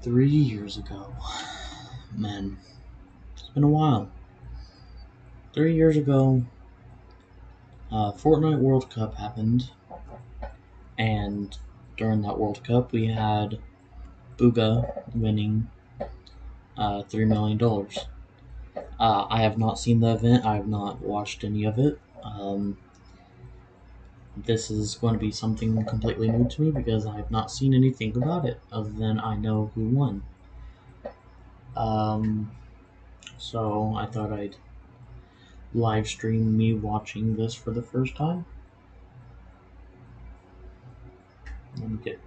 3 years ago. Man, it's been a while. 3 years ago, Fortnite World Cup happened, and during that World Cup, we had Booga winning $3 million. I have not seen the event, I have not watched any of it. This is going to be something completely new to me because I have not seen anything about it other than I know who won. So I thought I'd live stream me watching this for the first time. Let me get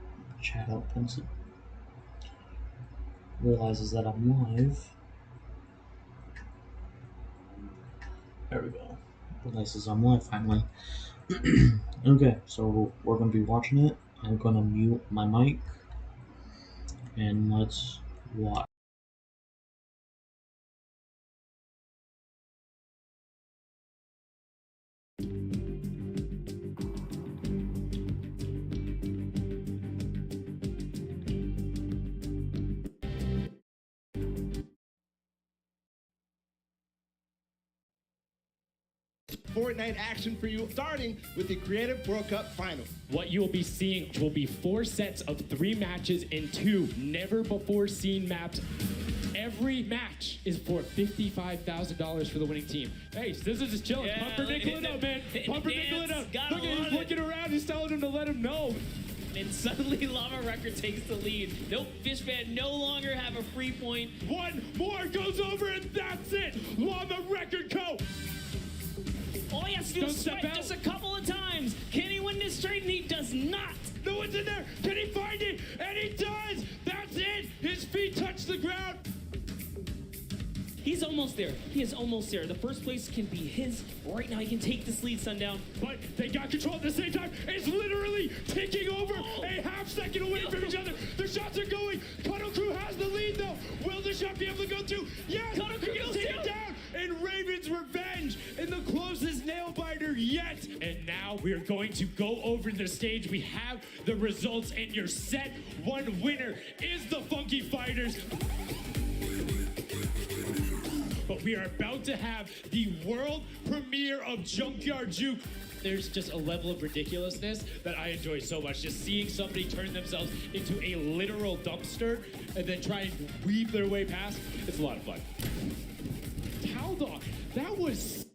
chat up once it realizes that I'm live. There we go. Realizes I'm live finally. Okay, so we're gonna be watching it. I'm gonna mute my mic and let's watch. Fortnite action for you, starting with the Creative World Cup Final. What you'll be seeing will be 4 sets of 3 matches in 2 never-before-seen maps. Every match is for $55,000 for the winning team. Hey, Scissors is chilling. Yeah, Pumpernickel up, man. Pumpernickel up. Look at him, he's looking around. He's telling him to let him know. And suddenly Llama Record takes the lead. Nope, Fishman no longer have a free point. One more goes over, and that's it. Llama Record Co. All he has to do is swipe just a couple of times. Can he win this trade? And he does not. No one's in there. Can he find it? And he does. That's it. His feet touch the ground. He's almost there. He is almost there. The first place can be his. Right now, he can take this lead, Sundown. But they got control at the same time. It's literally taking over a half second away from each other. The shots are going. Cuddle Crew has the lead, though. Will the shot be able to go through? Yes! Cuddle Crew can take it down. And Raven's Revenge in the closest nail biter yet. And now we are going to go over the stage. We have the results, and your set 1 winner is the Funky Fighters. But we are about to have the world premiere of Junkyard Juke. There's just a level of ridiculousness that I enjoy so much. Just seeing somebody turn themselves into a literal dumpster and then try and weave their way past. It's a lot of fun. Taldog, that was...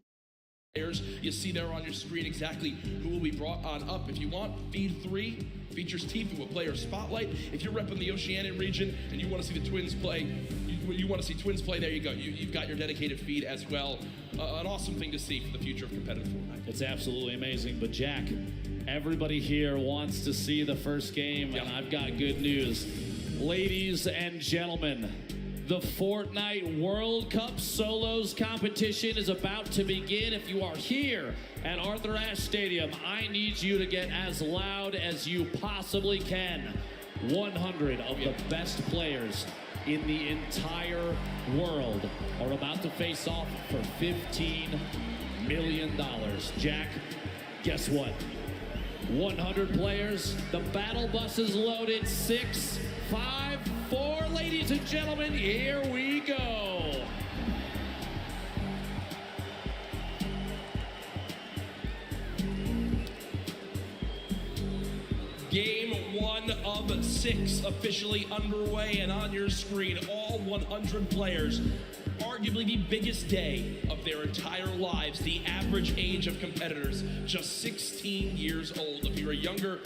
You see there on your screen exactly who will be brought on up. If you want, Feed 3 features Tfue, a player spotlight. If you're repping the Oceanian region and you want to see the Twins play, you want to see Twins play, there you go. You've got your dedicated feed as well. An awesome thing to see for the future of competitive Fortnite. It's absolutely amazing. But Jack, everybody here wants to see the first game, and I've got good news. Ladies and gentlemen, the Fortnite World Cup Solos competition is about to begin. If you are here at Arthur Ashe Stadium, I need you to get as loud as you possibly can. 100 of the best players in the entire world are about to face off for $15 million. Jack, guess what? 100 players, the battle bus is loaded, 6, 5, 4. Ladies and gentlemen, here we go. Game 1 of 6 officially underway, and on your screen, all 100 players. Arguably the biggest day of their entire lives. The average age of competitors, just 16 years old. If you're a younger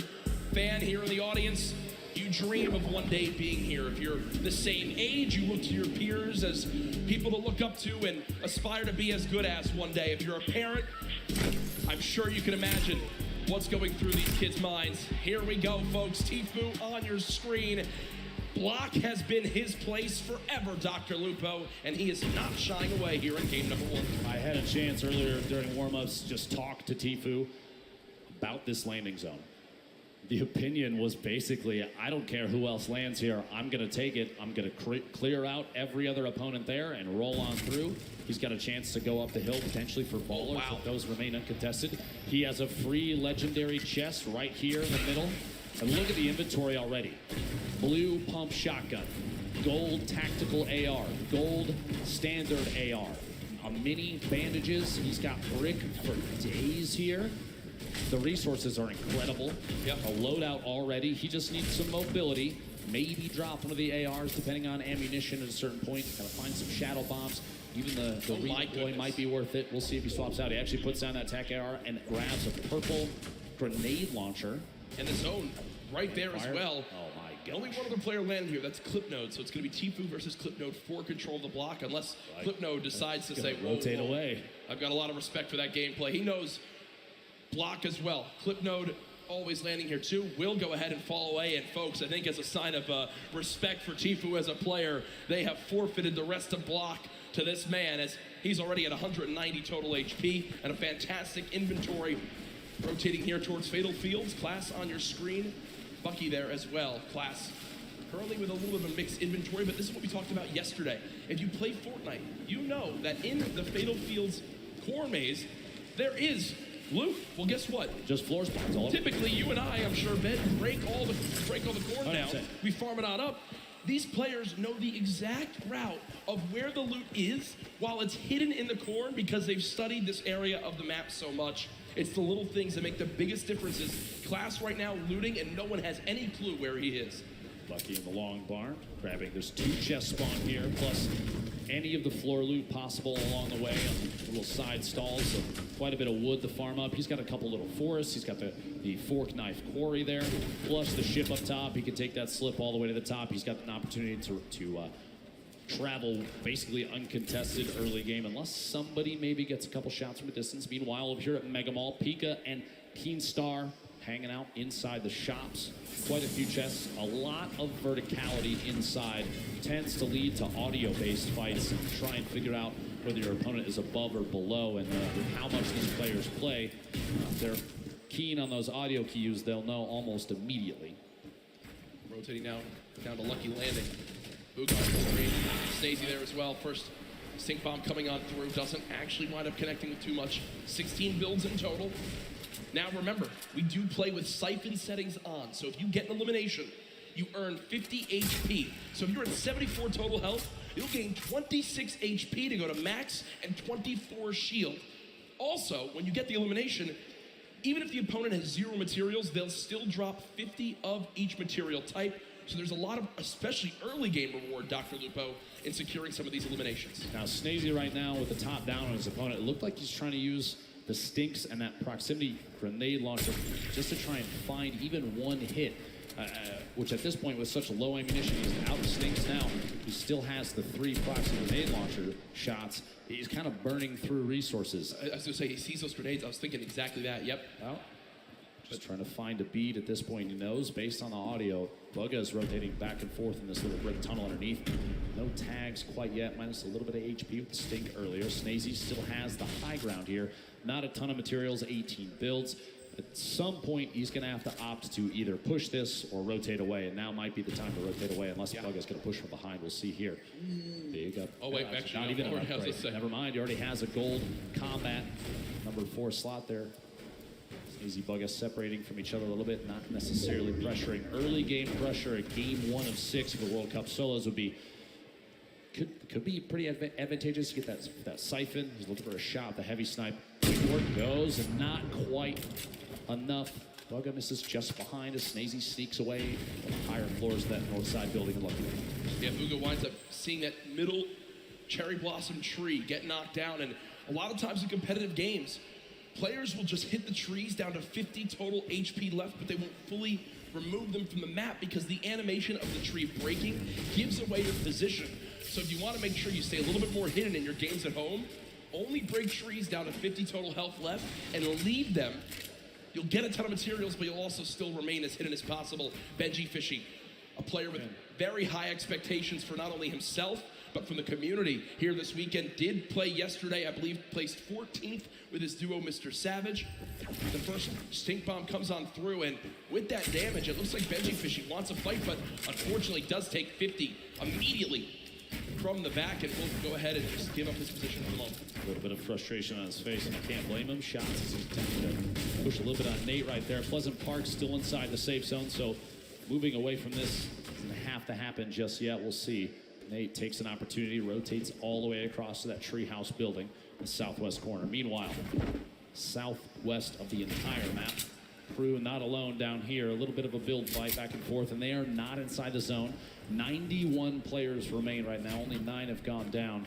fan here in the audience, you dream of one day being here. If you're the same age, you look to your peers as people to look up to and aspire to be as good as one day. If you're a parent, I'm sure you can imagine what's going through these kids' minds. Here we go, folks. Tfue on your screen. Block has been his place forever, Dr. Lupo, and he is not shying away here in game number 1. I had a chance earlier during warm-ups just talk to Tfue about this landing zone. The opinion was basically, I don't care who else lands here, I'm going to take it. I'm going to clear out every other opponent there and roll on through. He's got a chance to go up the hill potentially for ballers if those remain uncontested. He has a free legendary chest right here in the middle. And look at the inventory already. Blue pump shotgun, gold tactical AR, gold standard AR, a mini bandages. He's got brick for days here. The resources are incredible. Yep. A loadout already. He just needs some mobility. Maybe drop one of the ARs depending on ammunition at a certain point. Gotta find some shadow bombs. Even the Oh my redeploy goodness. might be worth it. We'll see if he swaps out. He actually puts down that tac AR and grabs a purple grenade launcher. And the zone right there as Fire. well. Oh my god. Only one other player landed here. That's Clipnode. So it's going to be Tfue versus Clipnode for control of the block, unless Clipnode decides to say, whoa, rotate whoa. away. I've got a lot of respect for that gameplay. He knows block as well. Clipnode always landing here too. Will go ahead and fall away. And folks, I think as a sign of respect for Tfue as a player, they have forfeited the rest of block to this man, as he's already at 190 total HP and a fantastic inventory. Rotating here towards Fatal Fields. Class on your screen. Bucky there as well. Class currently with a little bit of a mixed inventory, but this is what we talked about yesterday. If you play Fortnite, you know that in the Fatal Fields core maze, there is loot. Well, guess what? Just floor spots all over. Typically, you and I, I'm sure, Ben, break all the corn down. 100%. We farm it on up. These players know the exact route of where the loot is while it's hidden in the corn because they've studied this area of the map so much. It's the little things that make the biggest differences. Class right now looting, and no one has any clue where he is. Bucky in the long barn, grabbing. There's 2 chests spawn here, plus any of the floor loot possible along the way on little side stalls. So quite a bit of wood to farm up. He's got a couple little forests. He's got the fork knife quarry there, plus the ship up top. He can take that slip all the way to the top. He's got an opportunity to travel basically uncontested early game, unless somebody maybe gets a couple shots from a distance. Meanwhile, over here at Mega Mall, Pika and Keenstar hanging out inside the shops. Quite a few chests, a lot of verticality inside. Tends to lead to audio-based fights and try and figure out whether your opponent is above or below, and how much these players play. If they're keen on those audio cues, they'll know almost immediately. Rotating now down to Lucky Landing. Booga on full range. Snazy there as well. First stink bomb coming on through. Doesn't actually wind up connecting with too much. 16 builds in total. Now remember, we do play with siphon settings on. So if you get an elimination, you earn 50 HP. So if you're at 74 total health, you'll gain 26 HP to go to max and 24 shield. Also, when you get the elimination, even if the opponent has 0 materials, they'll still drop 50 of each material type. So there's a lot of, especially early game reward, Dr. Lupo, in securing some of these eliminations. Now, Snazy right now with the top down on his opponent. It looked like he's trying to use the stinks and that proximity grenade launcher just to try and find even one hit, which at this point with such low ammunition, he's out of stinks now. He still has the 3 proximity grenade launcher shots. He's kind of burning through resources. I was going to say, he sees those grenades. I was thinking exactly that. Yep. Well, just trying to find a bead at this point. He knows based on the audio. Bugga is rotating back and forth in this little brick tunnel underneath. No tags quite yet, minus a little bit of HP with the stink earlier. Snazy still has the high ground here. Not a ton of materials, 18 builds. At some point, he's going to have to opt to either push this or rotate away, and now might be the time to rotate away, unless Bugga's going to push from behind. We'll see here. Big up. Oh, wait, actually, not no, even an forward, I was upgrade. gonna say. Never mind, he already has a gold combat number 4 slot there. Easy Bugga separating from each other a little bit, not necessarily pressuring. Early game pressure at game 1 of 6 for the World Cup solos would be could be pretty advantageous to get that siphon. He's looking for a shot. The heavy snipe. Work goes, and not quite enough. Bugga misses just behind as Snazy sneaks away from the higher floors of that north side building in Lucky. Yeah, Booga winds up seeing that middle cherry blossom tree get knocked down, and a lot of times in competitive games, players will just hit the trees down to 50 total HP left, but they won't fully remove them from the map because the animation of the tree breaking gives away your position. So if you want to make sure you stay a little bit more hidden in your games at home, only break trees down to 50 total health left and leave them. You'll get a ton of materials, but you'll also still remain as hidden as possible. Benji Fishy, a player with very high expectations for not only himself, but from the community here this weekend. Did play yesterday, I believe placed 14th with his duo, Mr. Savage. The first stink bomb comes on through, and with that damage, it looks like Benji Fishy wants a fight, but unfortunately does take 50 immediately. from the back, and will go ahead and just give up his position for the moment. A little bit of frustration on his face, and I can't blame him. Shots as he's attempting to push a little bit on Nate right there. Pleasant Park still inside the safe zone, so moving away from this doesn't have to happen just yet. We'll see. Nate takes an opportunity, rotates all the way across to that treehouse building in the southwest corner. Meanwhile, southwest of the entire map, Crew not alone down here. A little bit of a build fight back and forth, and they are not inside the zone. 91 players remain right now. Only 9 have gone down.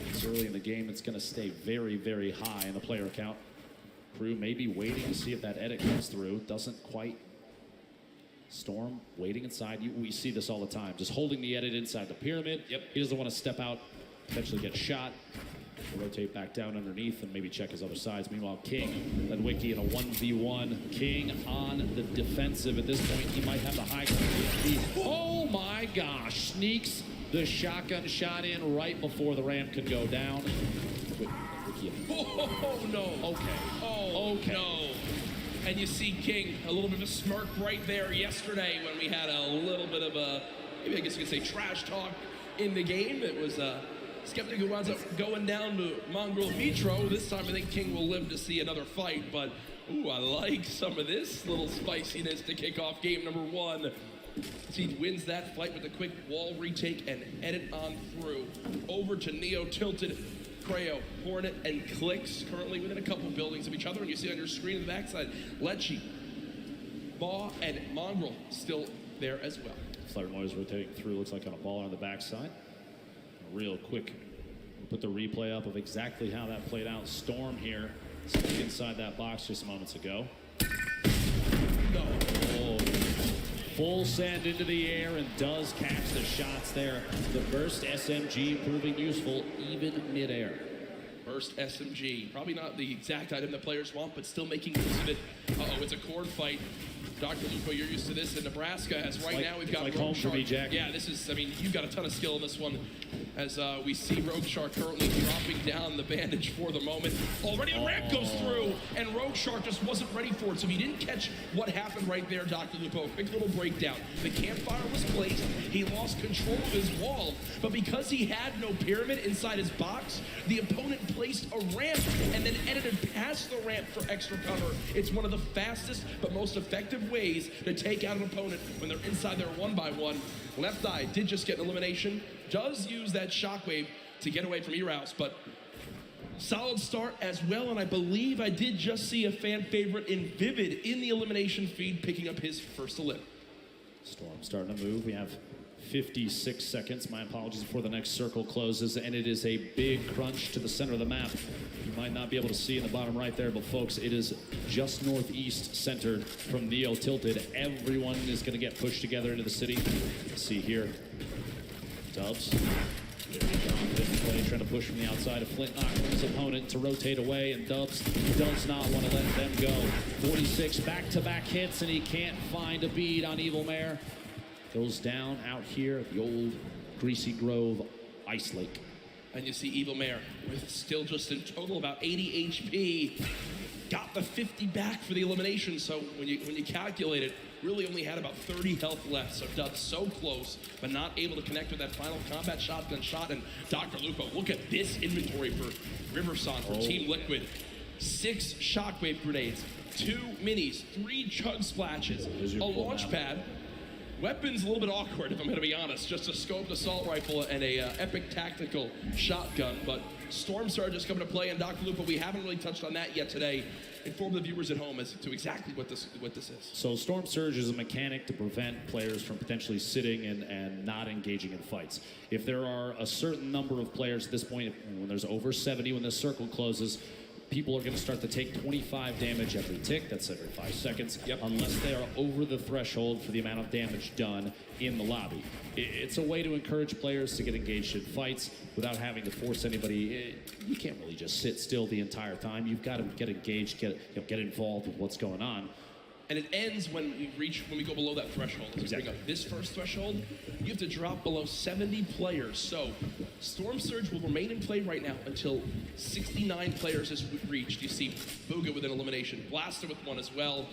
It's early in the game. It's going to stay very, very high in the player count. Crew may be waiting to see if that edit comes through. Doesn't quite. Storm waiting inside. We see this all the time. Just holding the edit inside the pyramid. Yep. He doesn't want to step out, potentially get shot. He'll rotate back down underneath and maybe check his other sides. Meanwhile, King led Wiki in a 1v1. King on the defensive at this point. He might have the high ground. Oh my gosh. Sneaks the shotgun shot in right before the ramp could go down. Oh, no. Okay. Oh, Okay. no. And you see King, a little bit of a smirk right there yesterday when we had a little bit of a, maybe I guess you could say trash talk in the game. It was Skeptic who winds up going down to Mongrel Vitro. This time I think King will live to see another fight, but ooh, I like some of this little spiciness to kick off game number 1. He wins that fight with a quick wall retake and edit on through. Over to Neo Tilted, Creo, Hornet, and Clicks, currently within a couple buildings of each other. And you see on your screen on the backside, Lecce, Baw, and Mongrel still there as well. Flare Noise rotating through, looks like on a baller on the backside. Real quick, we'll put the replay up of exactly how that played out. Storm here, stuck inside that box just moments ago. No. Oh. Full send into the air and does catch the shots there. The burst SMG proving useful even midair. Burst SMG, probably not the exact item that players want, but still making use of it. Uh-oh, it's a cord fight. Dr. Lupo, you're used to this in Nebraska, as right now we've got like Rogue home for Shark. me, Jack. Yeah, this is, I mean, you've got a ton of skill in this one, as we see Rogue Shark currently dropping down the bandage for the moment. Already the ramp goes through, and Rogue Shark just wasn't ready for it, so he didn't catch what happened right there, Dr. Lupo. Quick little breakdown. The campfire was placed, he lost control of his wall, but because he had no pyramid inside his box, the opponent placed a ramp and then edited past the ramp for extra cover. It's one of the fastest but most effective ways to take out an opponent when they're inside their 1x1. Left Eye did just get an elimination, does use that shockwave to get away from Eraus, but solid start as well, and I believe I did just see a fan favorite in Vivid in the elimination feed picking up his first elim. Storm starting to move. We have 56 seconds. My apologies before the next circle closes, and it is a big crunch to the center of the map. You might not be able to see in the bottom right there, but folks, it is just northeast centered from Neo Tilted. Everyone is going to get pushed together into the city. Let's see here. Dubs. Play, trying to push from the outside of Flintlock, his opponent to rotate away, and Dubs does not want to let them go. 46 back-to-back hits, and he can't find a bead on Evil Mare. Goes down out here at the old Greasy Grove Ice Lake. And you see Evil Mare with still just in total about 80 HP. Got the 50 back for the elimination, so when you calculate it, really only had about 30 health left, so Dubs so close, but not able to connect with that final combat shotgun shot. And Dr. Lupo, look at this inventory for Riverson, for Team Liquid. 6 shockwave grenades, 2 minis, 3 chug splashes, a launch pad. Weapons a little bit awkward, if I'm going to be honest. Just a scoped assault rifle and a epic tactical shotgun. But Storm Surge is coming to play, and Dr. Lupo, we haven't really touched on that yet today. Inform the viewers at home as to exactly what this is. So Storm Surge is a mechanic to prevent players from potentially sitting and not engaging in fights. If there are a certain number of players at this point, when there's over 70, when the circle closes, people are going to start to take 25 damage every tick. That's every 5 seconds, unless they are over the threshold for the amount of damage done in the lobby. It's a way to encourage players to get engaged in fights without having to force anybody. You can't really just sit still the entire time. You've got to get engaged, get involved with what's going on. And it ends when we go below that threshold. Exactly. Bring up this first threshold, you have to drop below 70 players. So Storm Surge will remain in play right now until 69 players is reached. You see Booga with an elimination, Blaster with one as well.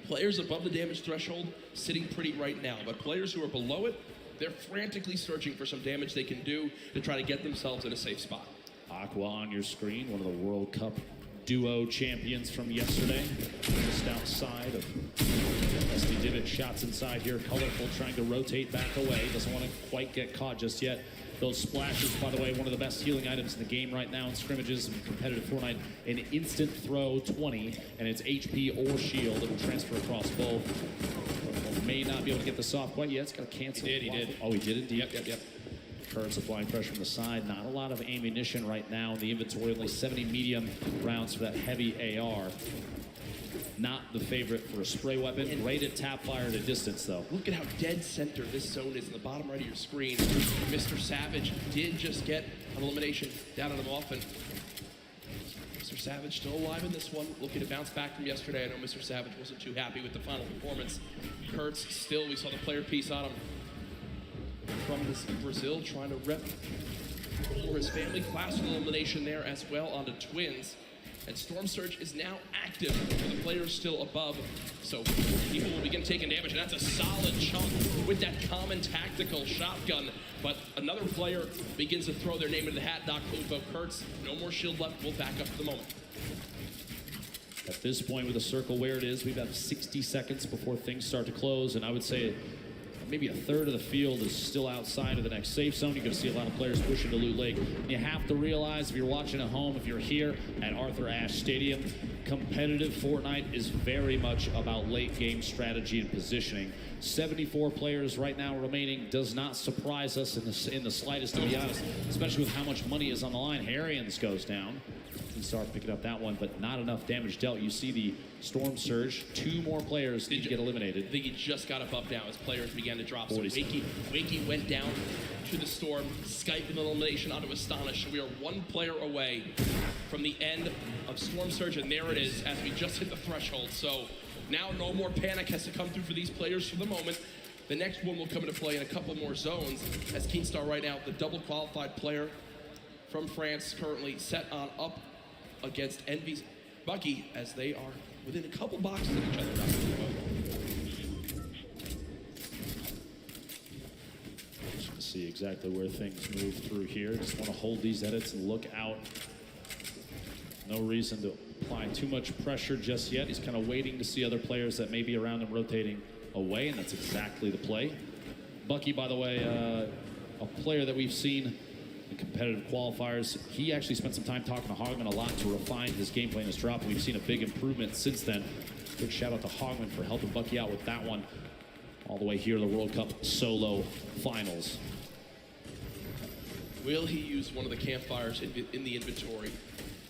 Players above the damage threshold sitting pretty right now, but players who are below it, They're frantically searching for some damage they can do to try to get themselves in a safe spot. Aqua on your screen, one of the World Cup duo champions from yesterday. Just outside of Rusty Divot, shots inside here. Colorful trying to rotate back away. Doesn't want to quite get caught just yet. Those splashes, by the way, one of the best healing items in the game right now in scrimmages and competitive Fortnite. An instant throw 20, and it's HP or shield. It will transfer across both. May not be able to get this off quite yet. It's got to cancel. He did. Oh, he did indeed. Yep. Currents applying pressure from the side. Not a lot of ammunition right now in the inventory. Only 70 medium rounds for that heavy AR. Not the favorite for a spray weapon. Great at tap fire at a distance, though. Look at how dead center this zone is in the bottom right of your screen. Mr. Savage did just get an elimination down on him often. Mr. Savage still alive in this one, looking to bounce back from yesterday. I know Mr. Savage wasn't too happy with the final performance. Kurtz still, we saw the player piece on him. From Brazil, trying to rep for his family. Classical elimination there as well onto Twins. And Storm Surge is now active, with the players still above. So people will begin taking damage, and that's a solid chunk with that common tactical shotgun. But another player begins to throw their name into the hat. Doc Ufo Kurtz, no more shield left. We'll back up for the moment. At this point, with the circle where it is, we've got 60 seconds before things start to close, and I would say maybe a third of the field is still outside of the next safe zone. You're going to see a lot of players pushing to Loot Lake. You have to realize, if you're watching at home, if you're here at Arthur Ashe Stadium, competitive Fortnite is very much about late game strategy and positioning. 74 players right now remaining does not surprise us in the slightest, to be honest, especially with how much money is on the line. Harrians goes down. Start picking up that one, but not enough damage dealt. You see the Storm Surge. 2 more players did get eliminated. I think he just got up now as players began to drop. So Wakey went down to the Storm. Skype an elimination onto Astonish. We are 1 player away from the end of Storm Surge, and there it is as we just hit the threshold. So now no more panic has to come through for these players for the moment. The next one will come into play in a couple more zones as Keenstar right now, the double qualified player from France, currently set on up against Envy's Bucky as they are within a couple boxes of each other. Just to see exactly where things move through here. Just want to hold these edits and look out. No reason to apply too much pressure just yet. He's kind of waiting to see other players that may be around him rotating away, and that's exactly the play. Bucky, by the way, a player that we've seen in competitive qualifiers. He actually spent some time talking to Hogman a lot to refine his gameplay and his drop. We've seen a big improvement since then. Big shout out to Hogman for helping Bucky out with that one. All the way here to the World Cup solo finals. Will he use one of the campfires in the inventory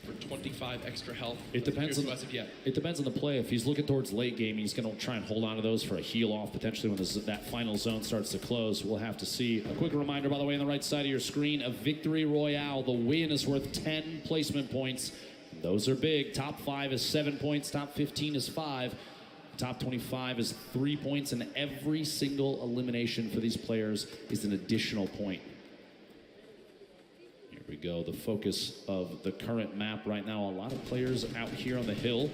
for 25 extra health? It depends on the play. If he's looking towards late game, he's going to try and hold on to those for a heal off potentially when that final zone starts to close. We'll have to see. A quick reminder, by the way, on the right side of your screen, a victory royale. The win is worth 10 placement points. Those are big. Top 5 is 7 points. Top 15 is 5. Top 25 is 3 points, and every single elimination for these players is an additional point. Here we go, the focus of the current map right now. A lot of players out here on the hill.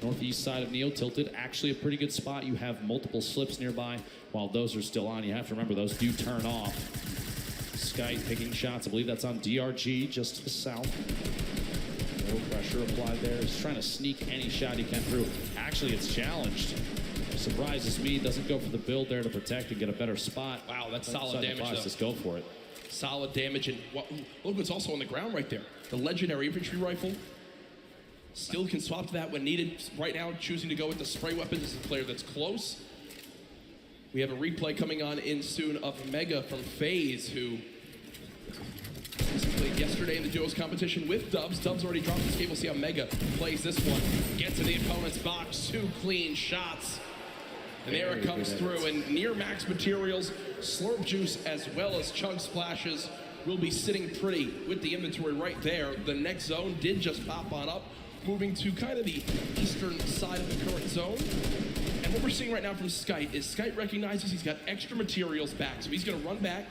Northeast side of Neo Tilted, actually a pretty good spot. You have multiple slips nearby. While those are still on, you have to remember those do turn off. Sky taking shots, I believe that's on DRG, just to the south. No pressure applied there. He's trying to sneak any shot he can through. Actually, it's challenged. Surprises me. Doesn't go for the build there to protect and get a better spot. Wow, that's solid damage, though. Just go for it. Solid damage, and look what's also on the ground right there. The legendary infantry rifle. Still can swap to that when needed. Right now, choosing to go with the spray weapon. This is a player that's close. We have a replay coming on in soon of Mega from FaZe, who played yesterday in the duos competition with Dubs. Dubs already dropped his game. We'll see how Mega plays this one. Gets in the opponent's box. 2 clean shots. And there it comes through. And near max materials, Slurp Juice as well as Chunk Splashes will be sitting pretty with the inventory right there. The next zone did just pop on up, moving to kind of the eastern side of the current zone. And what we're seeing right now from Skite is Skite recognizes he's got extra materials back. So he's going to run back,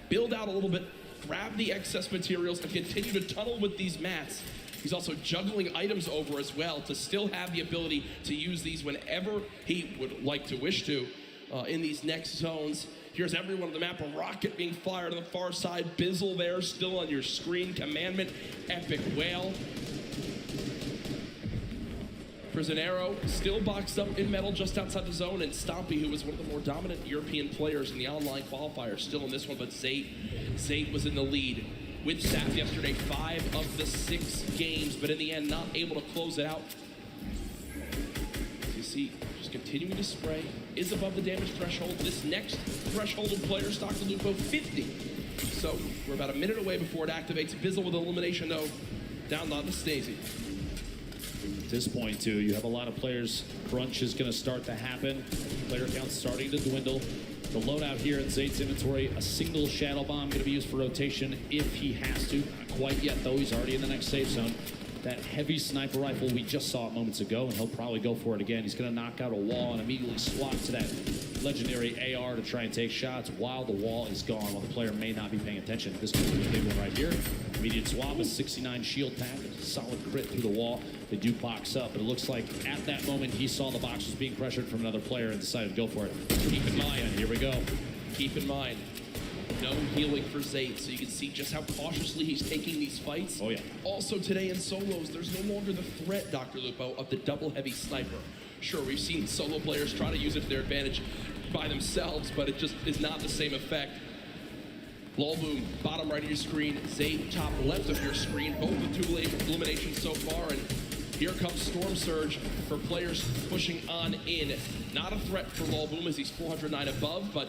build out a little bit, grab the excess materials, and continue to tunnel with these mats. He's also juggling items over as well to still have the ability to use these whenever he would like to wish to in these next zones. Here's everyone on the map. A rocket being fired on the far side. Bizzle there still on your screen. Commandment, Epic Whale. Prisionero still boxed up in metal just outside the zone, and Stompy, who was one of the more dominant European players in the online qualifier, still in this one, but Zate was in the lead with Sap yesterday, 5 of the 6 games, but in the end, not able to close it out. As you see, just continuing to spray, is above the damage threshold. This next threshold of players, Dr. Lupo, 50. So we're about a minute away before it activates. Bizzle with elimination, though, down on the Stacey. At this point, too, you have a lot of players. Crunch is going to start to happen. Player count starting to dwindle. The loadout here in Zate's inventory, a single Shadow Bomb going to be used for rotation if he has to. Not quite yet, though. He's already in the next safe zone. That heavy sniper rifle, we just saw it moments ago, and he'll probably go for it again. He's going to knock out a wall and immediately swap to that legendary AR to try and take shots while the wall is gone, while the player may not be paying attention. This could be a big one right here. Immediate swap, a 69 shield pack, a solid crit through the wall. They do box up, but it looks like at that moment he saw the box was being pressured from another player and decided to go for it. Keep in mind, here we go. Keep in mind, no healing for Zate, so you can see just how cautiously he's taking these fights. Oh, yeah. Also today in solos, there's no longer the threat, Dr. Lupo, of the double heavy sniper. Sure, we've seen solo players try to use it to their advantage by themselves, but it just is not the same effect. Lolboom, bottom right of your screen. Zate, top left of your screen. Both the 2 eliminations so far, and here comes Storm Surge for players pushing on in. Not a threat for Lolboom as he's 409 above, but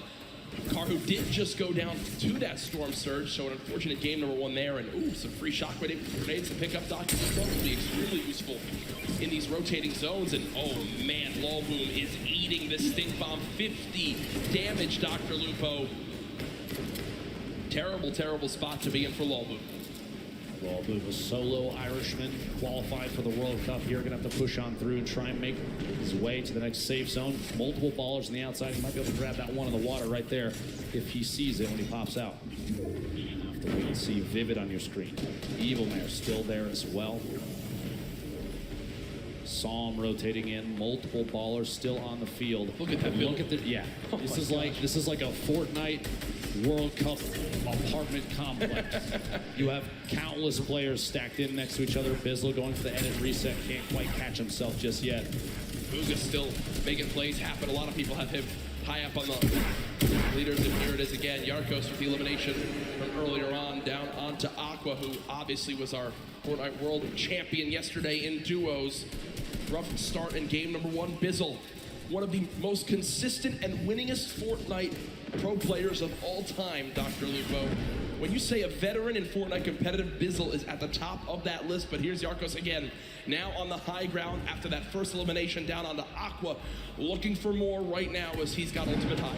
Karhu did just go down to that Storm Surge, so an unfortunate game number 1 there, and ooh, some free shockwave grenades to pick up. Dr. Lupo will be extremely useful in these rotating zones, and oh man, Lolboom is eating this stink bomb. 50 damage, Dr. Lupo. Terrible, terrible spot to be in for Lolboom. Lolboom, a solo Irishman, qualified for the World Cup here. Gonna have to push on through and try and make his way to the next safe zone. Multiple ballers on the outside. He might be able to grab that one in the water right there if he sees it when he pops out. Have to wait and see. Vivid on your screen. Evil Mare still there as well. Psalm rotating in, multiple ballers still on the field. Look at that. Look at the, yeah. Oh this is like a Fortnite World Cup apartment complex. You have countless players stacked in next to each other. Bizzle going for the edit reset, can't quite catch himself just yet. Bugha still making plays happen. A lot of people have him high up on the leaders, and here it is again. Yarkos with the elimination from earlier on, down onto Aqua, who obviously was our Fortnite World Champion yesterday in duos. Rough start in game number 1. Bizzle, one of the most consistent and winningest Fortnite pro players of all time, Dr. Lupo. When you say a veteran in Fortnite competitive, Bizzle is at the top of that list, but here's Yarkos again, now on the high ground after that first elimination down onto Aqua, looking for more right now as he's got ultimate high.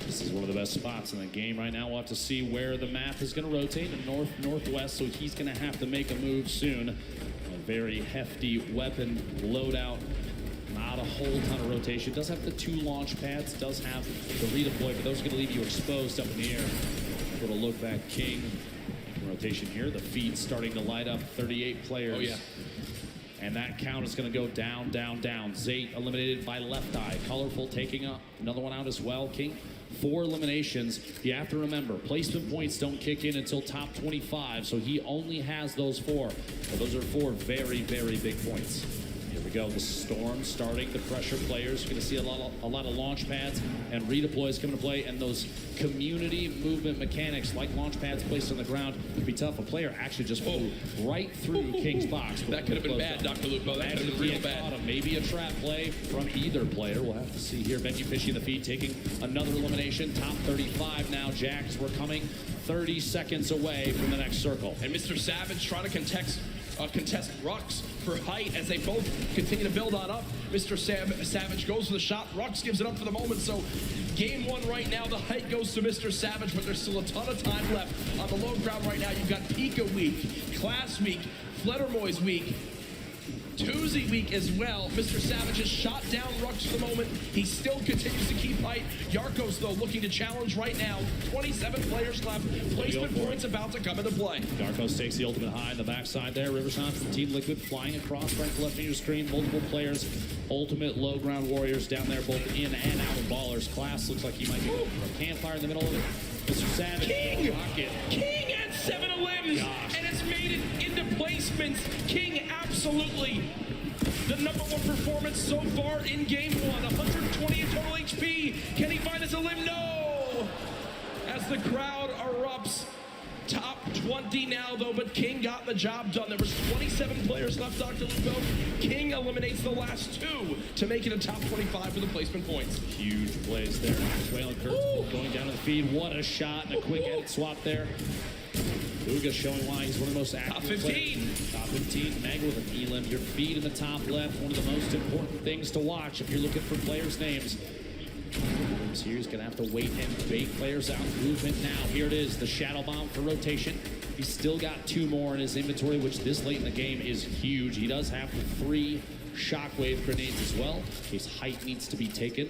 This is one of the best spots in the game right now. We'll have to see where the map is going to rotate in north-northwest, so he's going to have to make a move soon. A very hefty weapon loadout. Not a whole ton of rotation. Does have the 2 launch pads, does have the redeploy, but those are going to leave you exposed up in the air. Little look back, King. Rotation here. The feed starting to light up. 38 players. Oh, yeah. And that count is going to go down, down, down. Zate eliminated by Left Eye. Colorful taking up another one out as well. King, 4 eliminations. You have to remember, placement points don't kick in until top 25, so he only has those 4. But those are 4 very, very big points. Here we go, the Storm starting to pressure players. You're going to see a lot of launch pads and redeploys coming to play, and those community movement mechanics like launch pads placed on the ground could be tough. A player actually just flew right through King's box. That could have been bad, Dr. Lupo. That could have been real bad. Maybe a trap play from either player. We'll have to see here. Benji Fishy in the feed taking another elimination. Top 35 now, Jax. We're coming 30 seconds away from the next circle. And Mr. Savage trying to contest Rux for height as they both continue to build on up. Mr. Savage goes for the shot. Rux gives it up for the moment. So game 1 right now, the height goes to Mr. Savage, but there's still a ton of time left on the low ground right now. You've got Pika week, Class week, Fledermoy's week. Tuesday week as well. Mr. Savage has shot down Rux for the moment. He still continues to keep height. Yarkos, though, looking to challenge right now. 27 players left. Placement points about to come into play. Yarkos takes the ultimate high in the backside there. Riverside from Team Liquid flying across right to left of your screen. Multiple players. Ultimate low ground warriors down there, both in and out of Ballers. Class looks like he might be going for a campfire in the middle of it. Mr. Savage. King! Rocket. King at 7 limbs! Gosh. And it's made it into placements. King absolutely the #1 performance so far in game 1. 120 in total HP. Can he find his limb? No! As the crowd erupts. Top 20 now, though, but King got the job done. There was 27 players left, Dr. Lupo. King eliminates the last 2 to make it a top 25 for the placement points. Huge plays there. Waylon Kurtz going down to the feed. What a shot and a quick edit swap there. Bugha showing why he's one of the most active Top 15. players. Top 15. Mega with an elim. Your feed in the top left. One of the most important things to watch if you're looking for players' names. Here he's gonna have to wait and bait players out. Movement now. Here it is, the Shadow Bomb for rotation. He's still got 2 more in his inventory, which this late in the game is huge. He does have 3 Shockwave grenades as well, in case height needs to be taken,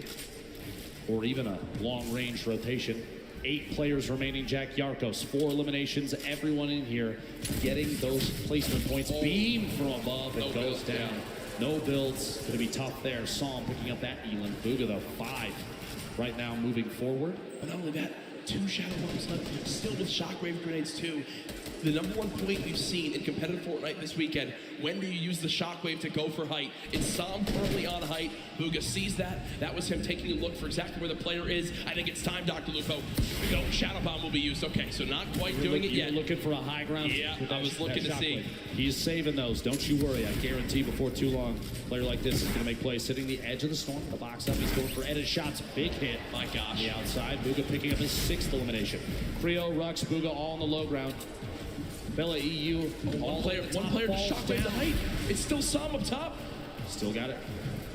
or even a long-range rotation. 8 players remaining. Jack Yarkos, 4 eliminations. Everyone in here getting those placement points. Beam from above. It goes down. No builds. Going to be tough there. Psalm picking up that elim. Bugha, though, 5 right now moving forward. But not only that, 2 Shadow Bombs left, still with Shockwave grenades too. The #1 point we've seen in competitive Fortnite this weekend, when do you use the Shockwave to go for height? It's Psalm currently on height. Bugha sees that. That was him taking a look for exactly where the player is. I think it's time, Dr. Lupo. No, Shadow Bomb will be used. Okay, so not quite doing it yet. You're looking for a high ground. Yeah, with I was looking to see. He's saving those. Don't you worry. I guarantee before too long, a player like this is going to make plays. Sitting the edge of the storm, the box up. He's going for edit shots. Big hit. My gosh. The outside. Bugha picking up his 6th elimination. Creo, Rux, Bugha all on the low ground. Bella EU. One player to Shockwave the height. It's still Psalm up top. Still got it.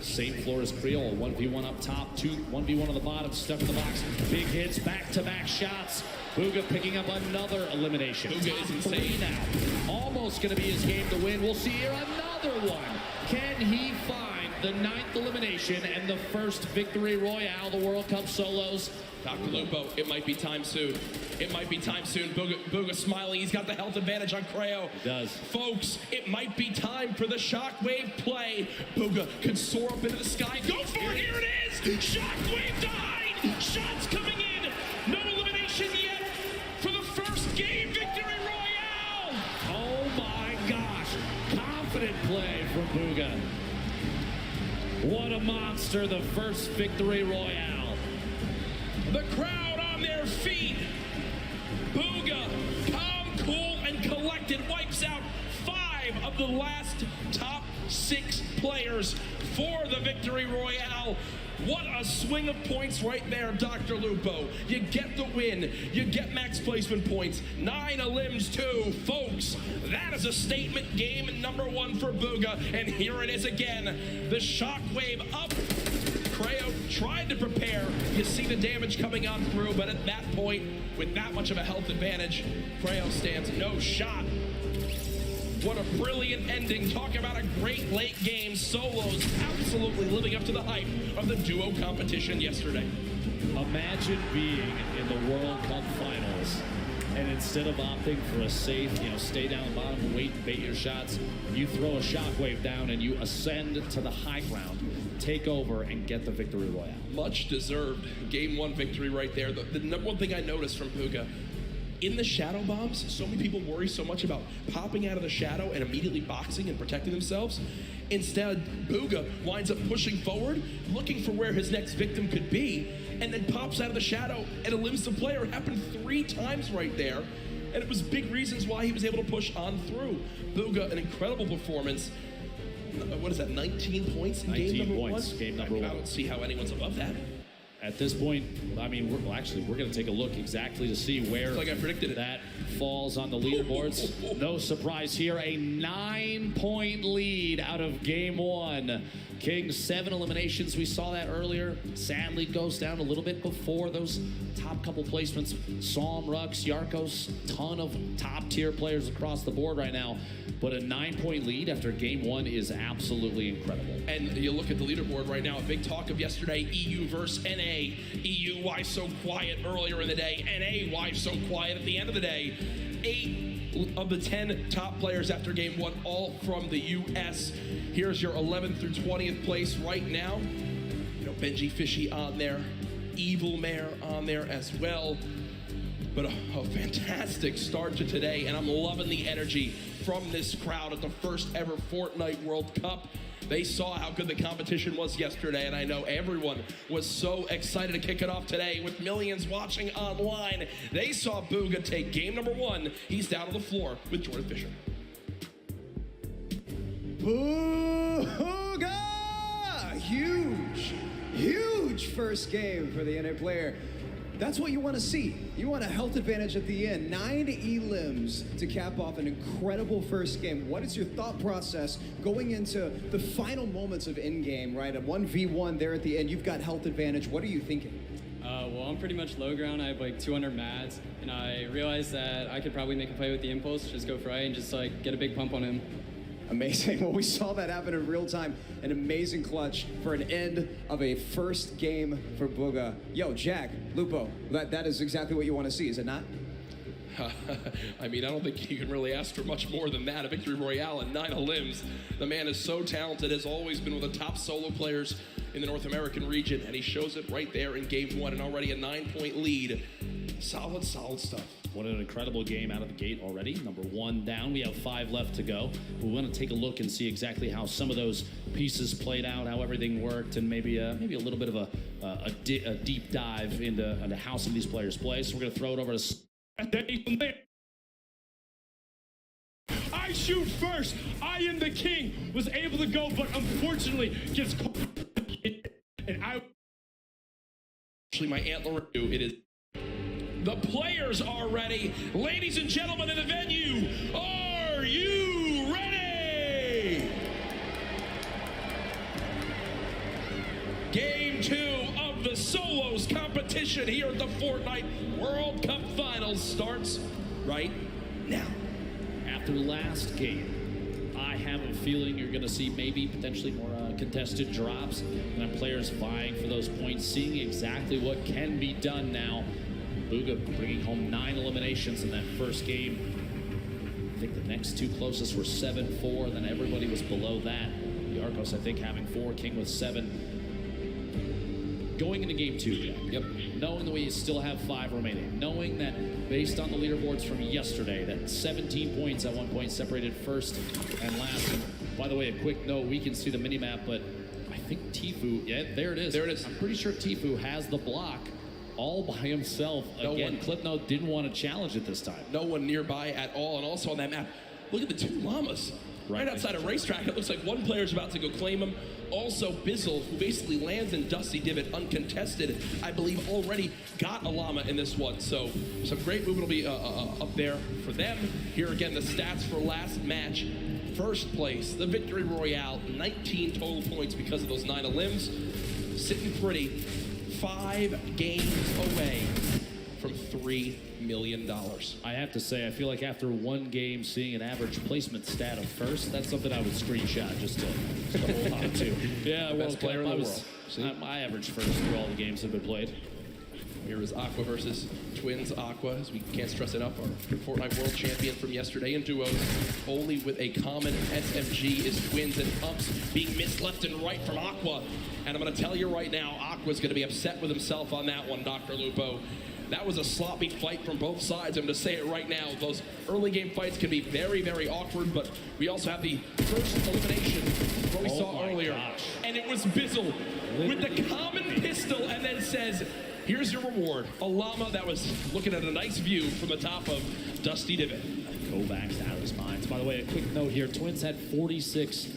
Same floor as Creole. 1v1 up top, 1v1 on the bottom, stuck in the box. Big hits, back-to-back shots. Bugha picking up another elimination. Bugha is insane. 3 now. Almost going to be his game to win. We'll see here another one. Can he find the 9th elimination and the first victory royale, the World Cup solos? Dr. Lupo, it might be time soon. It might be time soon. Bugha smiling. He's got the health advantage on Creo. He does. Folks, it might be time for the Shockwave play. Bugha can soar up into the sky. Go for it. Here it is. Shockwave died. Shots coming in. No elimination yet for the first game victory royale. Oh my gosh. Confident play from Bugha. What a monster. The first victory royale. The crowd on their feet. Bugha, calm, cool, and collected, wipes out 5 of the last top 6 players for the victory royale. What a swing of points right there, Dr. Lupo. You get the win. You get max placement points. 9 elims too. Folks, that is a statement game #1 for Bugha. And here it is again. The Shockwave up. Creo tried to prepare. You see the damage coming on through, but at that point, with that much of a health advantage, Creo stands no shot. What a brilliant ending. Talk about a great late game. Solos absolutely living up to the hype of the duo competition yesterday. Imagine being in the World Cup finals, and instead of opting for a safe, stay down the bottom and wait and bait your shots, you throw a Shockwave down and you ascend to the high ground, take over, and get the victory royale. Much deserved game 1 victory right there. The #1 thing I noticed from Bugha, in the Shadow Bombs, so many people worry so much about popping out of the shadow and immediately boxing and protecting themselves. Instead, Bugha winds up pushing forward, looking for where his next victim could be, and then pops out of the shadow and eliminates the player. It happened 3 times right there, and it was big reasons why he was able to push on through. Bugha, an incredible performance. What is that, 19 points in game 19 #1? points, game number I 1. don't see how anyone's above that. At this point, I mean, we're going to take a look exactly to see where It's like I predicted it. that falls on the leaderboards. No surprise here, a 9-point lead out of game one. Kings 7 eliminations. We saw that earlier. Sadly, goes down a little bit before those top couple placements. Psalm, Rux, Yarkos, ton of top tier players across the board right now. But a 9-point lead after game one is absolutely incredible. And you look at the leaderboard right now, a big talk of yesterday, EU versus NA. EU, why so quiet earlier in the day? NA, why so quiet at the end of the day? 8 of the 10 top players after game one, all from the US. Here's your 11th through 20th place right now. You know, Benji Fishy on there, Evil Mare on there as well. But a fantastic start to today, and I'm loving the energy from this crowd at the first ever Fortnite World Cup. They saw how good the competition was yesterday, and I know everyone was so excited to kick it off today with millions watching online. They saw Bugha take game number one. He's down on the floor with Jordan Fisher. Bugha! Huge first game for the NA player. That's what you want to see. You want a health advantage at the end. 9 elims to cap off an incredible first game. What is your thought process going into the final moments of in-game, right? A 1v1 there at the end. You've got health advantage. What are you thinking? Well, I'm pretty much low ground. I have like 200 mads, and I realized that I could probably make a play with the impulse, just go for right and just like get a big pump on him. Amazing. Well, we saw that happen in real time. An amazing clutch for an end of a first game for Bugha. Yo, Jack, Lupo, that is exactly what you want to see, is it not? I mean, I don't think you can really ask for much more than that. A victory royale and 9 elims. The man is so talented, has always been one of the top solo players in the North American region, and he shows it right there in game one, and already a 9-point lead. Solid stuff. What an incredible game out of the gate already. Number 1 down. We have 5 left to go. We want to take a look and see exactly how some of those pieces played out, how everything worked, and maybe a little bit of a deep dive into how some of these players play. So we're going to throw it over to... I shoot first. I am the king. Was able to go, but unfortunately gets caught. And I... Actually, my antler, it is... The players are ready. Ladies and gentlemen in the venue, are you ready? Game 2 of the solos competition here at the Fortnite World Cup Finals starts right now. After last game, I have a feeling you're going to see maybe potentially more contested drops and players vying for those points, seeing exactly what can be done now. Bugha bringing home 9 eliminations in that first game. I think the next 2 closest were 7-4, then everybody was below that. Yarkos, I think, having 4, King with 7. Going into game 2, Jack. Yep. Knowing that we still have 5 remaining. Knowing that based on the leaderboards from yesterday, that 17 points at one point separated first and last. And by the way, a quick note, we can see the mini-map, but I think Tfue, yeah, there it is. There it is. I'm pretty sure Tfue has the block all by himself. Again, Clipnote didn't want to challenge it this time. No one nearby at all. And also on that map, look at the 2 llamas. Right outside a racetrack. It looks like one player's about to go claim him. Also, Bizzle, who basically lands in Dusty Divot uncontested, I believe already got a llama in this one. So some great movement will be up there for them. Here again, the stats for last match. First place, the Victory Royale, 19 total points because of those 9 elims. Sitting pretty. 5 games away from $3 million. I have to say, I feel like after one game, seeing an average placement stat of first, that's something I would screenshot just to hold on to. Yeah, best player in the world. I averaged first through all the games that have been played. Here is Aqua versus Twins Aqua, as we can't stress it enough, our Fortnite World Champion from yesterday in duos, only with a common SMG is Twins and Pumps being missed left and right from Aqua. And I'm going to tell you right now, Aqua's going to be upset with himself on that one, Dr. Lupo. That was a sloppy fight from both sides. I'm going to say it right now. Those early game fights can be very, very awkward, but we also have the first elimination, what we saw earlier. Gosh. And it was Bizzle with the common pistol and then says, here's your reward. A llama that was looking at a nice view from the top of Dusty Divot. Kovacs out of his mind. By the way, a quick note here. Twins had 46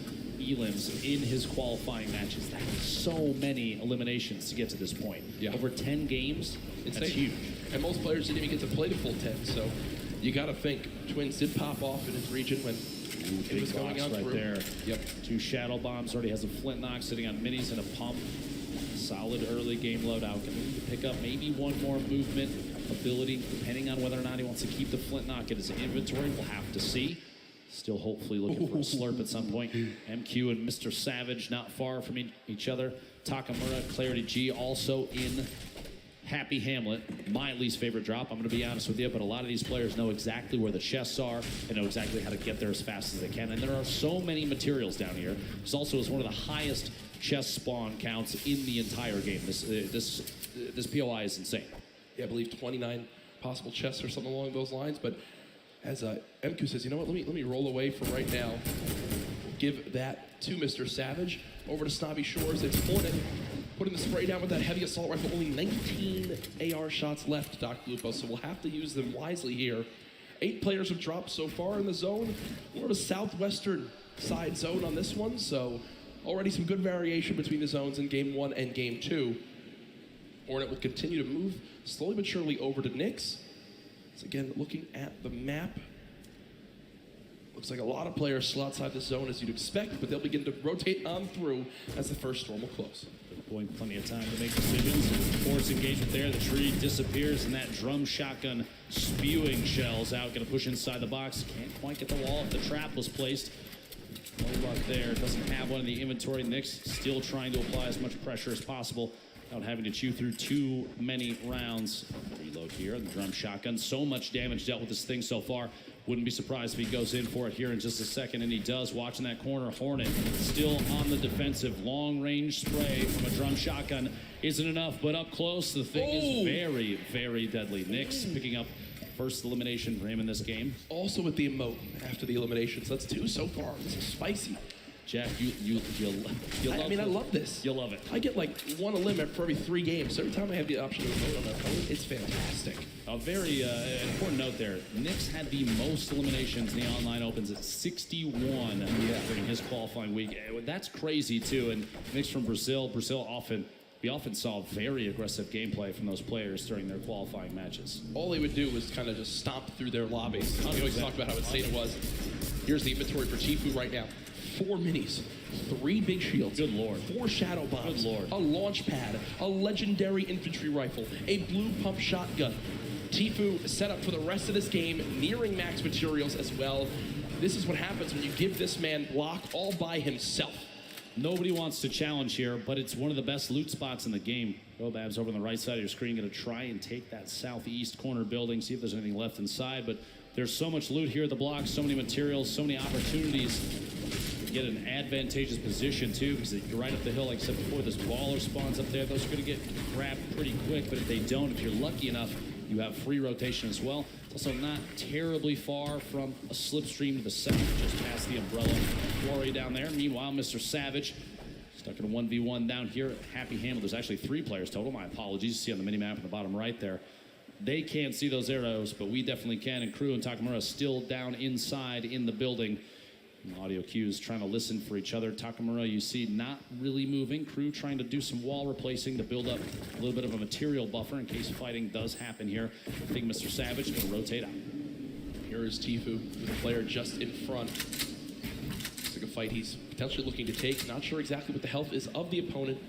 elims in his qualifying matches. That is so many eliminations to get to this point. Yeah. Over 10 games, Insane. that's huge. And most players didn't even get to play the full 10, so you got to think Twins did pop off in his region when it was going on right through. there. Yep. 2 shadow bombs. Already has a flint knock sitting on minis and a pump. Solid early game loadout. Going to need to pick up maybe one more movement ability, depending on whether or not he wants to keep the flint knock in his inventory. We'll have to see. Still hopefully looking for a slurp at some point. MQ and Mr. Savage not far from each other. Takamura, Clarity G also in Happy Hamlet, my least favorite drop. I'm going to be honest with you, but a lot of these players know exactly where the chests are and know exactly how to get there as fast as they can. And there are so many materials down here. This also is one of the highest chest spawn counts in the entire game. This POI is insane. Yeah, I believe 29 possible chests or something along those lines. But as MQ says, you know what? Let me roll away for right now. Give that to Mr. Savage. Over to Snobby Shores. It's Hornet. Putting the spray down with that heavy assault rifle. Only 19 AR shots left, Dr. Lupo, so we'll have to use them wisely here. 8 players have dropped so far in the zone. We're in a southwestern side zone on this one, so already some good variation between the zones in Game 1 and Game 2. Hornet will continue to move slowly but surely over to Nyx. So again, looking at the map, looks like a lot of players still outside the zone as you'd expect, but they'll begin to rotate on through as the first storm will close. Boy, plenty of time to make decisions. Force engagement there. The tree disappears, and that drum shotgun spewing shells out. Going to push inside the box. Can't quite get the wall if the trap was placed. No luck there. Doesn't have one in the inventory. Nyx still trying to apply as much pressure as possible without having to chew through too many rounds. Reload here. The drum shotgun. So much damage dealt with this thing so far. Wouldn't be surprised if he goes in for it here in just a second, and he does. Watching that corner, Hornet still on the defensive. Long-range spray from a drum shotgun isn't enough, but up close, the thing is very, very deadly. Nyx picking up first elimination for him in this game. Also with the emote after the eliminations. That's 2 so far. This is spicy. Jack, you love I love this. You'll love it. I get like 1 elim for every 3 games. So every time I have the option to vote on that opponent, it's fantastic. A very important note there. Nyx had the most eliminations in the online opens at 61 during his qualifying week. That's crazy too. And Nyx from Brazil. We often saw very aggressive gameplay from those players during their qualifying matches. All they would do was kind of just stomp through their lobbies. We always talked about how insane it was. Here's the inventory for Tfue right now. 4 minis, 3 big shields, good lord, 4 shadow bombs, good lord, a launch pad, a legendary infantry rifle, a blue pump shotgun. Tfue set up for the rest of this game, nearing max materials as well. This is what happens when you give this man block all by himself. Nobody wants to challenge here, but it's one of the best loot spots in the game. Gobab's over on the right side of your screen, going to try and take that southeast corner building, see if there's anything left inside, but there's so much loot here at the block, so many materials, so many opportunities to get an advantageous position too, because you're right up the hill, like I said before, this baller spawns up there. Those are going to get grabbed pretty quick, but if they don't, if you're lucky enough, you have free rotation as well. It's also not terribly far from a slipstream to the south, just past the umbrella quarry down there. Meanwhile, Mr. Savage stuck in a 1v1 down here at Happy Hamlet. There's actually 3 players total. My apologies. You see on the mini-map in the bottom right there. They can't see those arrows, but we definitely can. And Crew and Takamura still down inside in the building. And audio cues trying to listen for each other. Takamura, you see, not really moving. Crew trying to do some wall replacing to build up a little bit of a material buffer in case fighting does happen here. I think Mr. Savage is going to rotate out. Here is Tfue with a player just in front. Looks like a fight he's potentially looking to take. Not sure exactly what the health is of the opponent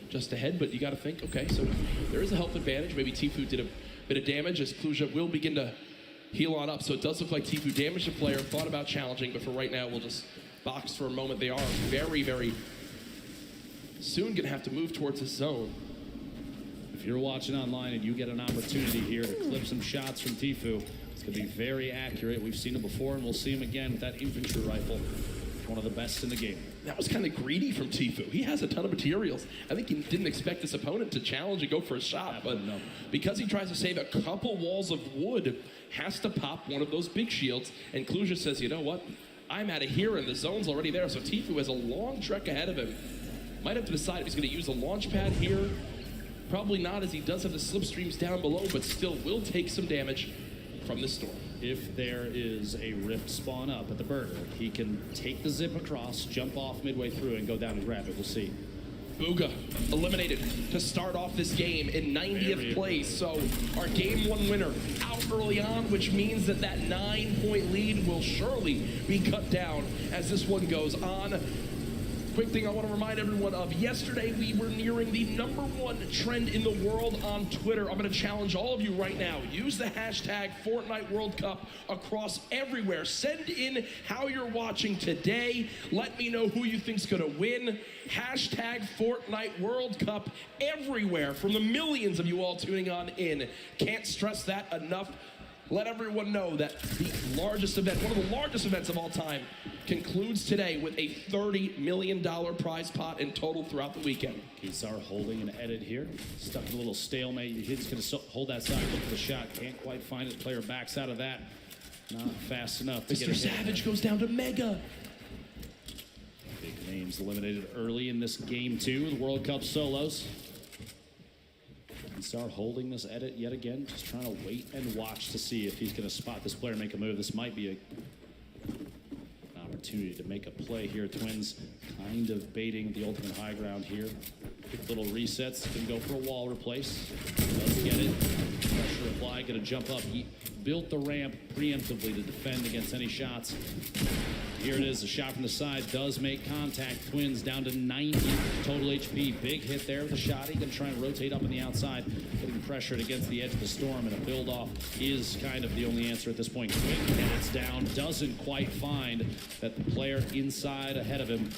just ahead, but you got to think, okay, so there is a health advantage. Maybe Tfue did a bit of damage as Kluja will begin to heal on up. So it does look like Tfue damaged the player, thought about challenging, but for right now, we'll just box for a moment. They are very, very soon going to have to move towards the zone. If you're watching online and you get an opportunity here to clip some shots from Tfue, it's going to be very accurate. We've seen it before, and we'll see him again with that infantry rifle. One of the best in the game. That was kind of greedy from Tfue. He has a ton of materials. I think he didn't expect this opponent to challenge and go for a shot, but because he tries to save a couple walls of wood, has to pop one of those big shields, and Kluja says, you know what? I'm out of here, and the zone's already there, so Tfue has a long trek ahead of him. Might have to decide if he's going to use a launch pad here. Probably not, as he does have the slipstreams down below, but still will take some damage from this storm. if there is a rift spawn up at the burger, he can take the zip across, jump off midway through, and go down and grab it. We'll see. Bugha eliminated to start off this game in 90th place. So our game 1 winner out early on, which means that 9-point lead will surely be cut down as this one goes on. Quick thing I want to remind everyone of, yesterday we were nearing the #1 trend in the world on Twitter. I'm going to challenge all of you right now. Use the hashtag Fortnite World Cup across everywhere. Send in how you're watching today. Let me know who you think's going to win. Hashtag Fortnite World Cup everywhere from the millions of you all tuning on in. Can't stress that enough. Let everyone know that the largest event, one of the largest events of all time, concludes today with a $30 million prize pot in total throughout the weekend. Keemstar holding an edit here. Stuck in a little stalemate. He's going to hold that side, look for the shot. Can't quite find it. Player backs out of that. Not fast enough to get Mr. it. Savage goes down to Mega. Big names eliminated early in this game 2 with World Cup solos. Keemstar holding this edit yet again, just trying to wait and watch to see if he's going to spot this player make a move. This might be an opportunity to make a play here. Twins kind of baiting the ultimate high ground here. Quick little resets, can go for a wall replace. Does get it. Pressure applied, going to jump up. He built the ramp preemptively to defend against any shots. Here it is, a shot from the side does make contact. Twins down to 90 total HP. Big hit there with a shot. He can try and rotate up on the outside, getting pressured against the edge of the storm, and a build-off is kind of the only answer at this point. Quick hits down, doesn't quite find that the player inside ahead of him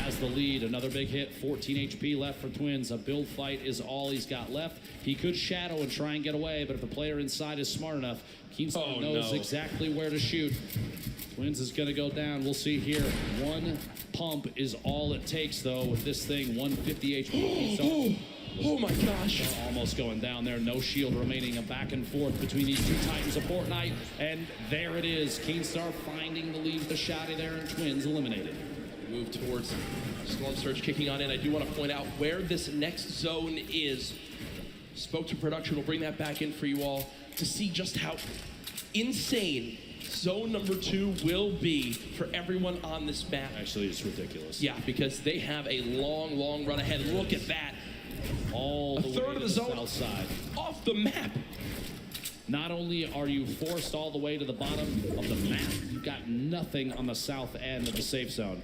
has the lead. Another big hit, 14 HP left for Twins. A build fight is all he's got left. He could shadow and try and get away, but if the player inside is smart enough, Keemstar knows exactly where to shoot. Twins is going to go down. We'll see here. One pump is all it takes, though, with this thing. 150 HP. Oh my gosh. Almost going down there. No shield remaining. A back and forth between these two titans of Fortnite. And there it is. Keemstar finding the lead with the shotty there, and Twins eliminated. Move towards Storm Surge kicking on in. I do want to point out where this next zone is. Spoke to production. We'll bring that back in for you all to see just how insane zone number 2 will be for everyone on this map. Actually, it's ridiculous. Yeah, because they have a long, long run ahead. Look at that. All the a third way of to the zone south side. off the map. Not only are you forced all the way to the bottom of the map, you've got nothing on the south end of the safe zone.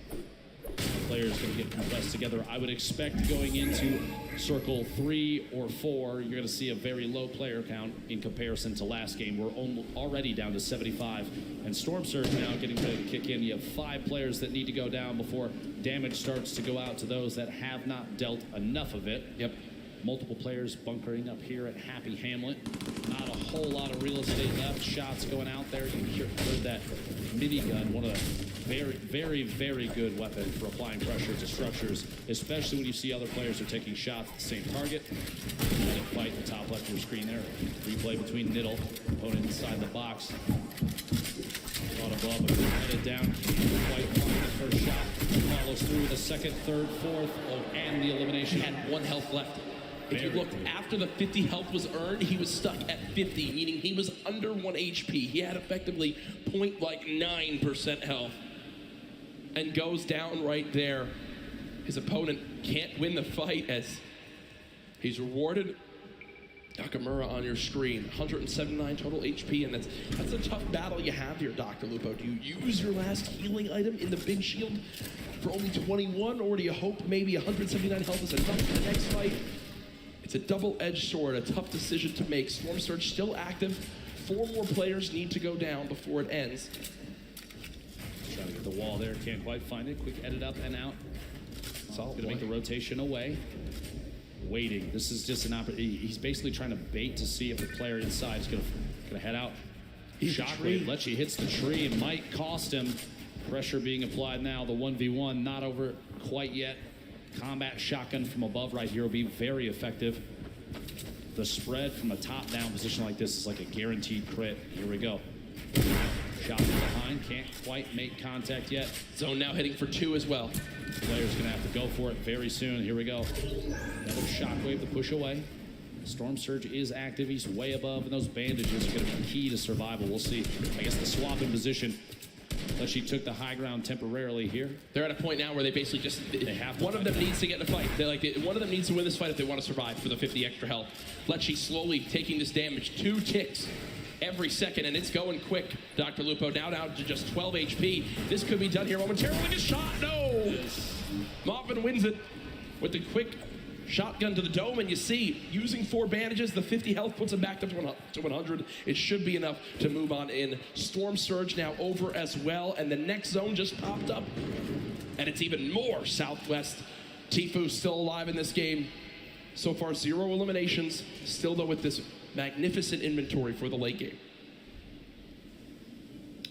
Players going to get compressed together. I would expect going into circle 3 or 4, you're going to see a very low player count in comparison to last game. We're already down to 75. And Storm Surge now getting ready to kick in. You have 5 players that need to go down before damage starts to go out to those that have not dealt enough of it. Yep. Multiple players bunkering up here at Happy Hamlet. Not a whole lot of real estate left. Shots going out there. You heard that minigun, one of the very, very good weapon for applying pressure to structures, especially when you see other players are taking shots at the same target. Let it fight the top left of your screen there. Replay between Niddle, opponent inside the box. Shot above, but headed down. Quite fine the first shot. Follows through the second, third, fourth, and the elimination. He had 1 health left. If you looked after the 50 health was earned, he was stuck at 50, meaning he was under 1 HP. He had effectively 0.9% health and goes down right there. His opponent can't win the fight as he's rewarded. Nakamura on your screen, 179 total HP, and that's a tough battle you have here, Dr. Lupo. Do you use your last healing item in the big shield for only 21, or do you hope maybe 179 health is enough for the next fight? It's a double-edged sword, a tough decision to make. Storm Surge still active. 4 more players need to go down before it ends. Trying to get the wall there, can't quite find it. Quick edit up and out. Going to make the rotation away. Waiting. This is just an opportunity. He's basically trying to bait to see if the player inside is going to head out. Shockwave, Lecce hits the tree. It might cost him. Pressure being applied now. The 1v1 not over quite yet. Combat shotgun from above right here will be very effective. The spread from a top-down position like this is like a guaranteed crit. Here we go. Shot from behind, can't quite make contact yet. Zone now hitting for 2 as well. The player's gonna have to go for it very soon. Here we go. Another shockwave to push away. Storm Surge is active. He's way above, and those bandages are going to be key to survival. We'll see. I guess the swap in position. But she took the high ground temporarily here. They're at a point now where they basically just have to one of them needs to get in a fight. One of them needs to win this fight if they want to survive for the 50 extra health. Letchi slowly taking this damage, 2 ticks every second, and it's going quick. Dr. Lupo now down to just 12 HP. This could be done here momentarily. A shot, no! Marvin wins it with the quick shotgun to the dome, and you see, using 4 bandages, the 50 health puts him back to 100. It should be enough to move on in. Storm Surge now over as well, and the next zone just popped up, and it's even more Southwest. Tfue still alive in this game. So far, 0 eliminations, still though with this magnificent inventory for the late game.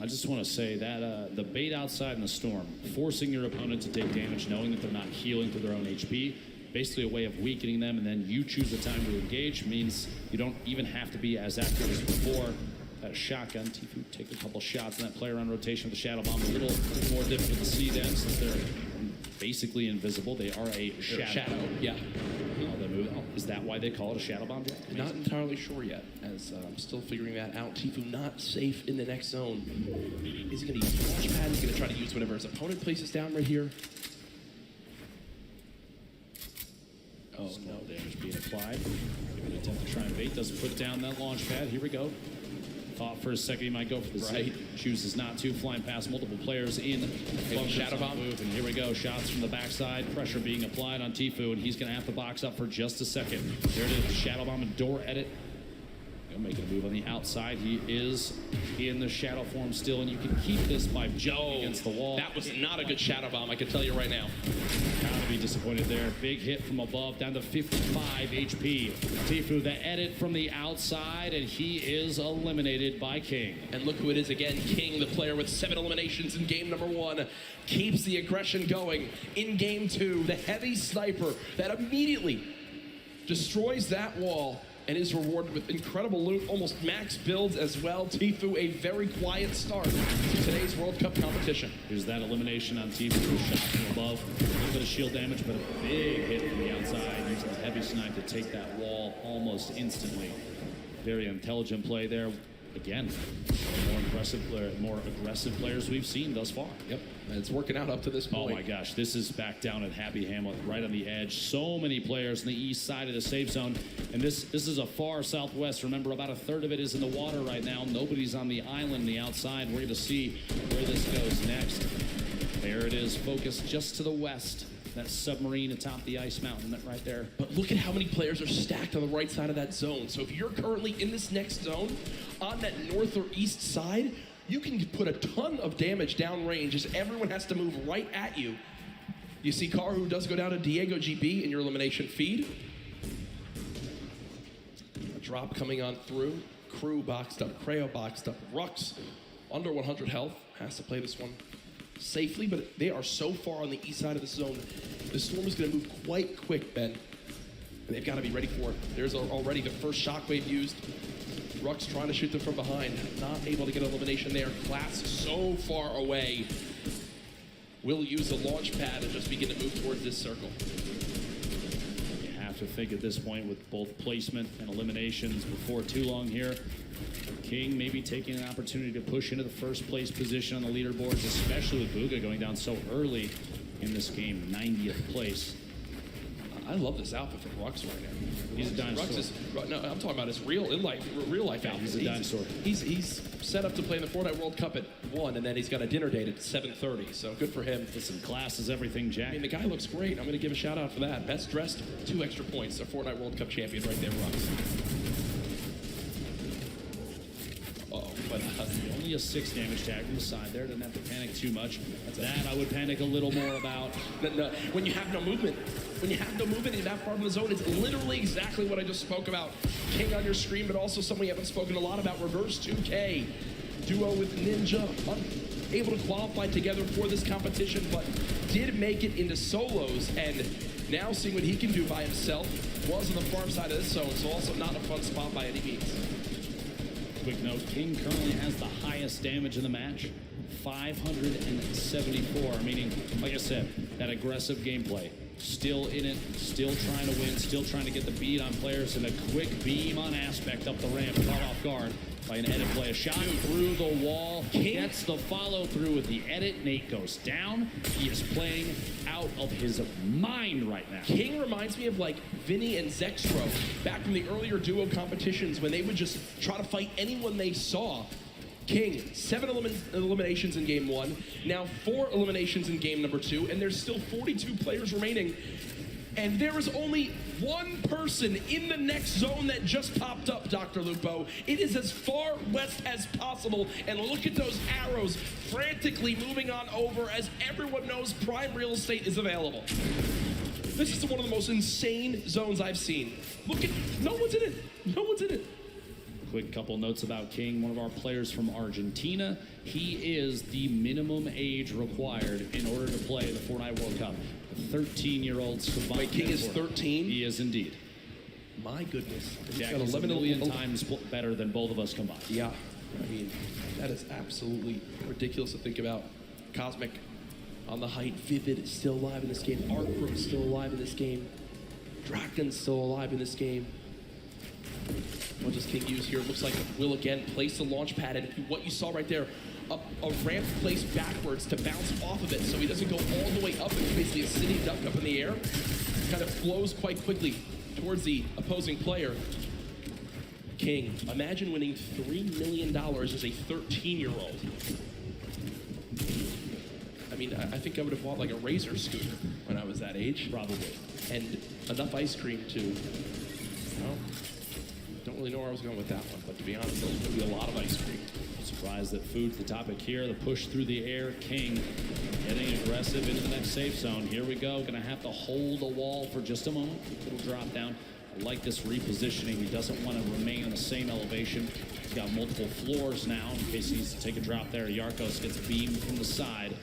I just want to say that the bait outside in the storm, forcing your opponent to take damage, knowing that they're not healing to their own HP, basically a way of weakening them, and then you choose the time to engage, means you don't even have to be as active as before. That a shotgun, Tfue take a couple shots, and that player on rotation with the Shadow Bomb, a little more difficult to see them since they're basically invisible. They are a shadow. Yeah. Is that why they call it a Shadow Bomb, Jack? Not entirely sure yet, as I'm still figuring that out. Tfue not safe in the next zone. Is he going to use the launch pad? He's going to try to use whatever his opponent places down right here. Oh, no damage being applied. Give an attempt to try and bait. Doesn't put down that launch pad. Here we go. Thought for a second he might go for the zip. Chooses not to. Flying past multiple players in. Shadow Bomb. Move, and here we go. Shots from the backside. Pressure being applied on Tfue, and he's going to have to box up for just a second. There it is. Shadow Bomb and door edit. Making a move on the outside. He is in the shadow form still, and you can keep this by jumping against the wall. That was not a good Shadow Bomb, I can tell you right now. Gotta be disappointed there. Big hit from above, down to 55 HP. Tfue, the edit from the outside, and he is eliminated by King. And look who it is again. King, the player with 7 eliminations in game number 1, keeps the aggression going. In game 2, the heavy sniper that immediately destroys that wall and is rewarded with incredible loot, almost max builds as well. Tfue, a very quiet start to today's World Cup competition. Here's that elimination on Tfue, shot from above. A little bit of shield damage, but a big hit from the outside, using the heavy snipe to take that wall almost instantly. Very intelligent play there. Again, more aggressive players we've seen thus far. Yep, and it's working out up to this point. Oh my gosh, this is back down at Happy Hamlet, right on the edge. So many players on the east side of the safe zone, and this is a far southwest. Remember, about a third of it is in the water right now. Nobody's on the island, the outside. We're going to see where this goes next. There it is, focused just to the west. That submarine atop the ice mountain right there. But look at how many players are stacked on the right side of that zone. So if you're currently in this next zone, on that north or east side, you can put a ton of damage downrange as everyone has to move right at you. You see Karu does go down to Diego GB in your elimination feed. A drop coming on through. Crew boxed up, Creo boxed up. Rux, under 100 health, has to play this one safely, but they are so far on the east side of the zone. The storm is going to move quite quick, Ben. And they've got to be ready for it. There's already the first shockwave used. Rux trying to shoot them from behind. Not able to get an elimination there. Class so far away. Will use the launch pad and just begin to move towards this circle. You have to think at this point with both placement and eliminations before too long here. King maybe taking an opportunity to push into the first place position on the leaderboards, especially with Bugha going down so early in this game, 90th place. I love this outfit from Rux right now. He's a dinosaur. Rux is, no, I'm talking about his real life outfit. He's a dinosaur. He's set up to play in the Fortnite World Cup at 1, and then he's got a dinner date at 7:30. So good for him. Listen, class is everything, Jack. I mean, the guy looks great. I'm going to give a shout out for that. Best dressed, 2 extra points. A Fortnite World Cup champion right there, Rux. But only a 6 damage tag from the side there. Doesn't have to panic too much. That I would panic a little more about. When you have no movement. When you have no movement in that part of the zone, it's literally exactly what I just spoke about. King on your stream, but also something we haven't spoken a lot about, Reverse 2K. Duo with Ninja, unable to qualify together for this competition, but did make it into solos, and now seeing what he can do by himself. Was on the far side of this zone, so also not a fun spot by any means. Quick note, King currently has the highest damage in the match, 574, meaning, like I said, that aggressive gameplay. still in it, still trying to win, still trying to get the beat on players, and a quick beam on Aspect up the ramp, caught off guard by an edit play. A shot through the wall, gets the follow through with the edit. Nate goes down. He is playing out of his mind right now. King reminds me of like Vinny and Zextro back from the earlier duo competitions when they would just try to fight anyone they saw. King, 7 eliminations in game 1, now 4 eliminations in game number 2, and there's still 42 players remaining. And there is only one person in the next zone that just popped up, Dr. Lupo. It is as far west as possible, and look at those arrows frantically moving on over as everyone knows prime real estate is available. This is one of the most insane zones I've seen. Look at, no one's in it. No one's in it. Quick couple notes about King, one of our players from Argentina. He is the minimum age required in order to play the Fortnite World Cup. 13-year-olds combined. Wait, King is 13? He is indeed. My goodness. Jack is 11 million times better than both of us combined. Yeah, I mean, that is absolutely ridiculous to think about. Cosmic on the height. Vivid is still alive in this game. Artfrom is still alive in this game. Draken's still alive in this game. What does King use here? It looks like will again place the launch pad, and what you saw right there, a ramp placed backwards to bounce off of it so he doesn't go all the way up. It's basically a sitting duck up in the air. Kind of flows quite quickly towards the opposing player. King, imagine winning $3 million as a 13-year-old. I mean, I think I would have bought like a Razor scooter when I was that age. Probably. And enough ice cream to, well, don't really know where I was going with that one, but to be honest, there's going to be a lot of ice cream. Surprised that food's the topic here. The push through the air. King getting aggressive into the next safe zone. Here we go. Going to have to hold the wall for just a moment. Little drop down. I like this repositioning. He doesn't want to remain on the same elevation. He's got multiple floors now in case he needs to take a drop there. Yarkos gets beamed from the side.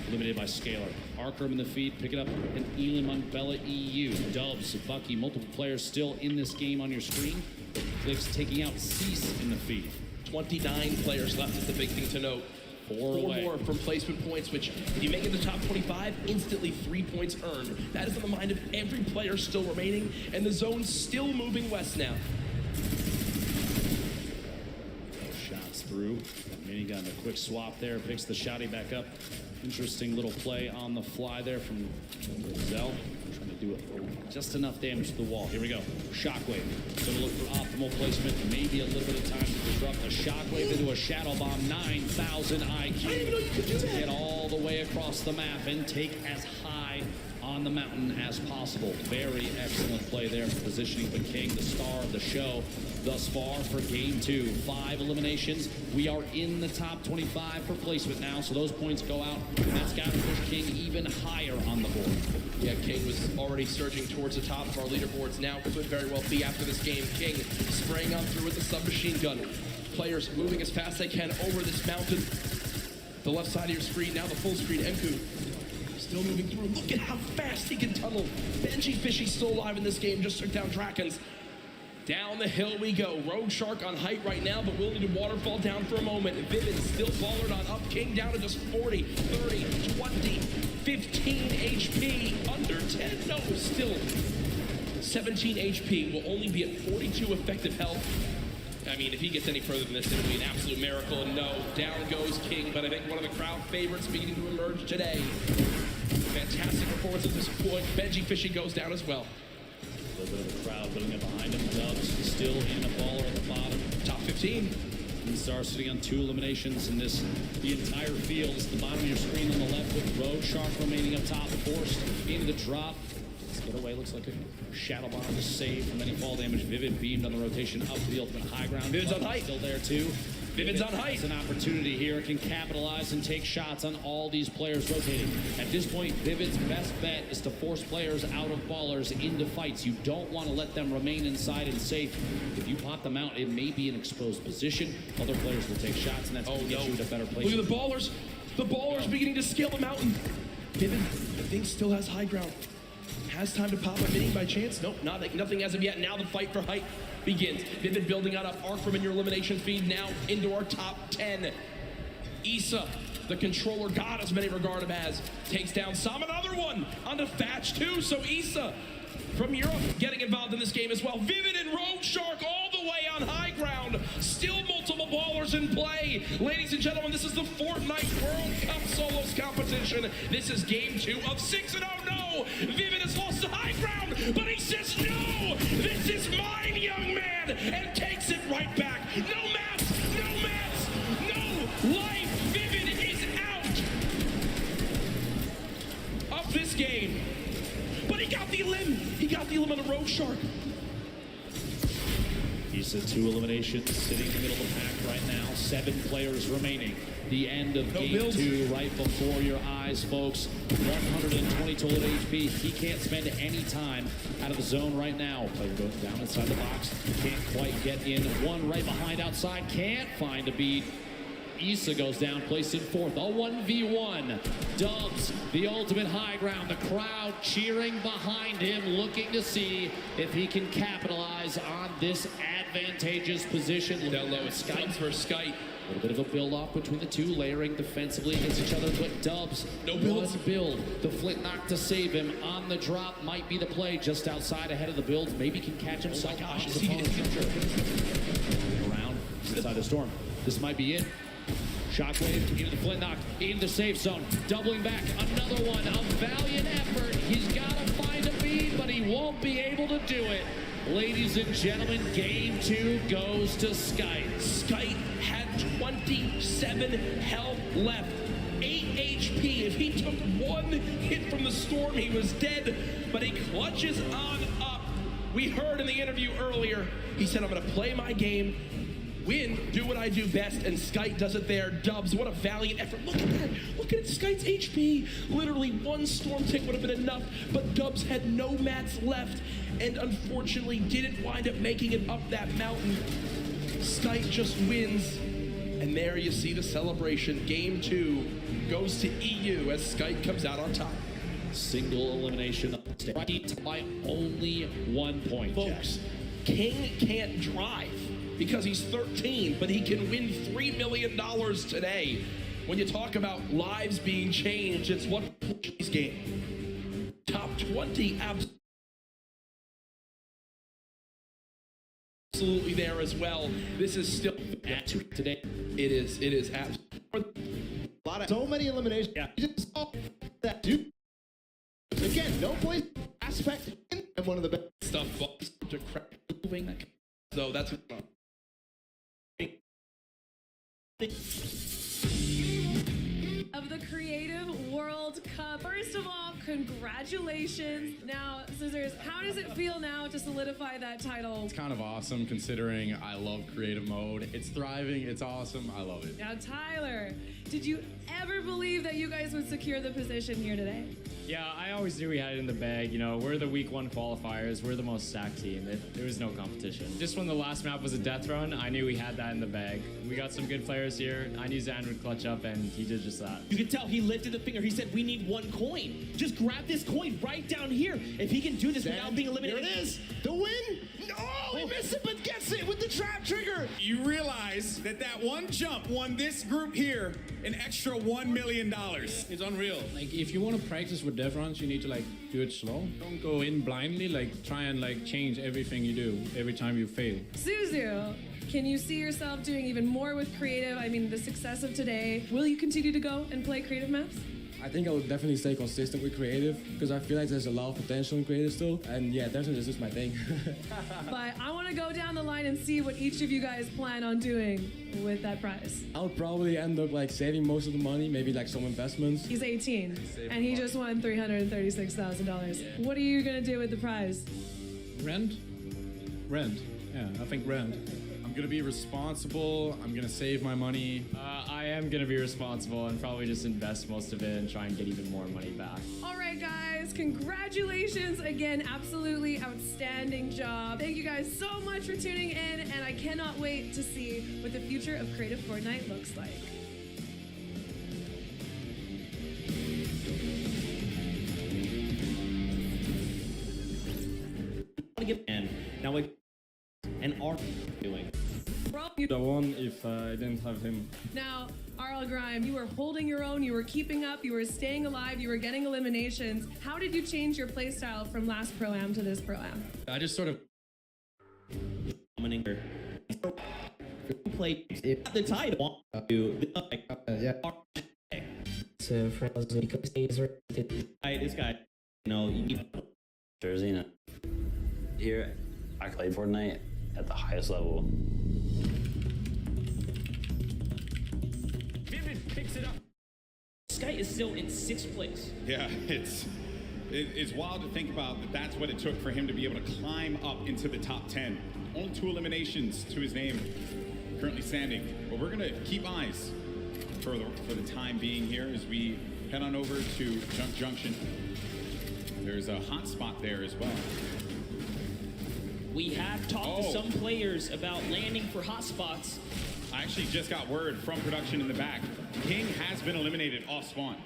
Limited by Scalar. Arkham in the feed, pick it up, and Elam on Bella EU. Dubs, Bucky, multiple players still in this game on your screen. Clicks taking out Cease in the feed. 29 players left is the big thing to note. Four more from placement points, which if you make it the top 25, instantly 3 points earned. That is on the mind of every player still remaining, and the zone's still moving west now. Shots through. Minigun, a quick swap there, picks the shotty back up. Interesting little play on the fly there from Zell. Trying to do just enough damage to the wall. Here we go. Shockwave. Gonna look for optimal placement. Maybe a little bit of time to disrupt a shockwave into a shadow bomb. 9,000 IQ. I didn't even know you could do that. Get all the way across the map and take as high on the mountain as possible. Very excellent play there. Positioning the King, the star of the show thus far for game 2. 5 eliminations. We are in the top 25 for placement now, so those points go out. And that's got to push King even higher on the board. Yeah, King was already surging towards the top of our leaderboards. Now could very well be after this game. King spraying on through with the submachine gun. Players moving as fast as they can over this mountain. The left side of your screen, now the full screen. Emku still moving through. Look at how fast he can tunnel. Benji Fishy still alive in this game. Just took down Drakens. Down the hill we go. Rogue Shark on height right now, but we'll need a waterfall down for a moment. Vivid still followed on up. King down to just 40, 30, 20, 15 HP. Under 10, no, still 17 HP. Will only be at 42 effective health. I mean, if he gets any further than this, it'll be an absolute miracle. And no, down goes King, but I think one of the crowd favorites beginning to emerge today. Fantastic performance at this point. Benji Fishy goes down as well. A little bit of the crowd building up behind him. Dubs still in the baller at the bottom. Top 15. Star sitting on 2 eliminations in this. The entire field is the bottom of your screen on the left with Rogue Shark remaining up top, forced into the drop. Let's get away. Looks like a shadow bomb to save from any fall damage. Vivid beamed on the rotation up to the ultimate high ground. Vivid's on height. Still there too. Vivid's on height. It's an opportunity here. It can capitalize and take shots on all these players rotating. At this point, Vivid's best bet is to force players out of ballers into fights. You don't want to let them remain inside and safe. If you pop them out, it may be an exposed position. Other players will take shots, and that's going to get you to a better place. Look at the ballers. The ballers beginning to scale the mountain. Vivid, I think, still has high ground. Has time to pop a mini by chance? Nope, nothing as of yet. Now the fight for height begins. Vivid building out up. Arkham in your elimination feed now into our top 10. Issa the controller god, as many regard him as, takes down Sam. Another one onto Thatch too. So Issa from Europe getting involved in this game as well. Vivid and Road Shark all the way on high ground. Still multiple ballers in play. Ladies and gentlemen, this is the Fortnite World Cup Solos competition. This is game 2 of 6, and oh no, Vivid has lost the high ground, but he says no, this is mine, young man, and takes it right back. No mats, no life. Vivid is out of this game. But he got the limb. He got the limb on the Road Shark. He's at 2 eliminations, sitting in the middle of the pack right now. 7 players remaining. The end of game 2 right before your eyes, folks. 120 total HP. He can't spend any time out of the zone right now. Player going down inside the box. Can't quite get in. One right behind outside. Can't find a beat. Issa goes down, placed in 4th. A 1v1. Dubs, the ultimate high ground. The crowd cheering behind him, looking to see if he can capitalize on this advantageous position. Down low, it's Skype for Skype. A little bit of a build-off between the two, layering defensively against each other, but Dubs, no build. One build. The flint knock to save him on the drop might be the play, just outside ahead of the build. Maybe can catch himself. Oh my gosh, around, he's inside the storm. This might be it. Shockwave into the flint knock, in the safe zone, doubling back, another one, a valiant effort. He's got to find a beat, but he won't be able to do it. Ladies and gentlemen, game 2 goes to Skype. Skype had 27 health left, 8 HP. If he took one hit from the storm, he was dead, but he clutches on up. We heard in the interview earlier, he said, I'm gonna play my game, win, do what I do best, and Skype does it there. Dubs, what a valiant effort. Look at that. Look at Skype's HP. Literally one storm tick would have been enough, but Dubs had no mats left and unfortunately didn't wind up making it up that mountain. Skype just wins, and there you see the celebration. Game 2 goes to EU as Skype comes out on top. Single elimination by only 1 point. Folks, King can't drive because he's 13, but he can win $3 million today. When you talk about lives being changed, it's what his game. Top 20 absolutely there as well. This is still today. It is absolutely A lot of so many eliminations. Yeah. You just saw that dude. Again, no place aspect and one of the best stuff to crack moving. So that's of the Creative World Cup. First of all, congratulations. Now, Scissors, how does it feel now to solidify that title? It's kind of awesome considering I love creative mode. It's thriving, it's awesome, I love it. Now, Tyler, did you ever believe that you guys would secure the position here today? Yeah, I always knew we had it in the bag. You know, we're the week 1 qualifiers. We're the most stacked team. There was no competition. Just when the last map was a death run, I knew we had that in the bag. We got some good players here. I knew Zan would clutch up, and he did just that. You can tell he lifted the finger. He said, we need 1 coin. Just grab this coin right down here. If he can do this without being eliminated. Here it is. The win. Oh, he missed it, but gets it with the trap trigger. You realize that one jump won this group here an extra $1 million. It's unreal. Like, if you want to practice with death runs, you need to like do it slow. Don't go in blindly. Like, try and like change everything you do every time you fail. Suzu, can you see yourself doing even more with creative? I mean, the success of today. Will you continue to go and play creative maps? I think I would definitely stay consistent with creative because I feel like there's a lot of potential in creative still. And yeah, definitely this is my thing. But I want to go down the line and see what each of you guys plan on doing with that prize. I would probably end up like saving most of the money, maybe like some investments. He's 18 and he just won $336,000. What are you going to do with the prize? Rent? Yeah, I think rent. I'm gonna be responsible. I'm gonna save my money. I am going to be responsible and probably just invest most of it and try and get even more money back. All right, guys, congratulations again. Absolutely outstanding job. Thank you guys so much for tuning in, and I cannot wait to see what the future of Creative Fortnite looks like. And now, and are doing. You the one if I didn't have him. Now, RL Grime, you were holding your own, you were keeping up, you were staying alive, you were getting eliminations. How did you change your playstyle from last Pro-Am to this Pro-Am? I just sort of Play the title. So friends, because he's This guy, Jersey. Here, I played Fortnite at the highest level. Vivid picks it up. Sky is still in 6th place. Yeah, it's wild to think about that. That's what it took for him to be able to climb up into the top 10. Only 2 eliminations to his name, currently standing. But we're gonna keep eyes for the time being here as we head on over to Junk Junction. There's a hot spot there as well. We have talked to some players about landing for hotspots. I actually just got word from production in the back. King has been eliminated off spawn.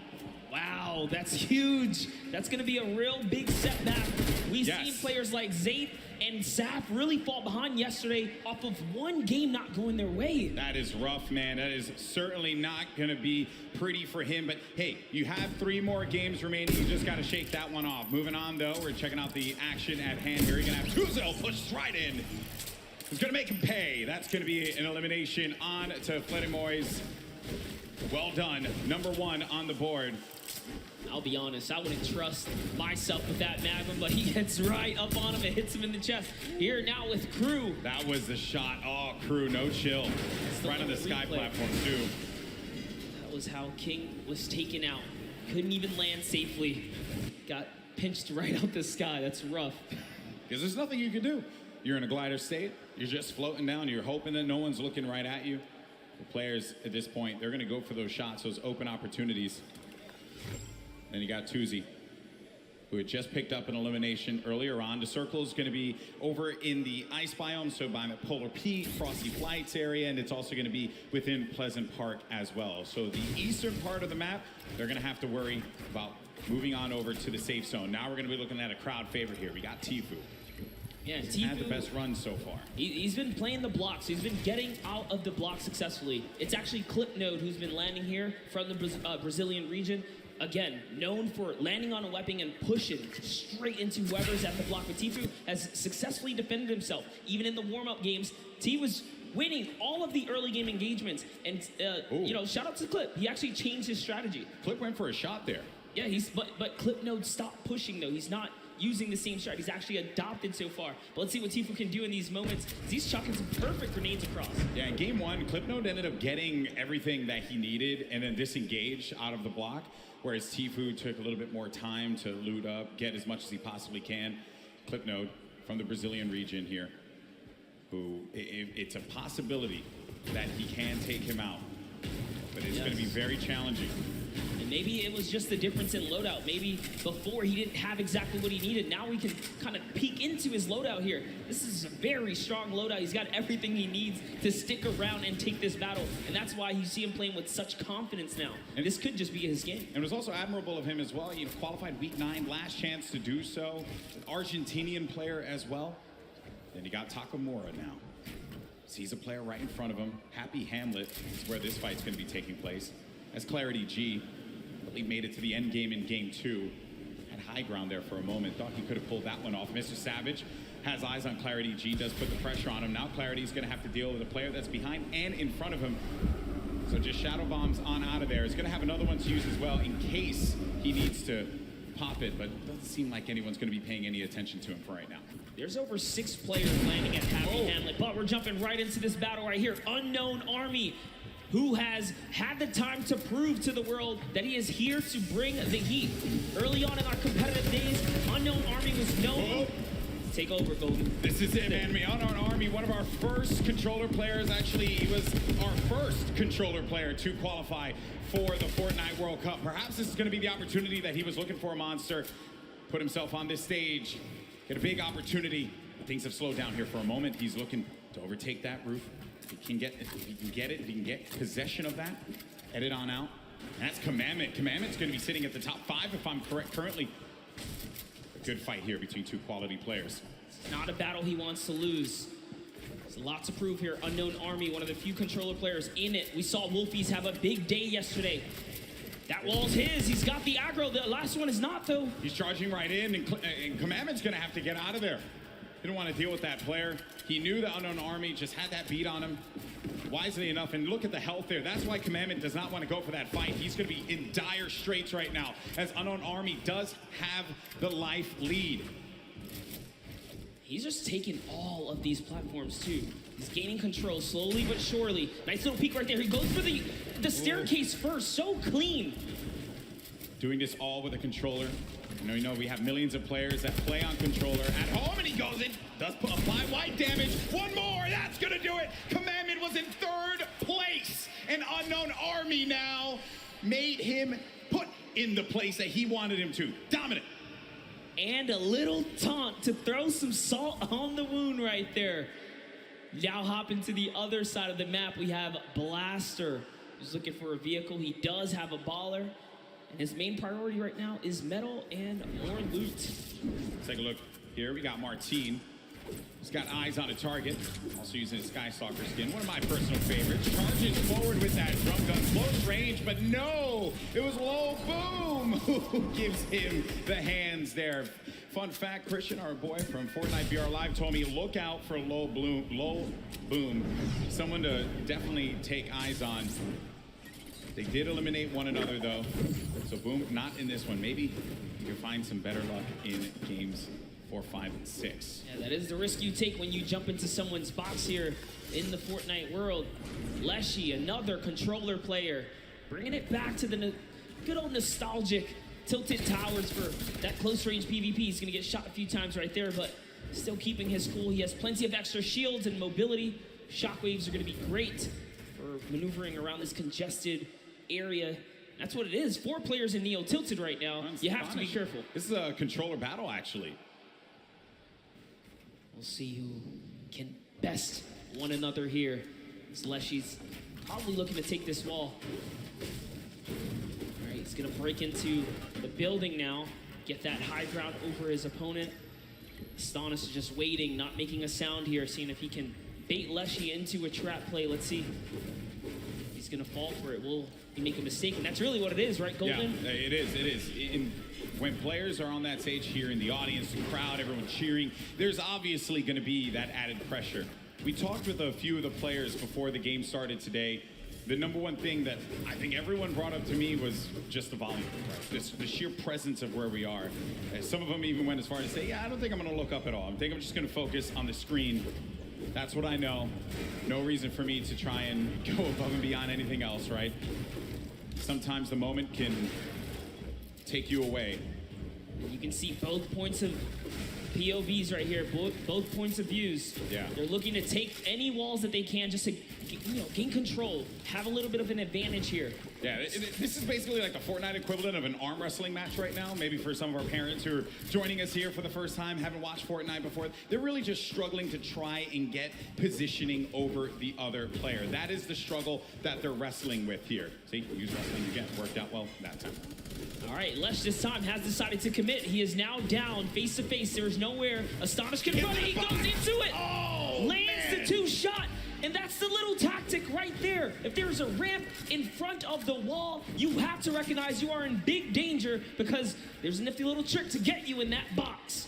Wow, that's huge. That's going to be a real big setback. We've seen players like Zape and Saf really fall behind yesterday off of one game not going their way. That is rough, man. That is certainly not going to be pretty for him. But hey, you have 3 more games remaining. You just got to shake that one off. Moving on, though, we're checking out the action at hand here. You're going to have Tuzo pushed right in. It's going to make him pay. That's going to be an elimination on to Fledimoys. Well done. Number 1 on the board. I'll be honest, I wouldn't trust myself with that Magnum, but he gets right up on him and hits him in the chest. Here now with Crew. That was the shot. Oh, Crew, no chill. Right on the sky platform, too. That was how King was taken out. Couldn't even land safely. Got pinched right out the sky. That's rough. Because there's nothing you can do. You're in a glider state. You're just floating down. You're hoping that no one's looking right at you. The players at this point, they're going to go for those shots, those open opportunities. Then you got Tuzi, who had just picked up an elimination earlier on. The circle is going to be over in the ice biome, so by the Polar Peak, Frosty Flights area, and it's also going to be within Pleasant Park as well. So the eastern part of the map, they're going to have to worry about moving on over to the safe zone. Now we're going to be looking at a crowd favorite here. We got Tfue. Yeah, He's had the best run so far. He's been playing the blocks. He's been getting out of the block successfully. It's actually Clipnode who's been landing here from the Brazilian region. Again, known for landing on a weapon and pushing straight into whoever's at the block. But Tfue has successfully defended himself. Even in the warm-up games, T was winning all of the early game engagements. And, shout out to Clip. He actually changed his strategy. Clip went for a shot there. Yeah, but Clipnode stopped pushing, though. He's not using the same strat. He's actually adopted so far. But let's see what Tfue can do in these moments. He's chucking some perfect grenades across. Yeah, in game 1, Clipnode ended up getting everything that he needed and then disengaged out of the block, whereas Tfue took a little bit more time to loot up, get as much as he possibly can. Clipnode from the Brazilian region here, who it's a possibility that he can take him out, but it's going to be very challenging. And maybe it was just the difference in loadout. Maybe before he didn't have exactly what he needed. Now we can kind of peek into his loadout here. This is a very strong loadout. He's got everything he needs to stick around and take this battle. And that's why you see him playing with such confidence now. And this could just be his game. And it was also admirable of him as well. Qualified week 9, last chance to do so. An Argentinian player as well. Then you got Takamura now. Sees a player right in front of him. Happy Hamlet is where this fight's going to be taking place. As Clarity G, he made it to the end game in game 2. Had high ground there for a moment. Thought he could have pulled that one off. Mr. Savage has eyes on Clarity G, does put the pressure on him. Now Clarity's going to have to deal with a player that's behind and in front of him. So just shadow bombs on out of there. He's going to have another one to use as well in case he needs to pop it, but it doesn't seem like anyone's going to be paying any attention to him for right now. There's over 6 players landing at Happy Hamlet, but we're jumping right into this battle right here. Unknown Army, who has had the time to prove to the world that he is here to bring the heat. Early on in our competitive days, Unknown Army was known. Take over, Golden. This is it, man. Unknown Army, one of our first controller players. Actually, he was our first controller player to qualify for the Fortnite World Cup. Perhaps this is going to be the opportunity that he was looking for, Monster. Put himself on this stage, get a big opportunity. Things have slowed down here for a moment. He's looking to overtake that roof. If he can get possession of that, edit on out. And that's Commandment. Commandment's going to be sitting at the top 5 if I'm correct currently. A good fight here between 2 quality players. It's not a battle he wants to lose. It's a lot to prove here. Unknown Army, one of the few controller players in it. We saw Wolfies have a big day yesterday. That wall's his. He's got the aggro. The last one is not, though. He's charging right in, and Commandment's going to have to get out of there. He didn't want to deal with that player. He knew the Unknown Army just had that beat on him. Wisely enough, and look at the health there. That's why Commandment does not want to go for that fight. He's going to be in dire straits right now, as Unknown Army does have the life lead. He's just taking all of these platforms, too. He's gaining control slowly but surely. Nice little peek right there. He goes for the staircase first. So clean. Doing this all with a controller. You know, we have millions of players that play on controller at home, and he goes in, does apply white damage. One more, that's gonna do it. Commandment was in 3rd place, and Unknown Army now made him put in the place that he wanted him to. Dominant. And a little taunt to throw some salt on the wound right there. Now hopping to the other side of the map, we have Blaster. He's looking for a vehicle. He does have a baller. And his main priority right now is metal and more loot. Let's take a look here. We got Martine. He's got eyes on a target. Also using his Skystalker skin. One of my personal favorites. Charges forward with that drum gun. Close range, but no! It was Low Boom who gives him the hands there. Fun fact, Christian, our boy from Fortnite BR Live, told me look out for Low Boom. Someone to definitely take eyes on. They did eliminate one another, though. So, Boom, not in this one. Maybe you can find some better luck in games 4, 5, and 6. Yeah, that is the risk you take when you jump into someone's box here in the Fortnite world. Leshy, another controller player, bringing it back to the good old nostalgic Tilted Towers for that close-range PvP. He's going to get shot a few times right there, but still keeping his cool. He has plenty of extra shields and mobility. Shockwaves are going to be great for maneuvering around this congested area. That's what it is. 4 players in Neo Tilted right now. You have to be careful. This is a controller battle, actually. We'll see who can best one another here. As Leshy's probably looking to take this wall. All right, he's gonna break into the building now, get that high ground over his opponent. Astonis is just waiting, not making a sound here, seeing if he can bait Leshy into a trap play. Let's see. He's gonna fall for it. Will he make a mistake? And that's really what it is, right, Golden? Yeah, it is. When players are on that stage here in the audience, the crowd, everyone cheering, there's obviously going to be that added pressure. We talked with a few of the players before the game started today. The number one thing that I think everyone brought up to me was just the volume, right? The sheer presence of where we are. Some of them even went as far as to say, yeah, I don't think I'm going to look up at all. I think I'm just going to focus on the screen. That's what I know. No reason for me to try and go above and beyond anything else, right? Sometimes the moment can take you away. You can see both points of POVs right here, both points of views. Yeah. They're looking to take any walls that they can just to gain control, have a little bit of an advantage here. Yeah, this is basically like the Fortnite equivalent of an arm wrestling match right now. Maybe for some of our parents who are joining us here for the first time, haven't watched Fortnite before, they're really just struggling to try and get positioning over the other player. That is the struggle that they're wrestling with here. See, use wrestling again. Worked out well that time. All right, Lesh this time has decided to commit. He is now down face to face. There is nowhere Astonis can run. He goes into it. Oh, lands the 2-shot. And that's the little tactic right there. If there's a ramp in front of the wall, you have to recognize you are in big danger because there's a nifty little trick to get you in that box.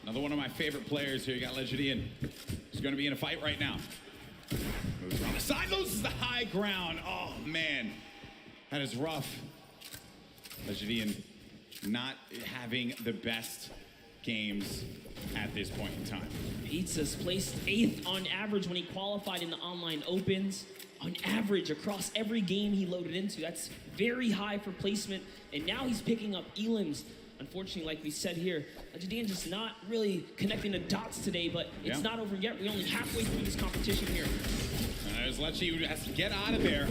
Another one of my favorite players here. You got Legidian. He's going to be in a fight right now. Moves around the side, loses the high ground. Oh, man. That is rough. Legidian not having the best games at this point in time. Pizza's placed 8th on average when he qualified in the online opens. On average, across every game he loaded into. That's very high for placement. And now he's picking up elims. Unfortunately, like we said here, Legidian just not really connecting the dots today, but it's not over yet. We're only halfway through this competition here. As Lechi has to get out of there.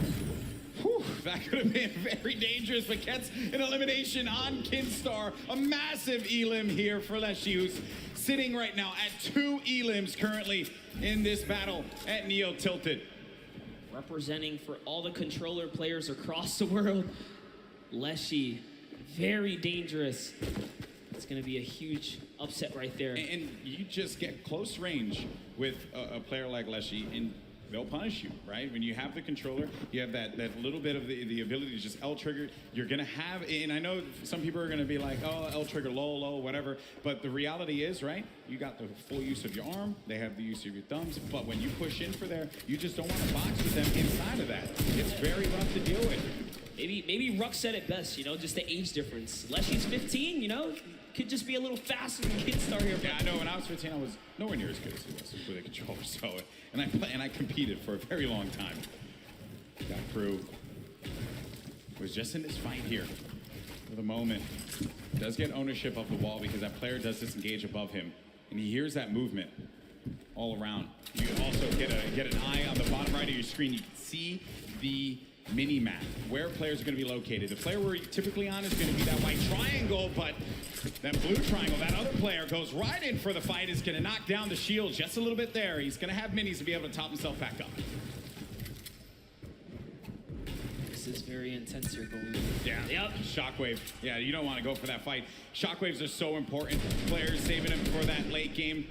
Whew, that could have been very dangerous, but gets an elimination on Kinstar. A massive elim here for Leshi, who's sitting right now at 2 elims currently in this battle at Neo Tilted. Representing for all the controller players across the world, Leshi, very dangerous. That's going to be a huge upset right there. And you just get close range with a player like Leshy, and they'll punish you, right? When you have the controller, you have that little bit of the ability to just L-trigger. You're going to have, and I know some people are going to be like, oh, L-trigger, low, whatever. But the reality is, right, you got the full use of your arm. They have the use of your thumbs. But when you push in for there, you just don't want to box with them inside of that. It's very rough to deal with. Maybe Ruck said it best, you know, just the age difference. Leshy's 15, you know, could just be a little faster than Kid Star here. Yeah, I know. When I was 15, I was nowhere near as good as he was with a controller. So, and I competed for a very long time. That crew was just in this fight here for the moment. Does get ownership of the wall because that player does disengage above him, and he hears that movement all around. You also get an eye on the bottom right of your screen. You can see the mini map where players are going to be located. The player we're typically on is going to be that white triangle, but that blue triangle, that other player goes right in for the fight, is going to knock down the shield just a little bit there. He's going to have minis to be able to top himself back up. This is very intense here, Goldie. Yeah. Yep. Shockwave. Yeah, you don't want to go for that fight. Shockwaves are so important. Players saving them for that late game.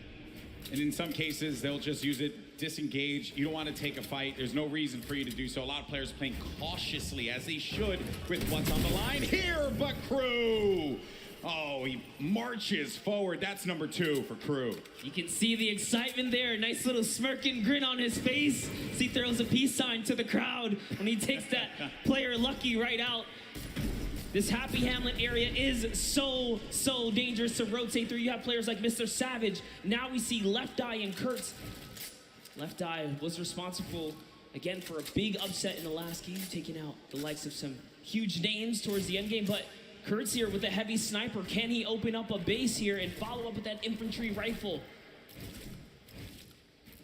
And in some cases, they'll just use it, disengage. You don't want to take a fight. There's no reason for you to do so. A lot of players playing cautiously, as they should, with what's on the line here. But Crew, oh, he marches forward. That's number 2 for Crew. You can see the excitement there. Nice little smirking grin on his face. He throws a peace sign to the crowd when he takes that player Lucky right out. This Happy Hamlet area is so dangerous to rotate through. You have players like Mr. Savage. Now we see Left Eye and Kurtz. Left Eye was responsible, again, for a big upset in the last game, taking out the likes of some huge names towards the end game. But Kurtz here with a heavy sniper. Can he open up a base here and follow up with that infantry rifle?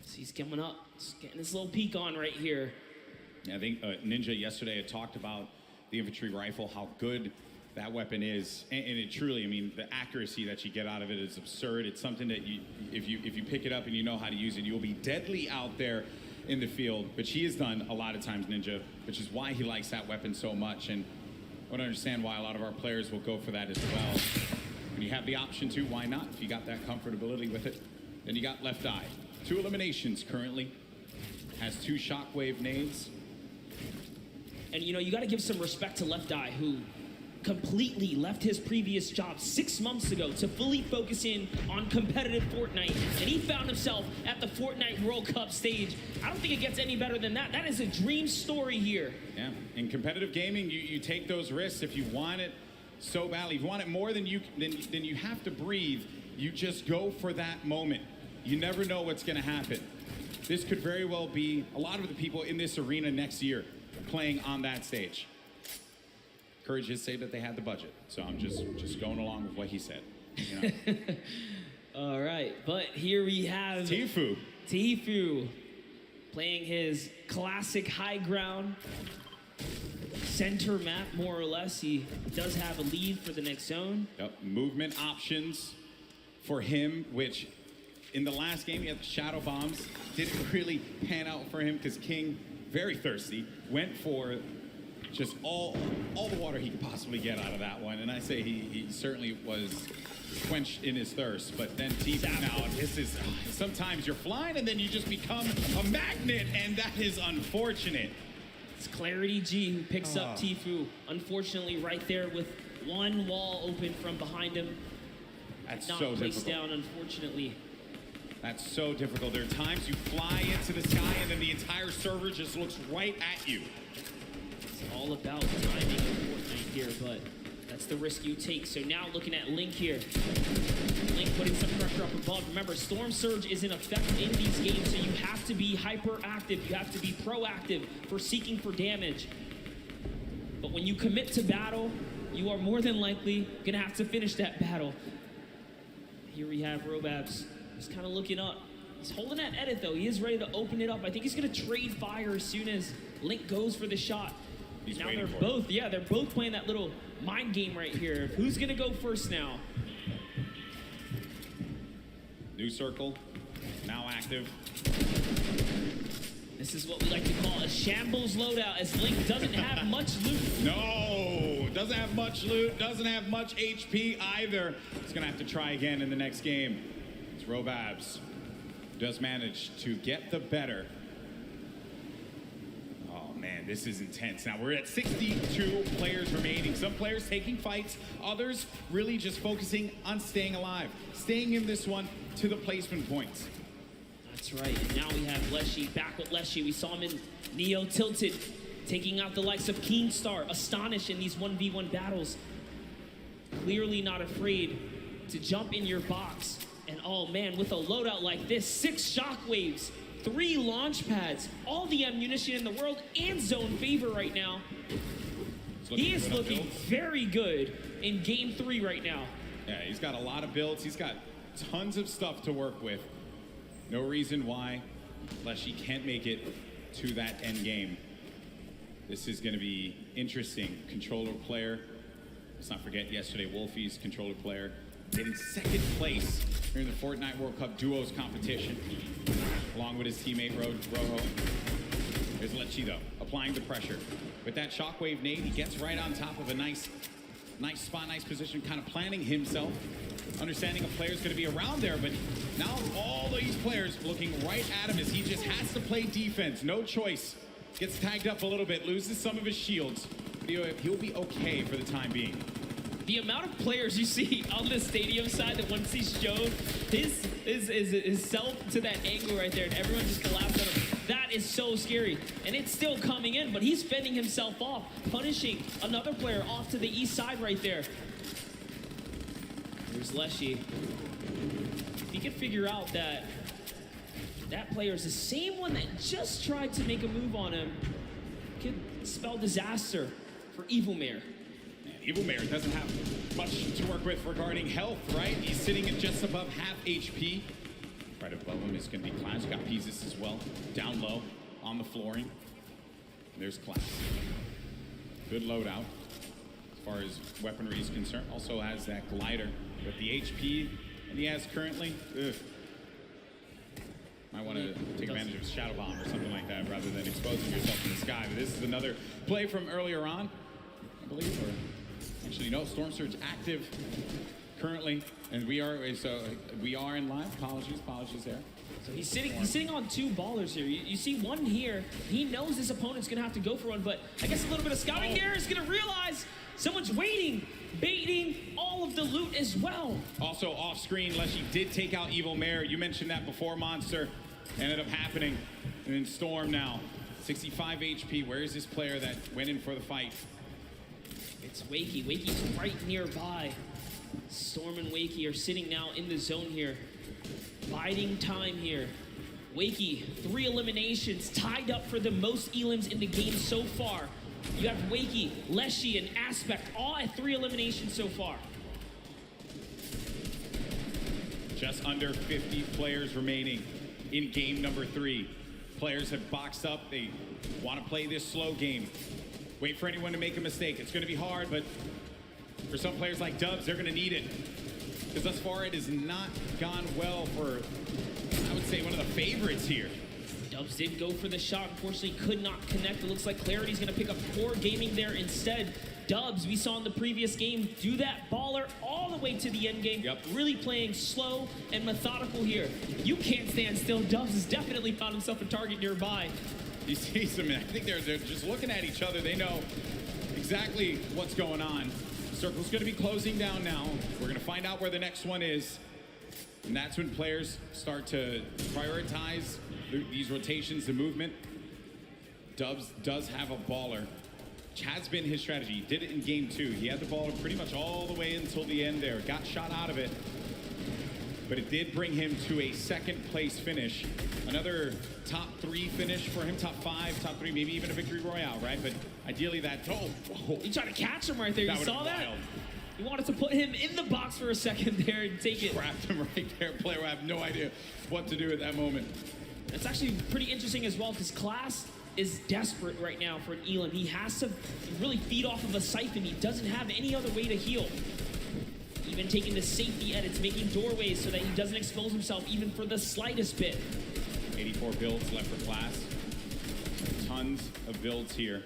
So he's coming up, just getting this little peek on right here. Yeah, I think Ninja yesterday had talked about the infantry rifle, how good that weapon is, and it truly, I mean, the accuracy that you get out of it is absurd. It's something that if you pick it up and you know how to use it, you'll be deadly out there in the field. But he has done a lot of times, Ninja, which is why he likes that weapon so much, and I would understand why a lot of our players will go for that as well. When you have the option to, why not? If you got that comfortability with it. Then you got Left Eye. 2 eliminations currently. Has 2 shockwave nades. And you know, you got to give some respect to Left Eye, who completely left his previous job 6 months ago to fully focus in on competitive Fortnite. And he found himself at the Fortnite World Cup stage. I don't think it gets any better than that. That is a dream story here. Yeah, in competitive gaming, you take those risks if you want it so badly. If you want it more than you have to breathe, you just go for that moment. You never know what's going to happen. This could very well be a lot of the people in this arena next year playing on that stage. Courage did say that they had the budget, so I'm just going along with what he said. You know? All right, but here we have Tfue playing his classic high ground center map, more or less. He does have a lead for the next zone. Yep. Movement options for him, which in the last game he had the shadow bombs. Didn't really pan out for him because King, very thirsty, went for just all the water he could possibly get out of that one. And I say he certainly was quenched in his thirst. But then Tfue, now this is, sometimes you're flying and then you just become a magnet, and that is unfortunate. It's Clarity G who picks up Tfue. Unfortunately, right there with one wall open from behind him. That's not so placed difficult. down, unfortunately. That's so difficult. There are times you fly into the sky and then the entire server just looks right at you. It's all about timing in Fortnite here, but that's the risk you take. So now looking at Link here. Link putting some pressure up above. Remember, Storm Surge is in effect in these games, so you have to be hyperactive. You have to be proactive for seeking for damage. But when you commit to battle, you are more than likely gonna have to finish that battle. Here we have Robabs. He's kind of looking up. He's holding that edit, though. He is ready to open it up. I think he's going to trade fire as soon as Link goes for the shot. He's now waiting they're for both, yeah, they're both playing that little mind game right here. Who's going to go first now? New circle, now active. This is what we like to call a shambles loadout, as Link doesn't have much loot. No, Doesn't have much loot, doesn't have much HP either. He's gonna have to try again in the next game. It's Robabs. Does manage to get the better. Oh man, this is intense. Now we're at 62 players remaining. Some players taking fights, others really just focusing on staying alive. Staying in this one to the placement points. That's right, and now we have Leshy back with Leshy. We saw him in Neo Tilted, taking out the likes of Keemstar, Astonish in these 1v1 battles. Clearly not afraid to jump in your box. And oh man, with a loadout like this, 6 shockwaves, 3 launch pads, all the ammunition in the world, and zone favor right now. He is looking very good in game 3 right now. Yeah, he's got a lot of builds. He's got tons of stuff to work with. No reason why Leshy can't make it to that end game. This is going to be interesting. Controller player. Let's not forget yesterday, Wolfie's controller player getting 2nd place here in the Fortnite World Cup Duos competition, along with his teammate Rojo. Here's Leshy though, applying the pressure. With that shockwave nade, he gets right on top of a nice spot, nice position, kind of planning himself, understanding a player's going to be around there, but now all these players looking right at him as he just has to play defense, no choice. Gets tagged up a little bit, loses some of his shields, but he'll be okay for the time being. The amount of players you see on the stadium side that once he showed his self to that angle right there, and everyone just collapsed on him. That is so scary. And it's still coming in, but he's fending himself off, punishing another player off to the east side right there. Here's Leshy. If he can figure out that that player is the same one that just tried to make a move on him, could spell disaster for Evilmare. Evilmare doesn't have much to work with regarding health, right? He's sitting at just above half HP. Right above him is going to be Clash. Got Peasus as well. Down low on the flooring. There's Clash. Good loadout as far as weaponry is concerned. Also has that glider with the HP that he has currently. Ugh. Might want to take advantage of Shadow Bomb or something like that rather than exposing yourself in the sky. But this is another play from earlier on, I believe. Or actually, no, Storm Surge active currently, and we are in live. Apologies there. So he's sitting on 2 ballers here. You see one here. He knows his opponent's gonna have to go for one, but I guess a little bit of scouting here is gonna realize someone's waiting, baiting all of the loot as well. Also off screen, Leshy did take out Evilmare. You mentioned that before, Monster. Ended up happening. And then Storm now, 65 HP. Where is this player that went in for the fight? It's Wakey. Wakey's right nearby. Storm and Wakey are sitting now in the zone here. Biding time here. Wakey, 3 eliminations, tied up for the most elims in the game so far. You have Wakey, Leshy, and Aspect, all at 3 eliminations so far. Just under 50 players remaining in game number 3. Players have boxed up. They want to play this slow game. Wait for anyone to make a mistake. It's going to be hard, but for some players like Dubs, they're going to need it. Because thus far, it has not gone well for, I would say, one of the favorites here. Dubs did go for the shot. Unfortunately, could not connect. It looks like Clarity's going to pick up Core Gaming there instead. Dubs, we saw in the previous game, do that baller all the way to the end game. Yep. Really playing slow and methodical here. You can't stand still. Dubs has definitely found himself a target nearby. You see some, I think they're just looking at each other. They know exactly what's going on. Circle's going to be closing down now. We're going to find out where the next one is. And that's when players start to prioritize these rotations, the movement. Dubs does have a baller, which has been his strategy. He did it in game 2. He had the baller pretty much all the way until the end there. Got shot out of it. But it did bring him to a 2nd place finish. Another top 3 finish for him, top 5, top 3, maybe even a victory royale, right? But ideally that, You tried to catch him right there, you saw that? Wild. You wanted to put him in the box for a second there and take it. Trapped him right there. Player, I have no idea what to do at that moment. It's actually pretty interesting as well, because Class is desperate right now for an Elim. He has to really feed off of a Siphon. He doesn't have any other way to heal. Even taking the safety edits, making doorways so that he doesn't expose himself even for the slightest bit. 84 builds left for Class. Tons of builds here.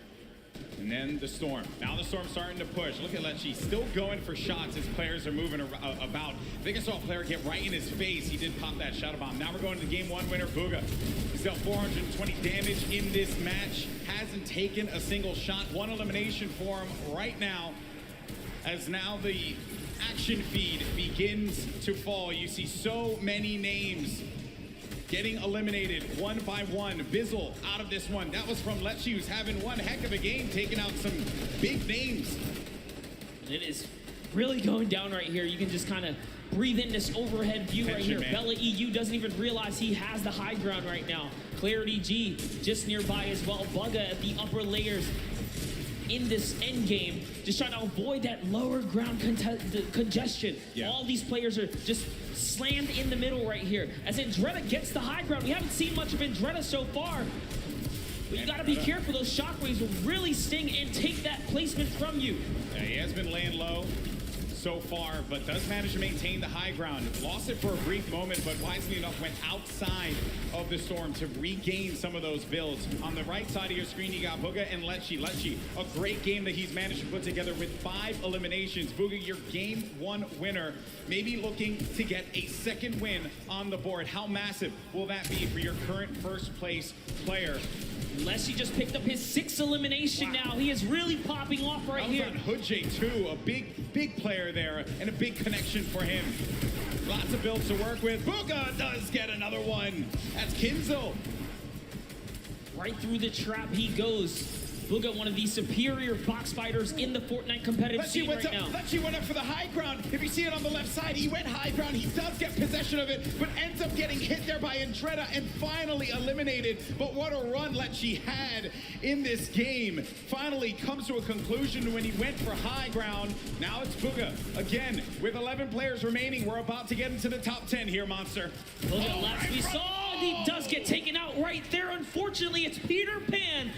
And then the Storm. Now the Storm starting to push. Look at Lecce still going for shots as players are moving about. I think I saw a player get right in his face. He did pop that shadow bomb. Now we're going to the game 1 winner, Bugha. He's dealt 420 damage in this match. Hasn't taken a single shot. 1 elimination for him right now. As now the action feed begins to fall. You see so many names getting eliminated one by one. Bizzle out of this one. That was from Lecce, who's having one heck of a game, taking out some big names. It is really going down right here. You can just kind of breathe in this overhead view right here. Man. Bella EU doesn't even realize he has the high ground right now. Clarity G just nearby as well. Bugha at the upper layers in this end game, just trying to avoid that lower ground congestion. Yeah. All these players are just slammed in the middle right here. As Andretta gets the high ground, we haven't seen much of Andretta so far. But you gotta be careful, those shockwaves will really sting and take that placement from you. Yeah, he has been laying low so far, but does manage to maintain the high ground. Lost it for a brief moment, but wisely enough went outside of the Storm to regain some of those builds. On the right side of your screen, you got Bugha and Lecce. Lecce, a great game that he's managed to put together with 5 eliminations. Bugha, your game 1 winner, maybe looking to get a second win on the board. How massive will that be for your current first place player? Lecce just picked up his 6th elimination now. He is really popping off right here. On Hoodjay too, a big player there and a big connection for him. Lots of builds to work with. Bugha does get another one. That's Kinzel. Right through the trap he goes. Bugha, one of the superior box fighters in the Fortnite competitive scene right now. Lecce went up for the high ground. If you see it on the left side, he went high ground. He does get possession of it, but ends up getting hit there by Andretta and finally eliminated. But what a run Lecce had in this game. Finally comes to a conclusion when he went for high ground. Now it's Bugha again with 11 players remaining. We're about to get into the top 10 here, Monster. Look at Lex. We saw he does get taken out right there. Unfortunately, it's Peter Pan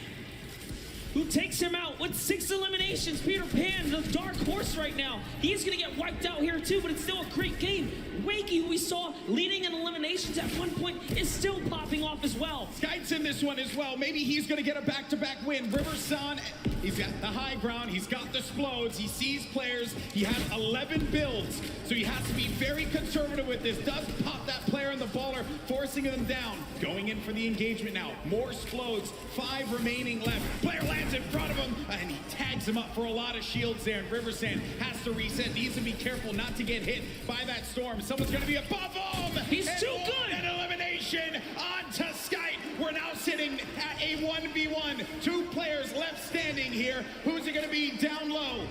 who takes him out with 6 eliminations. Peter Pan, the dark horse right now. He's gonna get wiped out here too, but it's still a great game. Wakey, who we saw leading in eliminations at one point, is still popping off as well. Skype's in this one as well. Maybe he's gonna get a back-to-back win. Riverson, he's got the high ground, he's got the explodes, he sees players, he has 11 builds, so he has to be very conservative with this. Does pop that player in the baller, forcing them down. Going in for the engagement now. More explodes, 5 remaining left. Player lands in front of him, and he tags him up for a lot of shields there. And Riversand has to reset, needs to be careful not to get hit by that Storm. Someone's gonna be above him! He's too good! An elimination onto Skype. We're now sitting at a 1v1. 2 players left standing here. Who's it gonna be down low?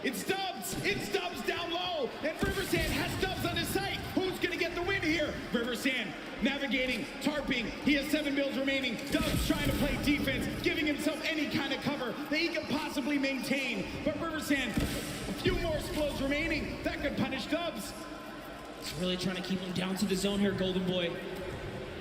It's Dubs! It's Dubs down low! And Riversand has Dubs on his site. Who's gonna get the win here? Riversand navigating, tarping. He has 7 builds remaining. Dubs trying to play defense, giving himself any kind of cover that he can possibly maintain. But Riversand, a few more explodes remaining. That could punish Dubs. He's really trying to keep him down to the zone here, Golden Boy.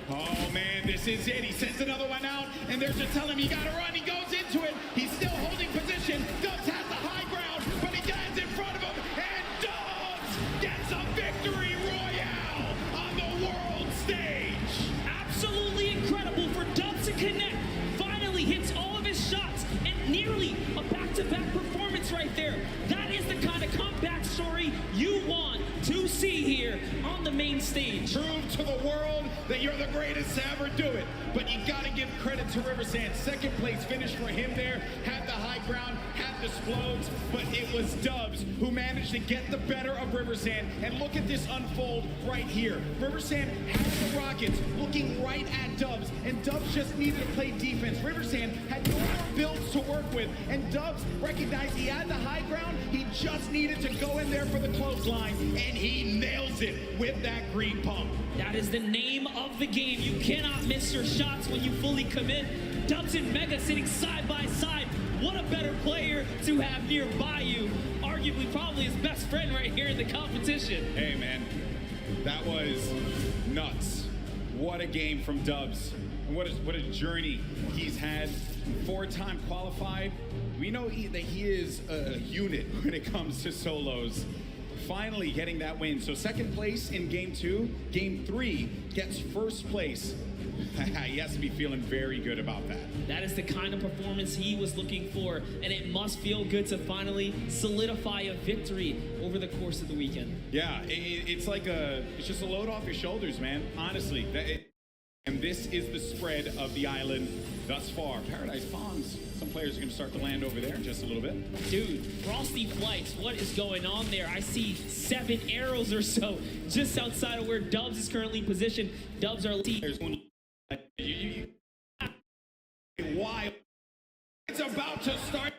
Oh man, this is it. He sends another one out, and they're just telling him, you gotta run. He goes into it. He's still holding position. Dubs has the high ground, but he dies in front of him, and Dubs gets a victory royale on the world stage. Absolutely incredible for Dubs to connect. Finally hits all of his shots, and nearly a back-to-back performance right there. That is the kind of comeback story you want to see here on the main stage. Prove to the world that you're the greatest to ever do it. But you gotta give credit to Riversand. 2nd place finish for him there. Had the high ground, had the explodes, but it was Dubs who managed to get the better of Riversand. And look at this unfold right here. Riversand had the Rockets looking right at Dubs, and Dubs just needed to play defense. Riversand had no more builds to work with, and Dubs recognized he had the high ground. He just needed to go in there for the clothesline, and he nails it with that green pump. That is the name of the game. You cannot miss your shots when you fully commit. Dubs and Mega sitting side by side. What a better player to have nearby you. Arguably probably his best friend right here in the competition. Hey man, that was nuts. What a game from Dubs. And what a journey he's had. 4-time qualified. We know that he is a unit when it comes to solos. Finally getting that win. So 2nd place in game 2. Game 3 gets 1st place He has to be feeling very good about that. That is the kind of performance he was looking for, and it must feel good to finally solidify a victory over the course of the weekend. Yeah, it's like it's just a load off your shoulders, man. Honestly, and this is the spread of the island thus far. Paradise Palms. Some players are going to start to land over there in just a little bit. Dude, Frosty Flights, what is going on there? I see 7 arrows or so just outside of where Dubs is currently positioned. Dubs are Wild. It's about to start.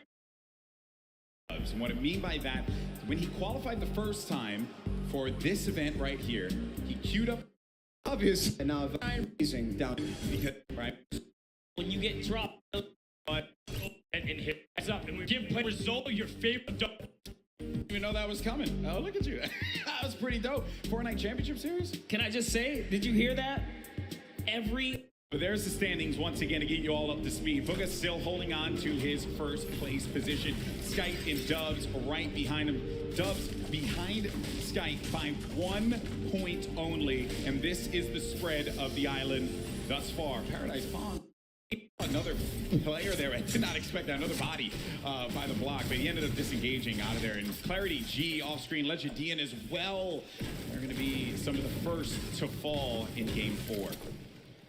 And what I mean by that, when he qualified the first time for this event right here, he queued up obvious and now amazing down. Right. When you get dropped and hit heads up and we give players Zolo your favorite dog. Didn't even know that was coming. Oh, look at you. That was pretty dope. Fortnite Championship Series? Can I just say, did you hear that? But there's the standings once again to get you all up to speed. Booga still holding on to his first place position. Skype and Dubs right behind him. Dubs behind Skype by 1 point only. And this is the spread of the island thus far. Paradise Palm. Another player there. I did not expect that. Another body by the block, but he ended up disengaging out of there. And Clarity G off screen, Legendian as well. They're going to be some of the first to fall in game 4.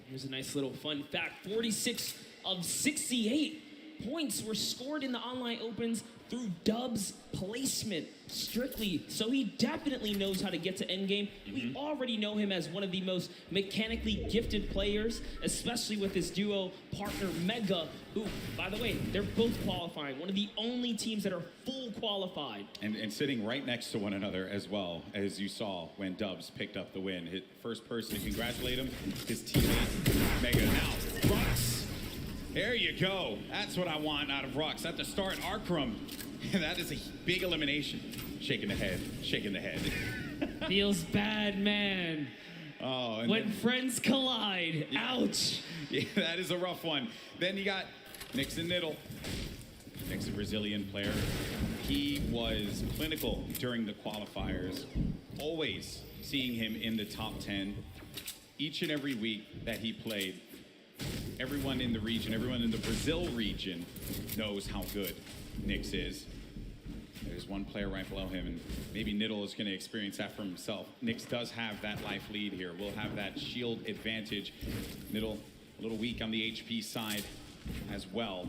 Here's a nice little fun fact. 46 of 68 points were scored in the online opens through Dubs placement strictly. So he definitely knows how to get to endgame. We already know him as one of the most mechanically gifted players, especially with his duo partner Mega, who, by the way, they're both qualifying. One of the only teams that are full qualified. And sitting right next to one another as well, as you saw when Dubs picked up the win. His first person to congratulate him, his teammate Mega. Now, Rux. There you go. That's what I want out of Rux. At the start, Arkrum. That is a big elimination. Shaking the head, shaking the head. Feels bad, man. Oh, and when friends collide. Yeah. Ouch. Yeah, that is a rough one. Then you got Nixon Niddle. Nick's a Brazilian player. He was clinical during the qualifiers. Always seeing him in the top 10 each and every week that he played. Everyone in the region, everyone in the Brazil region knows how good Nyx is. There's one player right below him, and maybe Niddle is going to experience that for himself. Nyx does have that life lead here. We'll have that shield advantage. Niddle a little weak on the HP side as well.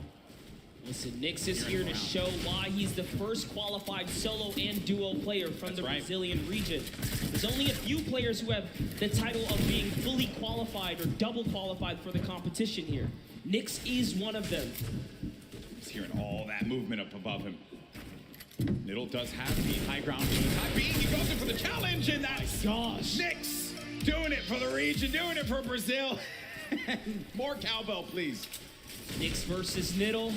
Listen, Nyx is here to show why he's the first qualified solo and duo player from the Brazilian region. There's only a few players who have the title of being fully qualified or double qualified for the competition here. Nyx is one of them. He's hearing all that movement up above him. Niddle does have the high ground for the time being. He goes in for the challenge, and that's Nyx doing it for the region, doing it for Brazil. More cowbell, please. Nyx versus Niddle.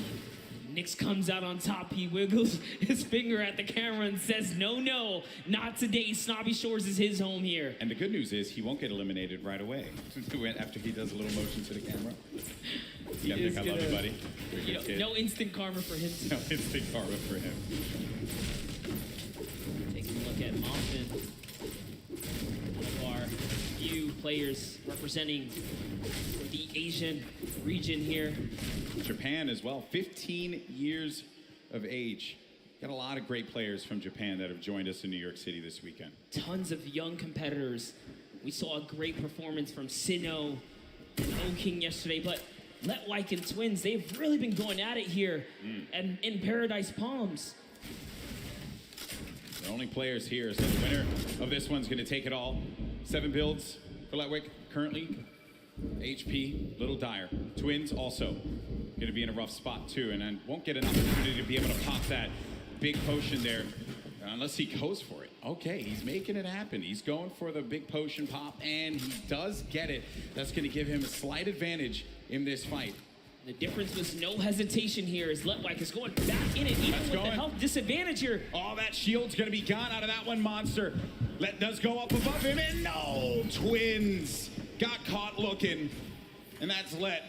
Nyx comes out on top. He wiggles his finger at the camera and says, no, no, not today. Snobby Shores is his home here. And the good news is he won't get eliminated right away after he does a little motion to the camera. I love you, buddy. You know, no instant karma for him. No instant karma for him. Taking a look at Moffin. One of our few players representing the Asian region here. Japan as well, 15 years of age. Got a lot of great players from Japan that have joined us in New York City this weekend. Tons of young competitors. We saw a great performance from Sinnoh and O-King yesterday, but Letwike and Twins, they've really been going at it here and in Paradise Palms. The only players here, so the winner of this one's going to take it all. 7 builds for Letwike currently. HP, Little Dire. Twins also going to be in a rough spot too, and I won't get an opportunity to be able to pop that big potion there unless he goes for it. Okay, he's making it happen. He's going for the big potion pop, and he does get it. That's going to give him a slight advantage in this fight. The difference was no hesitation here as Letwike is going back in it, even with the health disadvantage here. Oh, that shield's going to be gone out of that one, Monster. Let does go up above him, and no! Twins got caught looking, and that's Let,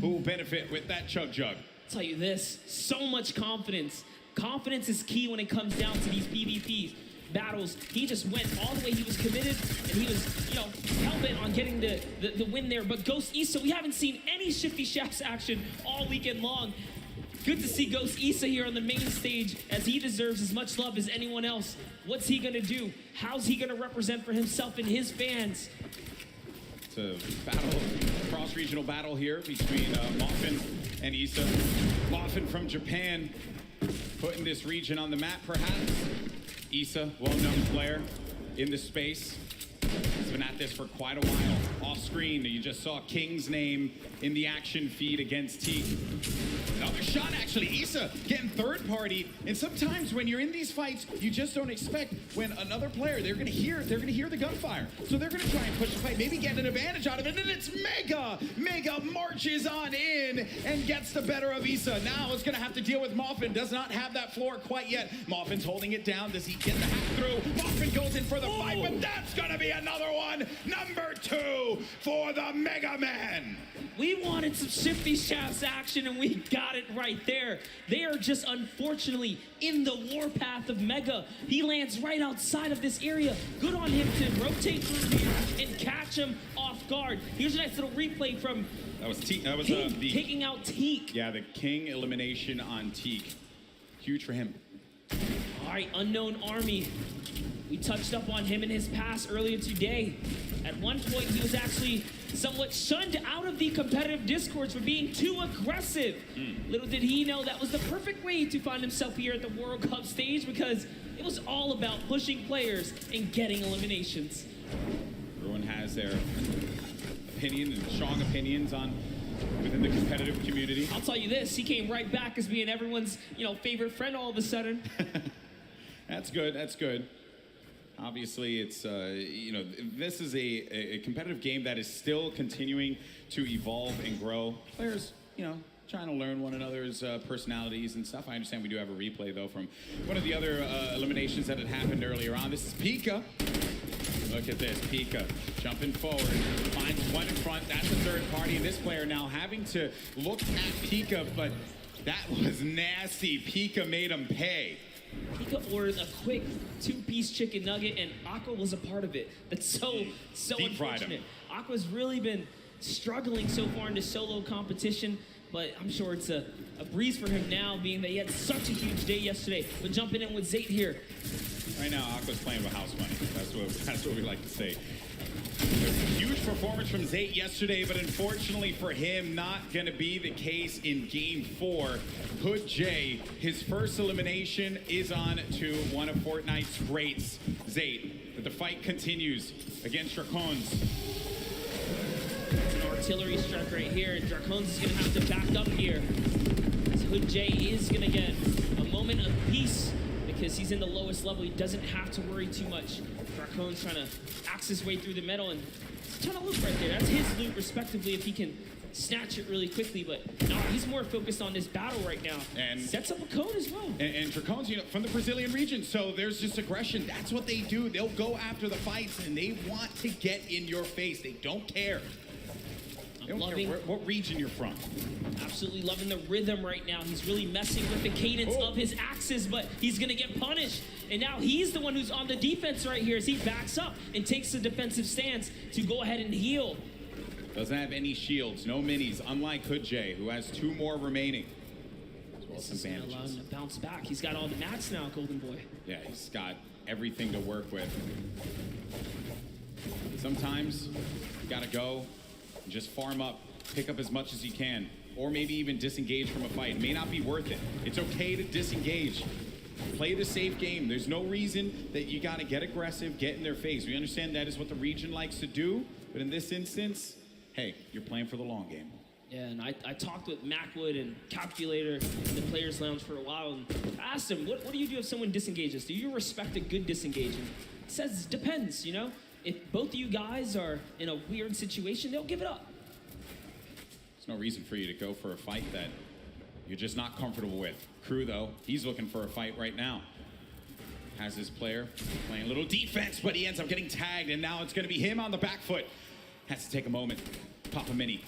who will benefit with that Chug Jug. I'll tell you this, so much confidence. Confidence is key when it comes down to these PvPs. battles. He just went all the way. He was committed, and he was, you know, hell-bent on getting the win there. But Ghost Issa, we haven't seen any Shifty Shafts action all weekend long. Good to see Ghost Issa here on the main stage, as he deserves as much love as anyone else. What's he gonna do? How's he gonna represent for himself and his fans? It's a battle, cross-regional battle here between Moffin and Issa. Moffin from Japan, putting this region on the map, perhaps. Issa, well-known player in the space. He's been at this for quite a while. Off screen, you just saw King's name in the action feed against Teak. Another shot, actually. Issa getting third party. And sometimes when you're in these fights, you just don't expect when another player, they're gonna hear the gunfire. So they're gonna try and push the fight, maybe get an advantage out of it. And it's Mega! Mega marches on in and gets the better of Issa. Now it's gonna have to deal with Moffin. Does not have that floor quite yet. Moffin's holding it down. Does he get the hack through? Moffin goes in for the fight, but that's gonna be another one. Number 2 for the Mega Man. We wanted some Shifty Shafts action, and we got it right there. They are just unfortunately in the warpath of Mega. He lands right outside of this area. Good on him to rotate through here and catch him off guard. Here's a nice little replay from That was Teak. That was King the taking out Teak. Yeah, the King elimination on Teak. Huge for him. All right, Unknown Army. We touched up on him in his past earlier today. At one point, he was actually somewhat shunned out of the competitive discourse for being too aggressive. Little did he know that was the perfect way to find himself here at the World Cup stage, because it was all about pushing players and getting eliminations. Everyone has their opinion and strong opinions on within the competitive community. I'll tell you this, he came right back as being everyone's, favorite friend all of a sudden. That's good, that's good. Obviously, it's, this is a competitive game that is still continuing to evolve and grow. Players, trying to learn one another's personalities and stuff. I understand we do have a replay, though, from one of the other eliminations that had happened earlier on. This is Pika. Look at this, Pika jumping forward, finds one in front. That's a third party, and this player now having to look at Pika, but that was nasty. Pika made him pay. Pika ordered a quick 2-piece chicken nugget, and Aqua was a part of it. That's so Deep fried him. unfortunate. Aqua's really been struggling so far in this solo competition, but I'm sure it's a breeze for him now, being that he had such a huge day yesterday. But jumping in with Zayt here. Right now, Aqua's playing with house money. That's what we like to say. A huge performance from Zayt yesterday, but unfortunately for him, not going to be the case in Game 4. Hood J, his first elimination is on to one of Fortnite's greats, Zayt. But the fight continues against Dracones. It's an artillery strike right here, and Dracones is going to have to back up here. So Hood J is going to get a moment of peace because he's in the lowest level. He doesn't have to worry too much. Dracone's trying to axe his way through the metal, and it's a ton of loot right there. That's his loot, respectively, if he can snatch it really quickly, but no, he's more focused on this battle right now. And sets up a code as well. And Dracones, from the Brazilian region, so there's just aggression. That's what they do. They'll go after the fights, and they want to get in your face. They don't care. They don't care what region you're from. Absolutely loving the rhythm right now. He's really messing with the cadence of his axes, but he's going to get punished. And now he's the one who's on the defense right here as he backs up and takes the defensive stance to go ahead and heal. Doesn't have any shields, no minis, unlike Hood J, who has 2 more remaining. As well as some bandages. Allow him to bounce back. He's got all the mats now, Golden Boy. Yeah, he's got everything to work with. Sometimes you gotta go and just farm up, pick up as much as you can, or maybe even disengage from a fight. It may not be worth it. It's okay to disengage. Play the safe game. There's no reason that you gotta get aggressive, get in their face. We understand that is what the region likes to do, but in this instance, hey, you're playing for the long game. Yeah, and I talked with Macwood and Calculator in the Players Lounge for a while, and I asked him, what do you do if someone disengages? Do you respect a good disengagement? He says, depends, If both of you guys are in a weird situation, they'll give it up. There's no reason for you to go for a fight that you're just not comfortable with. Crew, though, he's looking for a fight right now. Has his player playing a little defense, but he ends up getting tagged, and now it's going to be him on the back foot. Has to take a moment, pop a mini.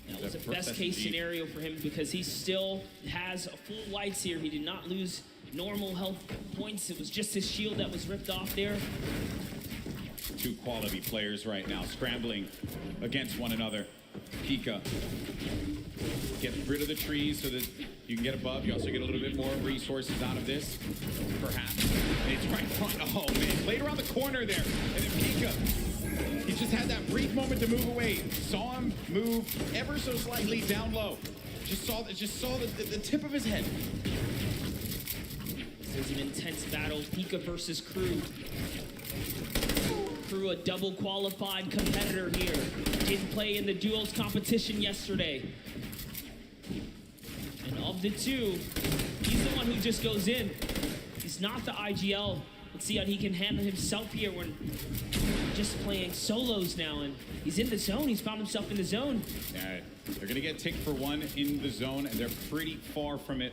That was a best case scenario for him because he still has full whites here. He did not lose normal health points. It was just his shield that was ripped off there. Two quality players right now scrambling against one another. Pika gets rid of the trees so that you can get above. You also get a little bit more resources out of this, perhaps. And it's right in front. Oh man, played around the corner there. And then Pika, he just had that brief moment to move away. Saw him move ever so slightly down low. Just saw the tip of his head. This is an intense battle. Pika versus Crew. Crew, a double qualified competitor here. Didn't play in the duels competition yesterday. And of the two, he's the one who just goes in. He's not the IGL. Let's see how he can handle himself here when just playing solos now. And he's in the zone. He's found himself in the zone. Yeah, they're gonna get ticked for one in the zone, and they're pretty far from it.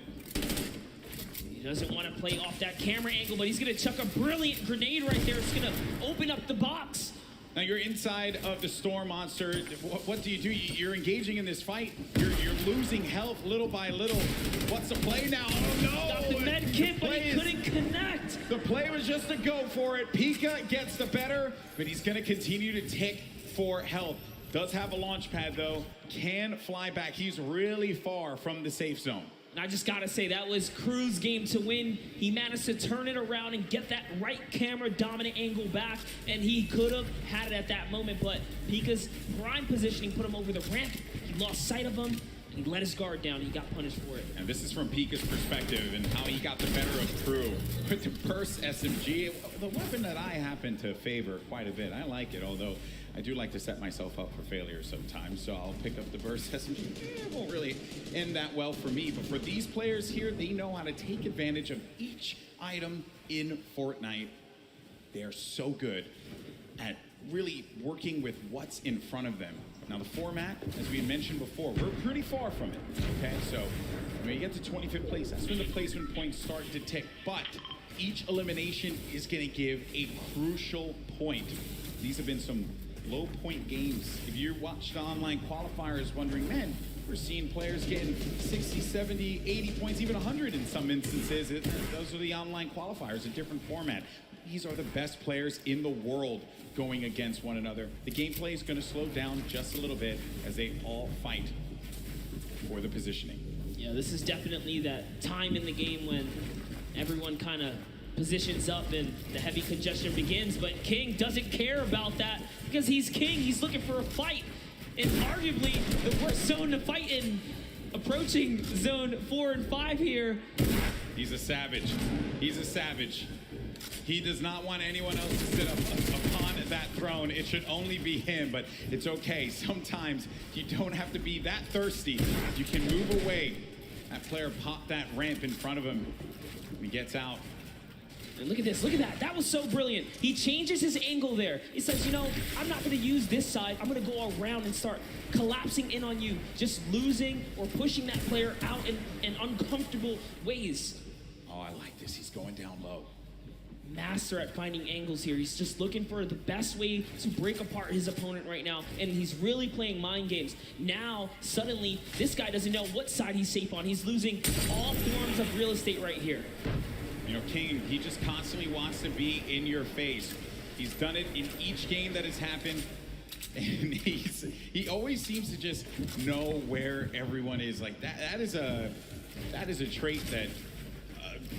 He doesn't want to play off that camera angle, but he's going to chuck a brilliant grenade right there. It's going to open up the box. Now you're inside of the Storm Monster. What do? You're engaging in this fight. You're losing health little by little. What's the play now? Oh no! Got the med kit, but he couldn't connect. The play was just to go for it. Pika gets the better, but he's going to continue to tick for health. Does have a launch pad though. Can fly back. He's really far from the safe zone. And I just gotta say, that was Crew's game to win. He managed to turn it around and get that right camera dominant angle back, and he could have had it at that moment, but Pika's prime positioning put him over the ramp. He lost sight of him, and he let his guard down. He got punished for it. And this is from Pika's perspective and how he got the better of Crew with the Burst SMG, the weapon that I happen to favor quite a bit. I like it, although I do like to set myself up for failure sometimes, so I'll pick up the Burst SMG. It won't really end that well for me, but for these players here, they know how to take advantage of each item in Fortnite. They are so good at really working with what's in front of them. Now the format, as we mentioned before, we're pretty far from it, okay? So when you get to 25th place, that's when the placement points start to tick, but each elimination is gonna give a crucial point. These have been some low point games. If you watch the online qualifiers wondering, man, we're seeing players getting 60, 70, 80 points, even 100 in some instances. Those are the online qualifiers, a different format. These are the best players in the world going against one another. The gameplay is going to slow down just a little bit as they all fight for the positioning. Yeah, this is definitely that time in the game when everyone kind of positions up and the heavy congestion begins, but King doesn't care about that because he's King. He's looking for a fight, and arguably the worst zone to fight in, approaching zone 4 and 5 here. He's a savage. He's a savage. He does not want anyone else to sit up upon that throne. It should only be him, but it's okay. Sometimes you don't have to be that thirsty. You can move away. That player popped that ramp in front of him. He gets out. And look at this, look at that. That was so brilliant. He changes his angle there. He says, you know, I'm not gonna use this side. I'm gonna go around and start collapsing in on you, just losing or pushing that player out in uncomfortable ways. Oh, I like this. He's going down low. Master at finding angles here. He's just looking for the best way to break apart his opponent right now, and he's really playing mind games. Now, suddenly, this guy doesn't know what side he's safe on. He's losing all forms of real estate right here. You know, King, he just constantly wants to be in your face. He's done it in each game that has happened, and he always seems to just know where everyone is. Like that is a trait that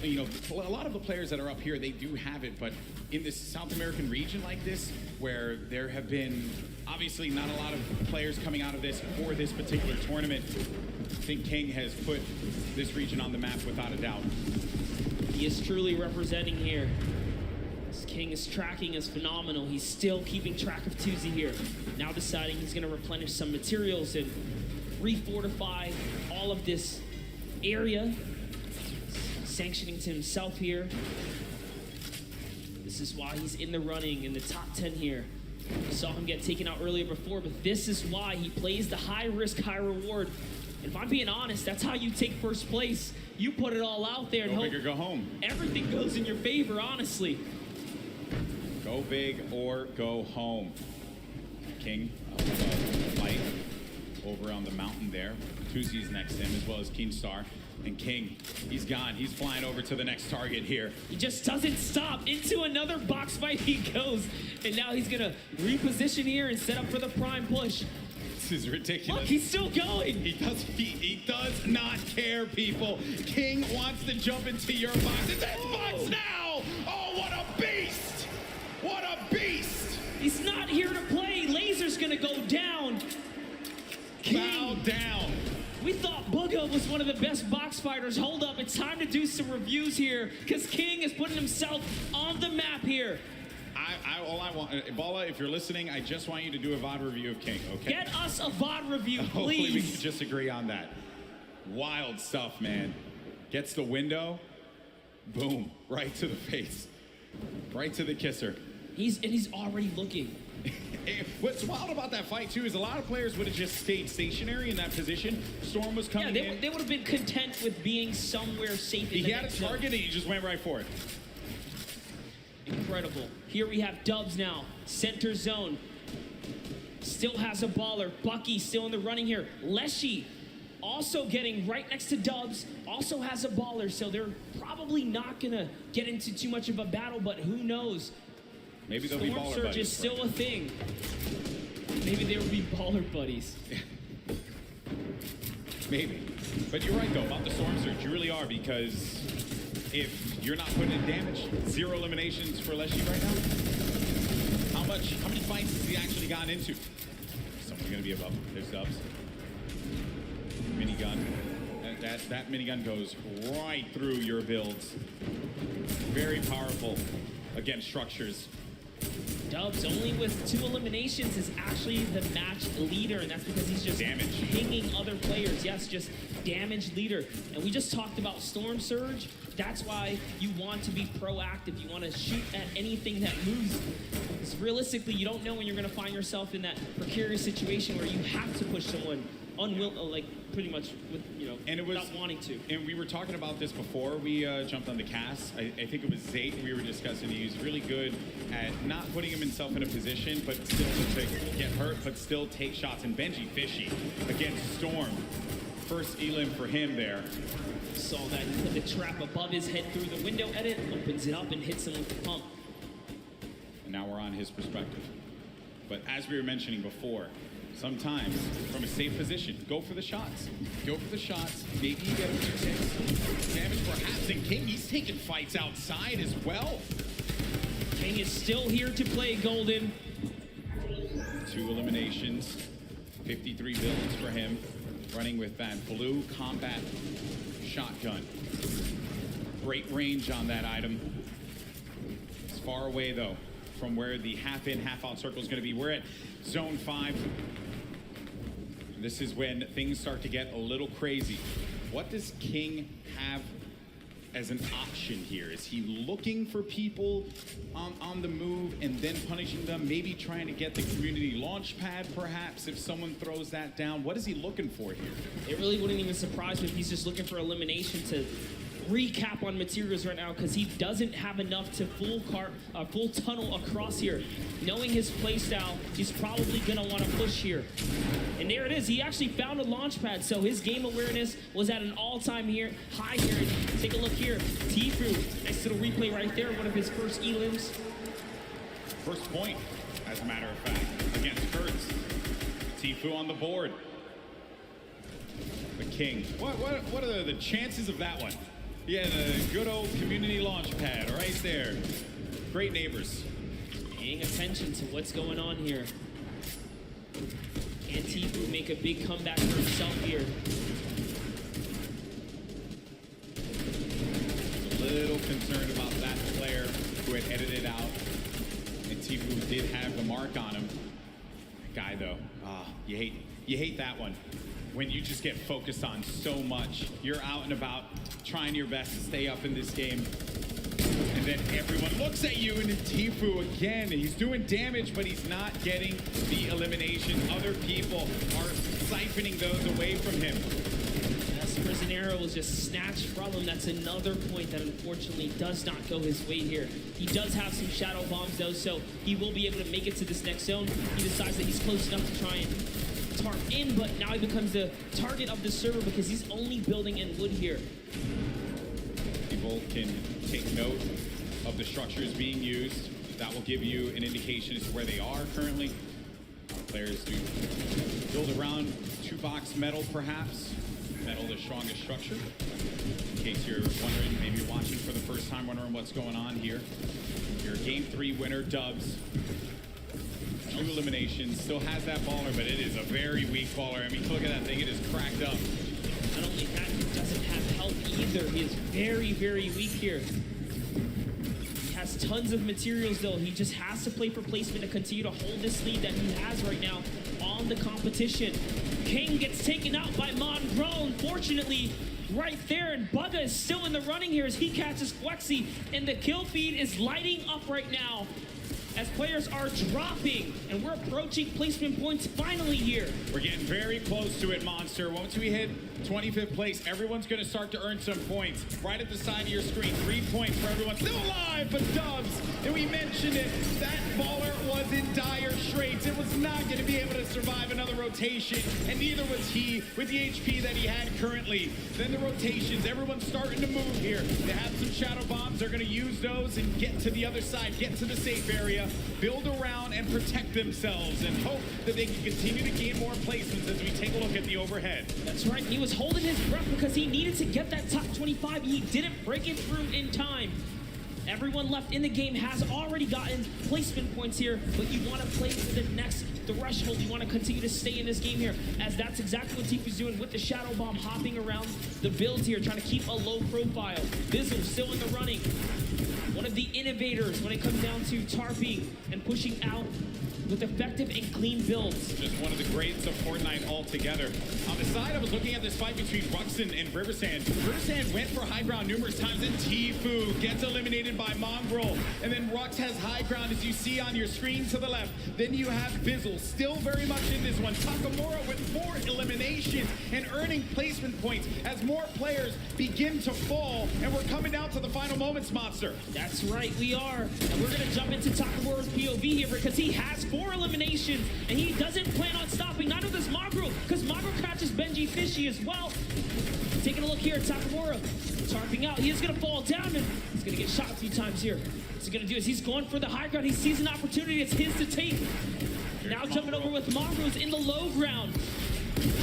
you know, a lot of the players that are up here, they do have it, but in this South American region like this, where there have been obviously not a lot of players coming out of this for this particular tournament, I think King has put this region on the map without a doubt. He is truly representing here. This King is tracking is phenomenal. He's still keeping track of Tuesday here. Now deciding he's going to replenish some materials and refortify all of this area. Sanctioning to himself here. This is why he's in the running in the top 10 here. We saw him get taken out earlier before, but this is why he plays the high risk, high reward. And if I'm being honest, that's how you take first place. You put it all out there and go hope big or go home. Everything goes in your favor, honestly. Go big or go home. King of the fight. over on the mountain there. Tuzi's next to him, as well as Keemstar. And King, he's gone. He's flying over to the next target here. He just doesn't stop. Into another box fight he goes. And now he's going to reposition here and set up for the prime push. This is ridiculous. Look, he's still going. He does not care, people. King wants to jump into your box. It's his box now! Oh, what a beast! What a beast! He's not here to play. Laser's going to go down. Bow down. We thought Bugha was one of the best box fighters. Hold up, it's time to do some reviews here because King is putting himself on the map here. All I want, Bala, if you're listening, I just want you to do a VOD review of King, okay? Get us a VOD review, please. Hopefully we can just agree on that. Wild stuff, man. Gets the window, boom, right to the face. Right to the kisser. He's already looking. What's wild about that fight, too, is a lot of players would have just stayed stationary in that position. Storm was coming in. They would have been content with being somewhere safe in He had a target and he just went right for it. Incredible. Here we have Dubs now. Center zone. Still has a baller. Bucky still in the running here. Leshy also getting right next to Dubs. Also has a baller, so they're probably not going to get into too much of a battle, but who knows? Maybe they'll be baller Storm Surge buddies. is still a thing. Maybe they will be baller buddies. Maybe. But you're right, though, about the Storm Surge. You really are, because if you're not putting in damage, 0 eliminations for Leshy right now. How many fights has he actually gotten into? Someone's going to be above. There's Dubs. Minigun. That minigun goes right through your builds. Very powerful against structures. Dubs, only with 2 eliminations, is actually the match leader, and that's because he's just pinging other players. Yes, just damage leader. And we just talked about Storm Surge. That's why you want to be proactive. You want to shoot at anything that moves. Because realistically, you don't know when you're going to find yourself in that precarious situation where you have to push someone pretty much with, without wanting to. And we were talking about this before we jumped on the cast. I think it was Zayt we were discussing. He was really good at not putting himself in a position, but still to get hurt, but still take shots. And Benji Fishy against Storm. First elim for him there. Saw that. He put the trap above his head through the window edit, opens it up and hits him with the pump. And now we're on his perspective. But as we were mentioning before, sometimes from a safe position, go for the shots. Go for the shots. Maybe you get a few hits. Damage perhaps. And King, he's taking fights outside as well. King is still here to play Golden. 2 eliminations. 53 builds for him. Running with that blue combat shotgun. Great range on that item. It's far away, though, from where the half-in, half-out circle is going to be. We're at Zone 5. This is when things start to get a little crazy. What does King have as an option here? Is he looking for people on the move and then punishing them? Maybe trying to get the community launch pad, perhaps, if someone throws that down? What is he looking for here? It really wouldn't even surprise me if he's just looking for elimination to recap on materials right now, because he doesn't have enough to full tunnel across here. Knowing his playstyle, he's probably going to want to push here. And there it is. He actually found a launch pad, so his game awareness was at an all-time high here. And take a look here. Tfue, nice little replay right there, one of his first elims. First point, as a matter of fact, against Kurtz. Tfue on the board. The King. What are the chances of that one? Yeah, the good old community launch pad right there. Great neighbors. Paying attention to what's going on here. Can Tfue make a big comeback for himself here? A little concerned about that player who had edited out. And Tfue did have the mark on him. That guy, though, you hate that one. When you just get focused on so much. You're out and about trying your best to stay up in this game. And then everyone looks at you, and Tfue again, he's doing damage, but he's not getting the elimination. Other people are siphoning those away from him. Yes, Prisionero was just snatched from him. That's another point that unfortunately does not go his way here. He does have some shadow bombs though, so he will be able to make it to this next zone. He decides that he's close enough to try and tarp in, but now he becomes the target of the server because he's only building in wood here. People can take note of the structures being used. That will give you an indication as to where they are currently. Players do build around 2-box metal, perhaps. Metal, the strongest structure. In case you're wondering, maybe you're watching for the first time, wondering what's going on here. Your Game 3 winner, Dubs. 2 eliminations, still has that baller, but it is a very weak baller. I mean, look at that thing, it is cracked up. Not only that, he doesn't have health either. He is very, very weak here. He has tons of materials, though. He just has to play for placement to continue to hold this lead that he has right now on the competition. King gets taken out by Mongraal, unfortunately, right there, and Bugha is still in the running here as he catches Flexi, and the kill feed is lighting up right now as players are dropping, and we're approaching placement points finally here. We're getting very close to it, Monster. Once we hit 25th place, everyone's going to start to earn some points. Right at the side of your screen, 3 points for everyone still alive, but Dubs, and we mentioned it, that baller was in dire straits. It was not going to be able to survive another rotation, and neither was he with the HP that he had currently. Then the rotations, everyone's starting to move here. They have some shadow bombs. They're going to use those and get to the other side, get to the safe area, build around and protect themselves, and hope that they can continue to gain more placements as we take a look at the overhead. That's right. He was holding his breath because he needed to get that top 25. He didn't break it through in time. Everyone left in the game has already gotten placement points here, but you want to play to the next threshold. You want to continue to stay in this game here, as that's exactly what Tifu's doing with the Shadow Bomb, hopping around the builds here, trying to keep a low profile. Bizzle still in the running. One of the innovators when it comes down to tarping and pushing out with effective and clean builds. Just one of the greats of Fortnite altogether. On the side, I was looking at this fight between Ruxin and Riversand. Riversand went for high ground numerous times, and Tifu gets eliminated by Mongraal. And then Rux has high ground, as you see on your screen to the left. Then you have Bizzle, still very much in this one. Takamura with 4 eliminations and earning placement points as more players begin to fall. And we're coming down to the final moments, Monster. That's right, we are. And we're going to jump into Takamura's POV here because he has 4 eliminations, and he doesn't plan on stopping. Neither does Mongraal, because Mongraal catches Benji Fishy as well. Taking a look here at Takamura, tarping out. He is going to fall down, and he's going to get shot a few times here. What he's going to do is he's going for the high ground. He sees an opportunity. It's his to take. Now jumping over with Mongraal's in the low ground.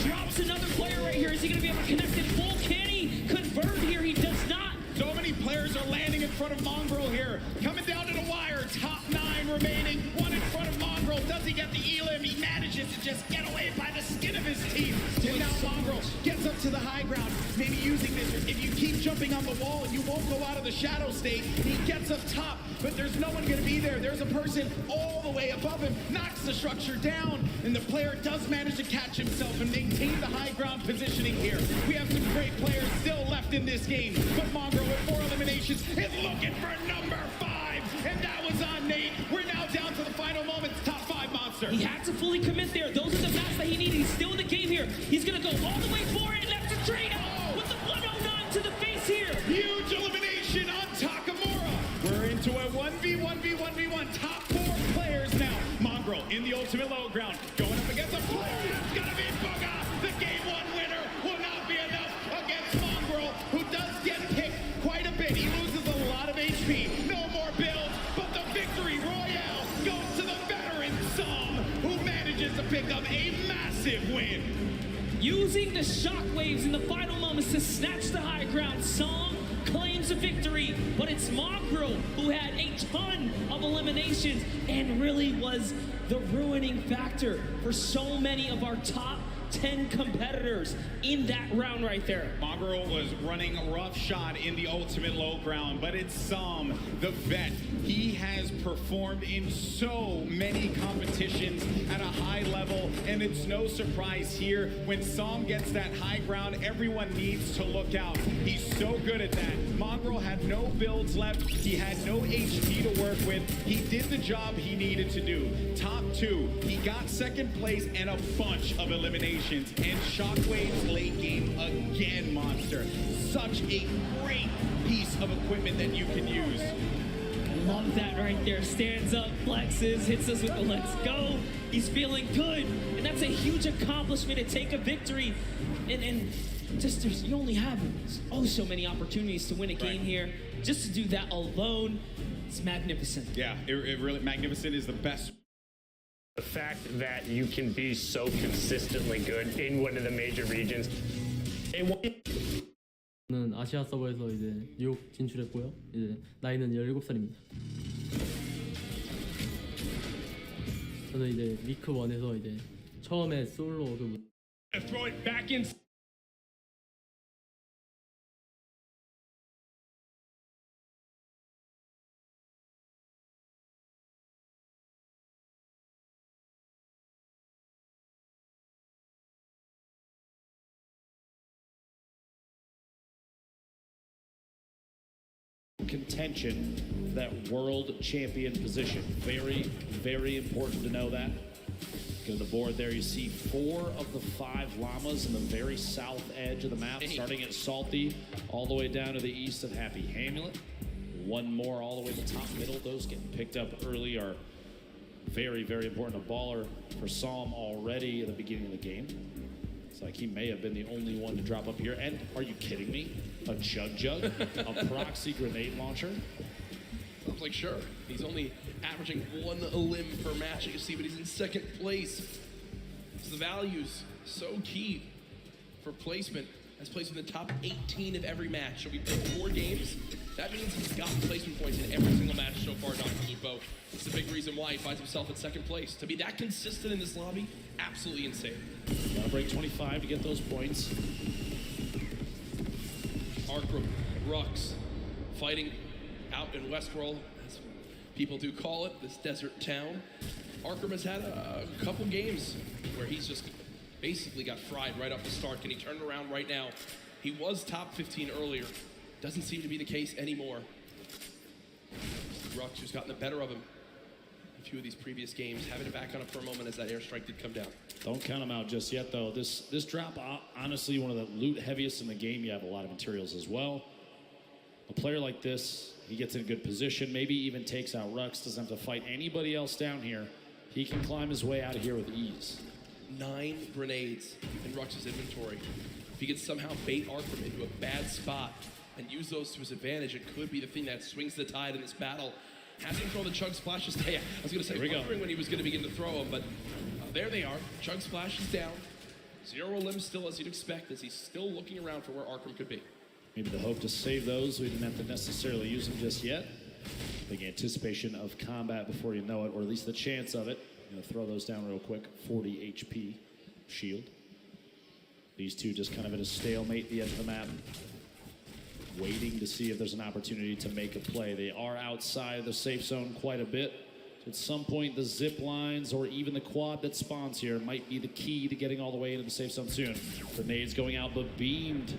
Drops another player right here. Is he going to be able to connect it full? Can he convert here? He does not. So many players are landing in front of Mongraal here. Coming down to the wire. Top 9 remaining. 1 in front of Mongraal. Does he get the elim? He manages to just get away by the skin of his teeth. And now Mongraal gets up to the high ground. Maybe using this. If you keep jumping on the wall, you won't go out of the shadow state. He gets up top, but there's no one going to be there. There's a person all the way above him. Knocks the structure down. And the player does manage to catch himself and maintain the high ground positioning here. We have some great players still left in this game. But Mongraal with 4 eliminations is looking for number 5. And that was on Nate. We're now down to the final moments. Top 5 Monster. He had to fully commit there. Those are the maps that he needed. He's still in the game here. He's going to go all the way for it. And that's a trade with the 109 to the face here. Huge elimination on Takamura. We're into a 1v1v1v1. Top 4 players now. Mongraal in the ultimate low ground. Going up against a player. It's going to be Bugha. The game 1 winner will not be enough against Mongraal, who does get picked quite a bit. He loses a lot of HP. No more builds, but the victory royale goes to the veteran Som, who manages to pick up a massive win. Using the shockwaves in the final moments to snatch the high ground, Som claims a victory, but it's Mongraal who had a ton of eliminations and really was the ruining factor for so many of our top 10 competitors in that round right there. Mongraal was running roughshod in the ultimate low ground, but it's Som, the vet. He has performed in so many competitions at a high level, and it's no surprise here. When Som gets that high ground, everyone needs to look out. He's so good at that. Mongraal had no builds left. He had no HP to work with. He did the job he needed to do. Top 2. He got 2nd place and a bunch of eliminations. And Shockwave's late game again, Monster. Such a great piece of equipment that you can use. love that right there. Stands up, flexes, hits us with the let's go. He's feeling good. And that's a huge accomplishment to take a victory. And just you only have so many opportunities to win a game here. Just to do that alone, it's magnificent. Yeah, it really, magnificent is the best. The fact that you can be so consistently good in one of the major regions. 저는 아시아 서버에서 이제 뉴욕 진출했고요. 이제 나이는 17살입니다. 저는 이제 위크 1에서 이제 처음에 솔로 Throw it back in. Contention, that world champion position. Very, very important to know that. Go to the board there, you see 4 of the 5 llamas in the very south edge of the map, starting at Salty, all the way down to the east of Happy Hamlet. 1 more all the way to the top middle. Those getting picked up early are very, very important. A baller for Psalm already at the beginning of the game. It's like he may have been the only one to drop up here. And are you kidding me? A Jug, a proxy grenade launcher. I was like, sure. He's only averaging 1 limb per match. You can see, but he's in 2nd place. So the value's so key for placement. Has placed in the top 18 of every match. So we played 4 games. That means he's gotten placement points in every single match so far, Dr. Lupo. It's the big reason why he finds himself in 2nd place. To be that consistent in this lobby, absolutely insane. Gotta break 25 to get those points. Arkram, Rux, fighting out in Westworld, as people do call it, this desert town. Arkram has had a couple games where he's just basically got fried right off the start. Can he turn it around right now? He was top 15 earlier. Doesn't seem to be the case anymore. Rux, who's gotten the better of him a few of these previous games, having to back on it for a moment as that airstrike did come down. Don't count him out just yet, though. This drop, honestly, one of the loot heaviest in the game. You have a lot of materials as well. A player like this, he gets in a good position, maybe even takes out Rux, doesn't have to fight anybody else down here. He can climb his way out of here with ease. 9 grenades in Rux's inventory. If he could somehow bait Arkram into a bad spot and use those to his advantage, it could be the thing that swings the tide in this battle. Has him throw the Chug Splash to stay. I was going to say, wondering when he was going to begin to throw him, but there they are. Chug Splash is down. 0 limbs still, as you'd expect, as he's still looking around for where Arkram could be. Maybe the hope to save those. We didn't have to necessarily use them just yet. Big anticipation of combat before you know it, or at least the chance of it. I'm going to throw those down real quick. 40 HP shield. These two just kind of at a stalemate at the edge of the map, waiting to see if there's an opportunity to make a play. They are outside the safe zone quite a bit. So at some point, the zip lines or even the quad that spawns here might be the key to getting all the way into the safe zone soon. Grenades going out, but beamed.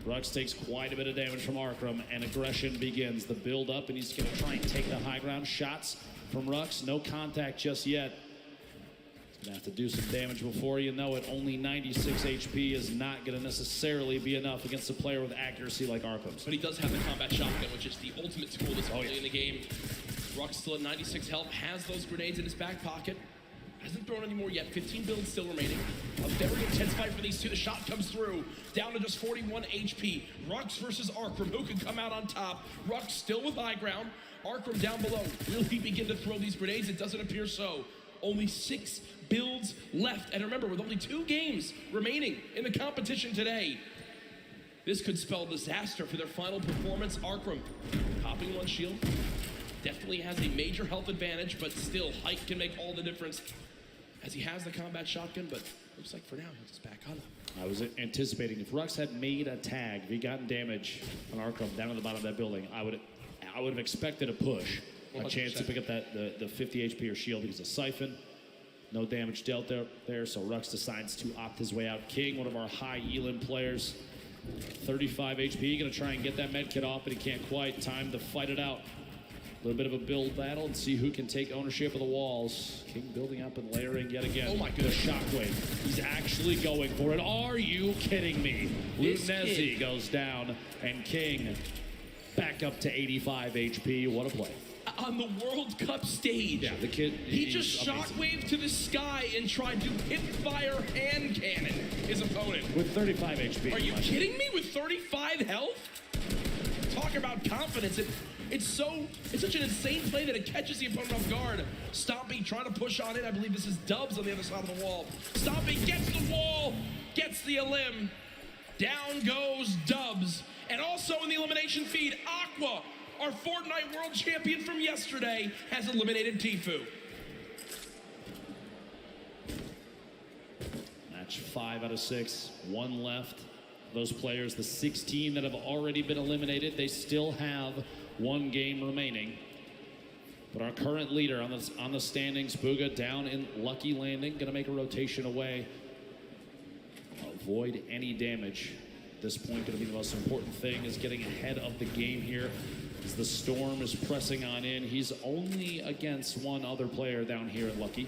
Rux takes quite a bit of damage from Arkram, and aggression begins. The build up, and he's going to try and take the high ground. Shots from Rux, no contact just yet. He's going to have to do some damage before you know it. Only 96 HP is not going to necessarily be enough against a player with accuracy like Arkram's. But he does have the combat shotgun, which is the ultimate tool this early in the game. Rux still at 96 health, has those grenades in his back pocket. Hasn't thrown any more yet. 15 builds still remaining. A very intense fight for these two. The shot comes through. Down to just 41 HP. Rux versus Arkram. Who can come out on top? Rux still with high ground. Arkram down below. Will he begin to throw these grenades? It doesn't appear so. Only 6 builds left. And remember, with only 2 games remaining in the competition today, this could spell disaster for their final performance. Arkram popping 1 shield. Definitely has a major health advantage, but still, height can make all the difference as he has the combat shotgun, but looks like for now he'll just back on up. I was anticipating if Rux had made a tag, if he gotten damage on Arkram down at the bottom of that building, I would have expected a push, a 100%. chance to pick up the 50 HP or shield because of Siphon. No damage dealt there, so Rux decides to opt his way out. King, one of our high Elim players, 35 HP, gonna try and get that med kit off, but he can't quite. Time to fight it out. A little bit of a build battle and see who can take ownership of the walls. King building up and layering yet again. Oh my goodness. The shockwave. He's actually going for it. Are you kidding me? Lunezi goes down and King back up to 85 HP. What a play. on the World Cup stage. Yeah, the kid. He just shockwaved to the sky and tried to hip fire hand cannon his opponent. With 35 HP. Are you kidding me? With 35 health? Talk about confidence. It's such an insane play that it catches the opponent off guard. Stomping, trying to push on it. I believe this is Dubs on the other side of the wall. Stomping gets the wall, gets the elim. Down goes Dubs. And also in the elimination feed, Aqua, our Fortnite world champion from yesterday, has eliminated Tfue. Match 5 out of 6, 1 left. Those players, the 16 that have already been eliminated, they still have 1 game remaining. But our current leader on the standings, Bugha, down in Lucky Landing, gonna make a rotation away. Avoid any damage. At this point, gonna be the most important thing is getting ahead of the game here. As the storm is pressing on in, he's only against 1 other player down here in Lucky.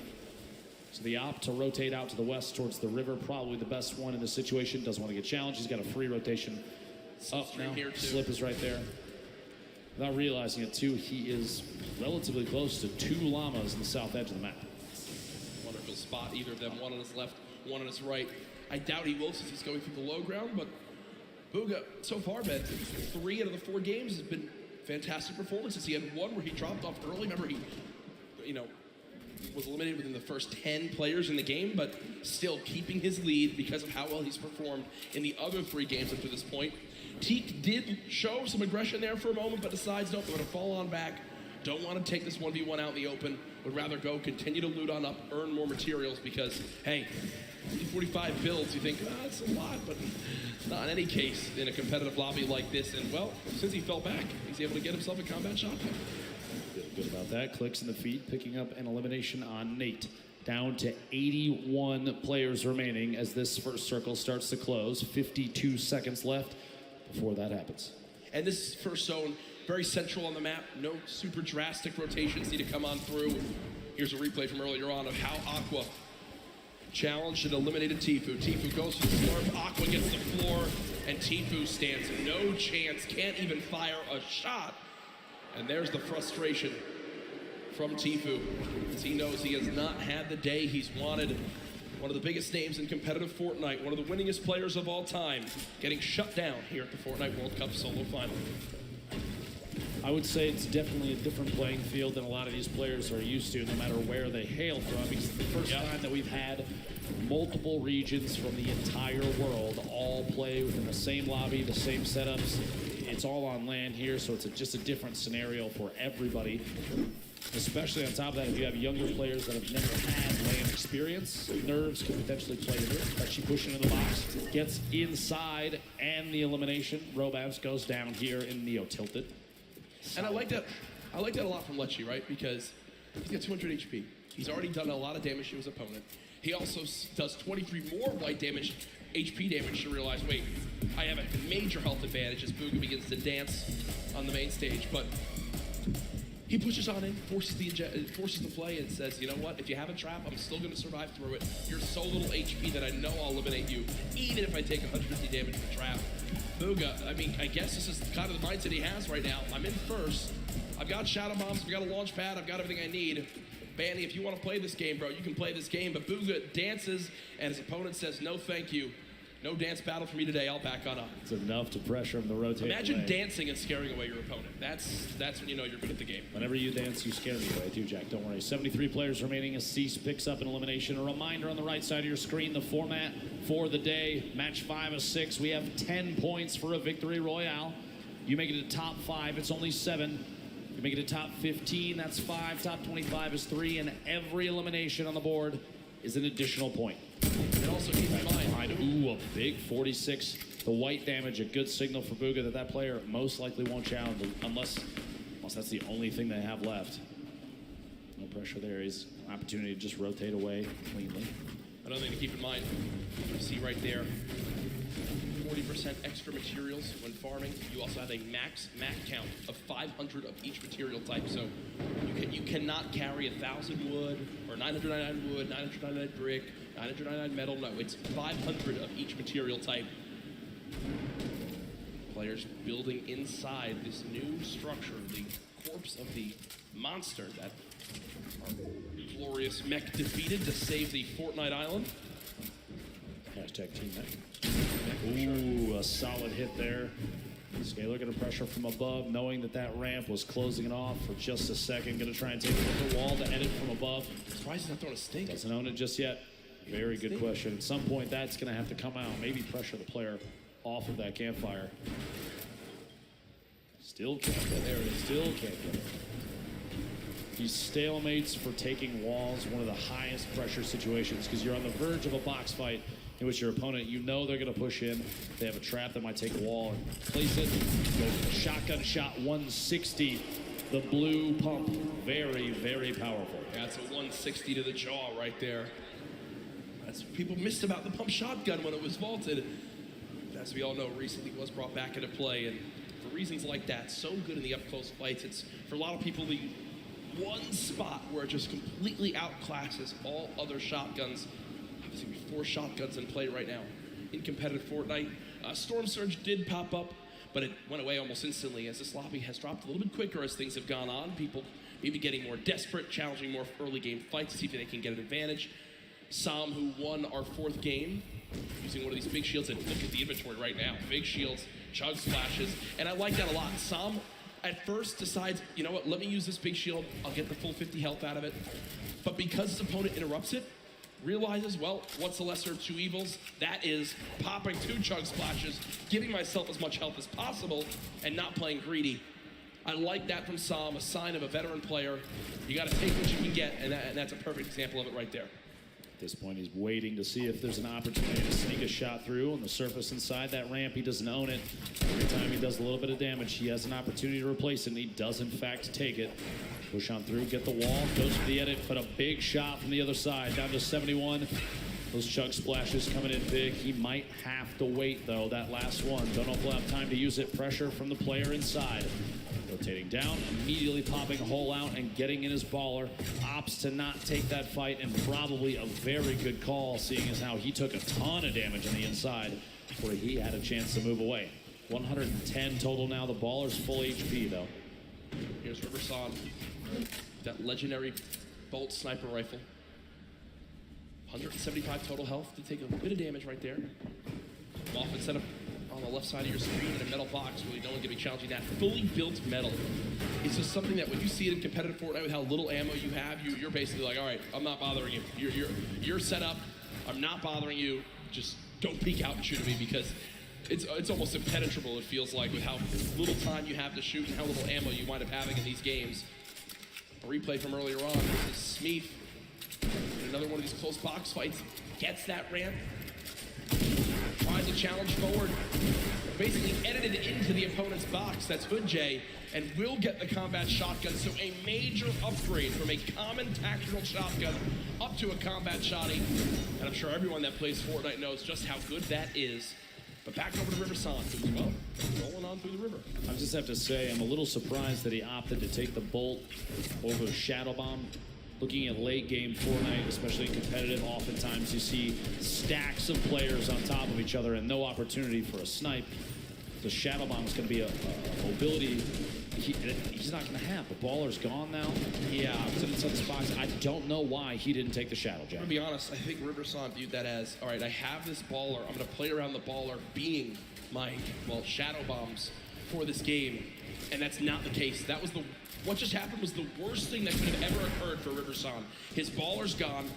So the opt to rotate out to the west towards the river, probably the best one in the situation. Doesn't want to get challenged. He's got a free rotation up now. Here too. Slip is right there. Without realizing it too, he is relatively close to 2 llamas in the south edge of the map. Wonderful spot, either of them, one on his left, one on his right. I doubt he will since he's going through the low ground, but Bugha, so far, man, 3 out of the 4 games has been fantastic performances. He had one where he dropped off early. Remember, he, was eliminated within the first 10 players in the game, but still keeping his lead because of how well he's performed in the other 3 games up to this point. Teak did show some aggression there for a moment, but decides, nope, I'm going to fall on back. Don't want to take this 1v1 out in the open. Would rather go continue to loot on up, earn more materials because, hey, 45 builds, you think, that's a lot, but not in any case in a competitive lobby like this. And, well, since he fell back, he's able to get himself a combat shotgun. Good about that. Clicks in the feed, picking up an elimination on Nate. Down to 81 players remaining as this first circle starts to close. 52 seconds left before that happens. And this first zone, very central on the map. No super drastic rotations need to come on through. Here's a replay from earlier on of how Aqua challenged and eliminated Tfue. Tfue goes to the floor, Aqua gets the floor, and Tfue stands no chance, can't even fire a shot. And there's the frustration from Tfue, as he knows he has not had the day he's wanted. One of the biggest names in competitive Fortnite, one of the winningest players of all time, getting shut down here at the Fortnite World Cup Solo Final. I would say it's definitely a different playing field than a lot of these players are used to, no matter where they hail from. Because it's the first time that we've had multiple regions from the entire world all play within the same lobby, the same setups. It's all on land here, so it's just a different scenario for everybody. Especially on top of that, if you have younger players that have never had land experience, nerves could potentially play into it. But she pushing in the box, gets inside, and the elimination. Robabs goes down here in Neo Tilted. And I like that a lot from Lechi, right? Because he's got 200 HP. He's already done a lot of damage to his opponent. He also does 23 more white damage, HP damage, to realize, wait, I have a major health advantage as Bugha begins to dance on the main stage. But he pushes on in, forces the play, and says, you know what, if you have a trap, I'm still going to survive through it. You're so little HP that I know I'll eliminate you, even if I take 150 damage from the trap. Bugha, I mean, I guess this is kind of the mindset he has right now. I'm in first. I've got shadow bombs, I've got a launch pad, I've got everything I need. Banny, if you want to play this game, bro, you can play this game. But Bugha dances, and his opponent says, no, thank you. No dance battle for me today. I'll back on up. It's enough to pressure him to rotate. Imagine away. dancing and scaring away your opponent. That's when you know you're good at the game. Whenever you dance, you scare me away too, Jack. Don't worry. 73 players remaining as Cease picks up an elimination. A reminder on the right side of your screen, the format for the day. Match 5 of 6. We have 10 points for a victory royale. You make it to top 5, it's only 7. You make it to top 15, that's 5. Top 25 is 3. And every elimination on the board is an additional point. And also keep in mind, ooh, a big 46. The white damage, a good signal for Bugha that player most likely won't challenge unless that's the only thing they have left. No pressure there. He's an opportunity to just rotate away cleanly. Another thing to keep in mind, you see right there, 40% extra materials when farming. You also have a max count of 500 of each material type. So you cannot carry 1,000 wood or 999 wood, 999 brick, 999 metal. No, it's 500 of each material type. Players building inside this new structure, the corpse of the monster that our glorious mech defeated to save the Fortnite Island. Hashtag Team Mech. Ooh, a solid hit there. Scalar going to pressure from above, knowing that that ramp was closing it off for just a second. Going to try and take it with the wall to edit from above. Surprised he's not throwing a stink. Doesn't own it just yet. Very good question. At some point, that's going to have to come out. Maybe pressure the player off of that campfire. Still can't get there. Still can't get it. These stalemates for taking walls, one of the highest pressure situations, because you're on the verge of a box fight in which your opponent, you know they're going to push in. They have a trap that might take a wall and place it. Go for the shotgun shot, 160. The blue pump, very, very powerful. That's a 160 to the jaw right there. That's what people missed about the pump shotgun when it was vaulted. As we all know, recently was brought back into play, and for reasons like that, so good in the up-close fights. It's, for a lot of people, the one spot where it just completely outclasses all other shotguns. Obviously, 4 shotguns in play right now in competitive Fortnite. Storm Surge did pop up, but it went away almost instantly as this lobby has dropped a little bit quicker as things have gone on. People maybe getting more desperate, challenging more early game fights to see if they can get an advantage. Sam, who won our 4th game, using one of these big shields, and look at the inventory right now. Big shields, chug splashes, and I like that a lot. Sam at first decides, you know what, let me use this big shield. I'll get the full 50 health out of it. But because his opponent interrupts it, realizes, well, what's the lesser of 2 evils? That is popping 2 chug splashes, giving myself as much health as possible, and not playing greedy. I like that from Sam, a sign of a veteran player. You got to take what you can get, and that's a perfect example of it right there. At this point, he's waiting to see if there's an opportunity to sneak a shot through on the surface inside that ramp. He doesn't own it. Every time he does a little bit of damage, he has an opportunity to replace it, and he does, in fact, take it. Push on through, get the wall, goes for the edit, but a big shot from the other side, down to 71. Those chug splashes coming in big. He might have to wait, though, that last one. Don't know if we'll have time to use it. Pressure from the player inside. Rotating down, immediately popping a hole out and getting in his baller. Opts to not take that fight, and probably a very good call, seeing as how he took a ton of damage on the inside before he had a chance to move away. 110 total now. The baller's full HP, though. Here's Riverson, that legendary bolt sniper rifle. 175 total health to take a bit of damage right there. Off instead of on the left side of your screen in a metal box, really no one can be challenging that. Fully built metal. It's just something that when you see it in competitive Fortnite with how little ammo you have, you're basically like, all right, I'm not bothering you. You're set up. I'm not bothering you. Just don't peek out and shoot at me, because it's almost impenetrable, it feels like, with how little time you have to shoot and how little ammo you wind up having in these games. A replay from earlier on. This is Smeeth in another one of these close box fights. Gets that ramp. Tries to challenge forward. Basically edited into the opponent's box. That's Hood J. And will get the combat shotgun. So a major upgrade from a common tactical shotgun up to a combat shotty. And I'm sure everyone that plays Fortnite knows just how good that is. But back over to Riverson, who's, well, rolling on through the river. I just have to say, I'm a little surprised that he opted to take the bolt over Shadow Bomb. Looking at late game Fortnite, especially in competitive, oftentimes you see stacks of players on top of each other and no opportunity for a snipe. The Shadow Bomb is going to be a mobility he's not going to have. The baller's gone now. Yeah, it's inside this box. I don't know why he didn't take the Shadow Jack. I'm going to be honest, I think Riverson viewed that as, all right, I have this baller. I'm going to play around the baller being my, well, Shadow Bombs for this game. And that's not the case. That was what just happened was the worst thing that could have ever occurred for Riverson. His baller's gone.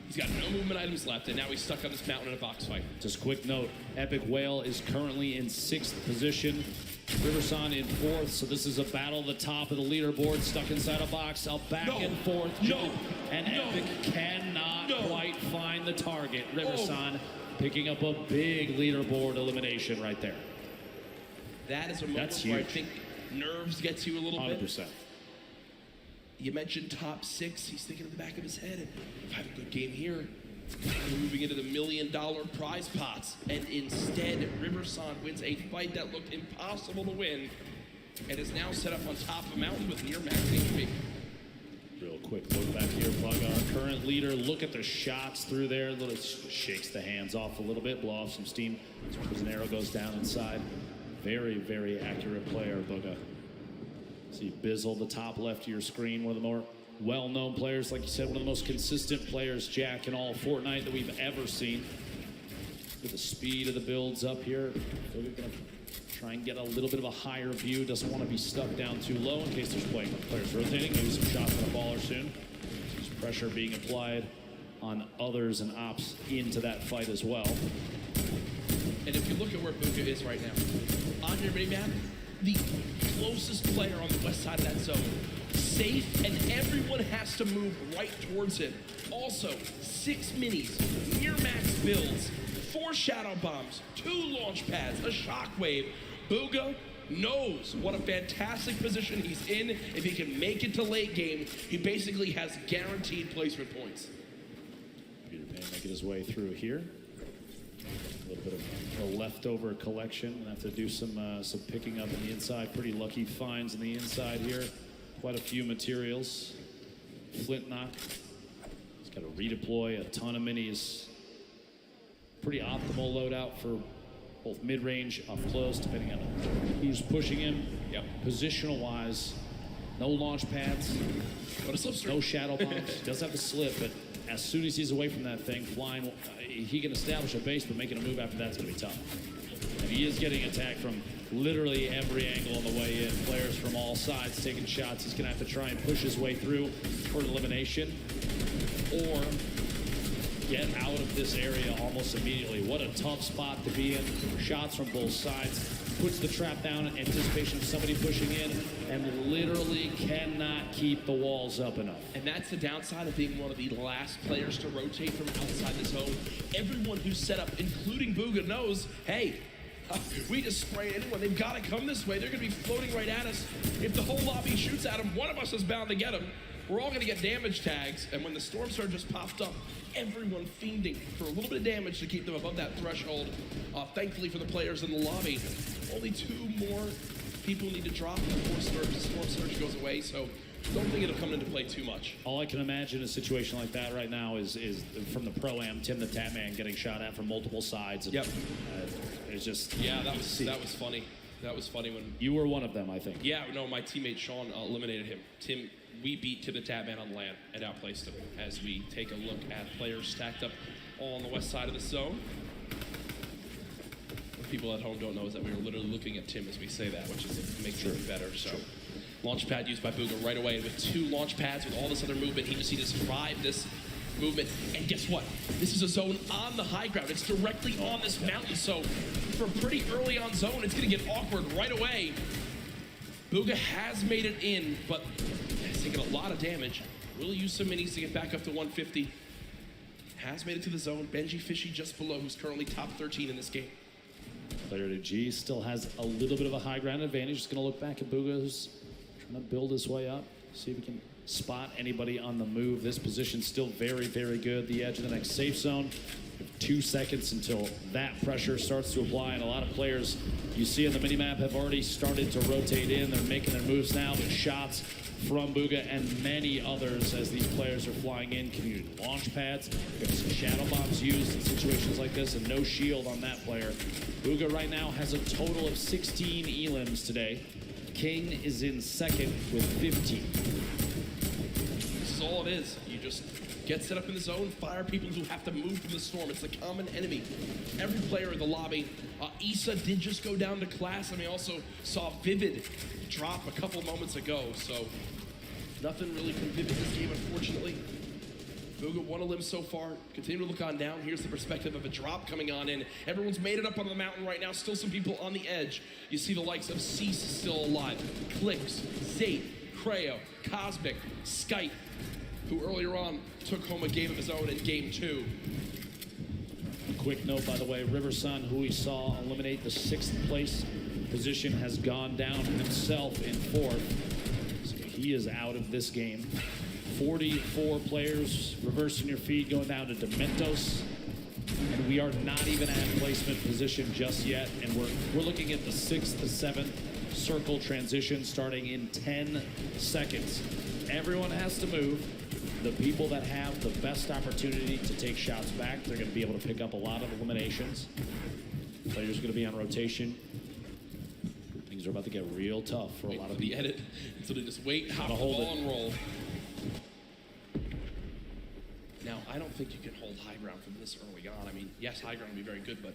He's got no movement items left, and now he's stuck on this mountain in a box fight. Just quick note, Epic Whale is currently in 6th position. Riverson in 4th, so this is a battle at the top of the leaderboard, stuck inside a box, out back and forth. And Epic cannot quite find the target. Riverson picking up a big leaderboard elimination right there. That is a moment where I think nerves gets you a little 100%. bit. You mentioned top 6. He's thinking in the back of his head, if I have a good game here, I'm moving into the $1 million prize pots. And instead, Riverson wins a fight that looked impossible to win and is now set up on top of a mountain with near max HP. Real quick look back here, Plug, our current leader. Look at the shots through there. Little shakes the hands off a little bit, blow off some steam as an arrow goes down inside. Very, very accurate player, Bugga. See Bizzle, the top left of your screen, one of the more well-known players, like you said, one of the most consistent players, Jack, in all of Fortnite that we've ever seen. With the speed of the builds up here, so we're gonna try and get a little bit of a higher view. Doesn't want to be stuck down too low in case there's players rotating. Maybe some shots on the baller soon. There's pressure being applied on others and ops into that fight as well. And if you look at where Bugha is right now, on your minimap, the closest player on the west side of that zone, safe, and everyone has to move right towards him. Also, 6 minis, near max builds, 4 shadow bombs, 2 launch pads, a shockwave. Bugha knows what a fantastic position he's in. If he can make it to late game, he basically has guaranteed placement points. Peter Pan making his way through here. A little bit of a leftover collection. We'll have to do some picking up on the inside. Pretty lucky finds on the inside here. Quite a few materials. Flint knock. He's got to redeploy a ton of minis. Pretty optimal loadout for both mid-range, up close, depending on who's pushing him. Yep. Positional wise, no launch pads, but a slipstream. No shadow bombs. Does have a slip, but as soon as he's away from that thing, flying, he can establish a base, but making a move after that's going to be tough. And he is getting attacked from literally every angle on the way in. Players from all sides taking shots. He's going to have to try and push his way through for elimination, or get out of this area almost immediately. What a tough spot to be in. Shots from both sides. Puts the trap down in anticipation of somebody pushing in, and literally cannot keep the walls up enough. And that's the downside of being one of the last players to rotate from outside the zone. Everyone who's set up, including Bugha, knows, hey, we just spray anyone. They've got to come this way. They're going to be floating right at us. If the whole lobby shoots at them, one of us is bound to get them. We're all going to get damage tags, and when the Storm Surge just popped up, everyone fiending for a little bit of damage to keep them above that threshold. Thankfully for the players in the lobby, only 2 more people need to drop before Storm Surge goes away, so don't think it'll come into play too much. All I can imagine in a situation like that right now is from the Pro-Am, Tim the Tatman getting shot at from multiple sides. And, yep. It's just... Yeah, that was funny. That was funny when... You were one of them, I think. Yeah, no, my teammate Sean eliminated him. Tim, we beat Tim the Tatman on land and outplaced him as we take a look at players stacked up all on the west side of the zone. What people at home don't know is that we were literally looking at Tim as we say that, which makes it even better. So, launch pad used by Bugha right away. And with 2 launch pads, with all this other movement, he just needs to survive this movement. And guess what? This is a zone on the high ground. It's directly on this mountain. So, for a pretty early on zone, it's going to get awkward right away. Bugha has made it in, but has taken a lot of damage. Will use some minis to get back up to 150. Has made it to the zone. Benji Fishy just below, who's currently top 13 in this game. Player to G still has a little bit of a high ground advantage. Just going to look back at Bugha, who's trying to build his way up. See if he can spot anybody on the move. This position's still very, very good. The edge of the next safe zone. 2 seconds until that pressure starts to apply, and a lot of players you see on the minimap have already started to rotate in. They're making their moves now, but shots from Bugha and many others as these players are flying in. Community launch pads, got some shadow bombs used in situations like this, and no shield on that player. Bugha right now has a total of 16 elims today. King is in second with 15. This is all it is. You just get set up in the zone, fire people who have to move from the storm. It's the common enemy. Every player in the lobby. Issa did just go down to class, and we also saw Vivid drop a couple moments ago. So nothing really from Vivid this game, unfortunately. Bugha 1 elim so far. Continue to look on down. Here's the perspective of a drop coming on in. Everyone's made it up on the mountain right now. Still some people on the edge. You see the likes of Cease still alive. Clicks, Zate, Creo, Cosmic, Skype, who earlier on took home a game of his own in game 2. A quick note, by the way, Riversun, who we saw eliminate the 6th place position, has gone down himself in 4th. So he is out of this game. 44 players reversing your feed, going down to Dementos. And we are not even at placement position just yet. And we're looking at the 6th to 7th circle transition starting in 10 seconds. Everyone has to move. The people that have the best opportunity to take shots back, they're going to be able to pick up a lot of eliminations. Players going to be on rotation. Things These are about to get real tough for a lot of the people. edit, so they just wait, hop the hold ball, it. and roll. Now, I don't think you can hold high ground from this early on. I mean, yes, high ground will be very good, but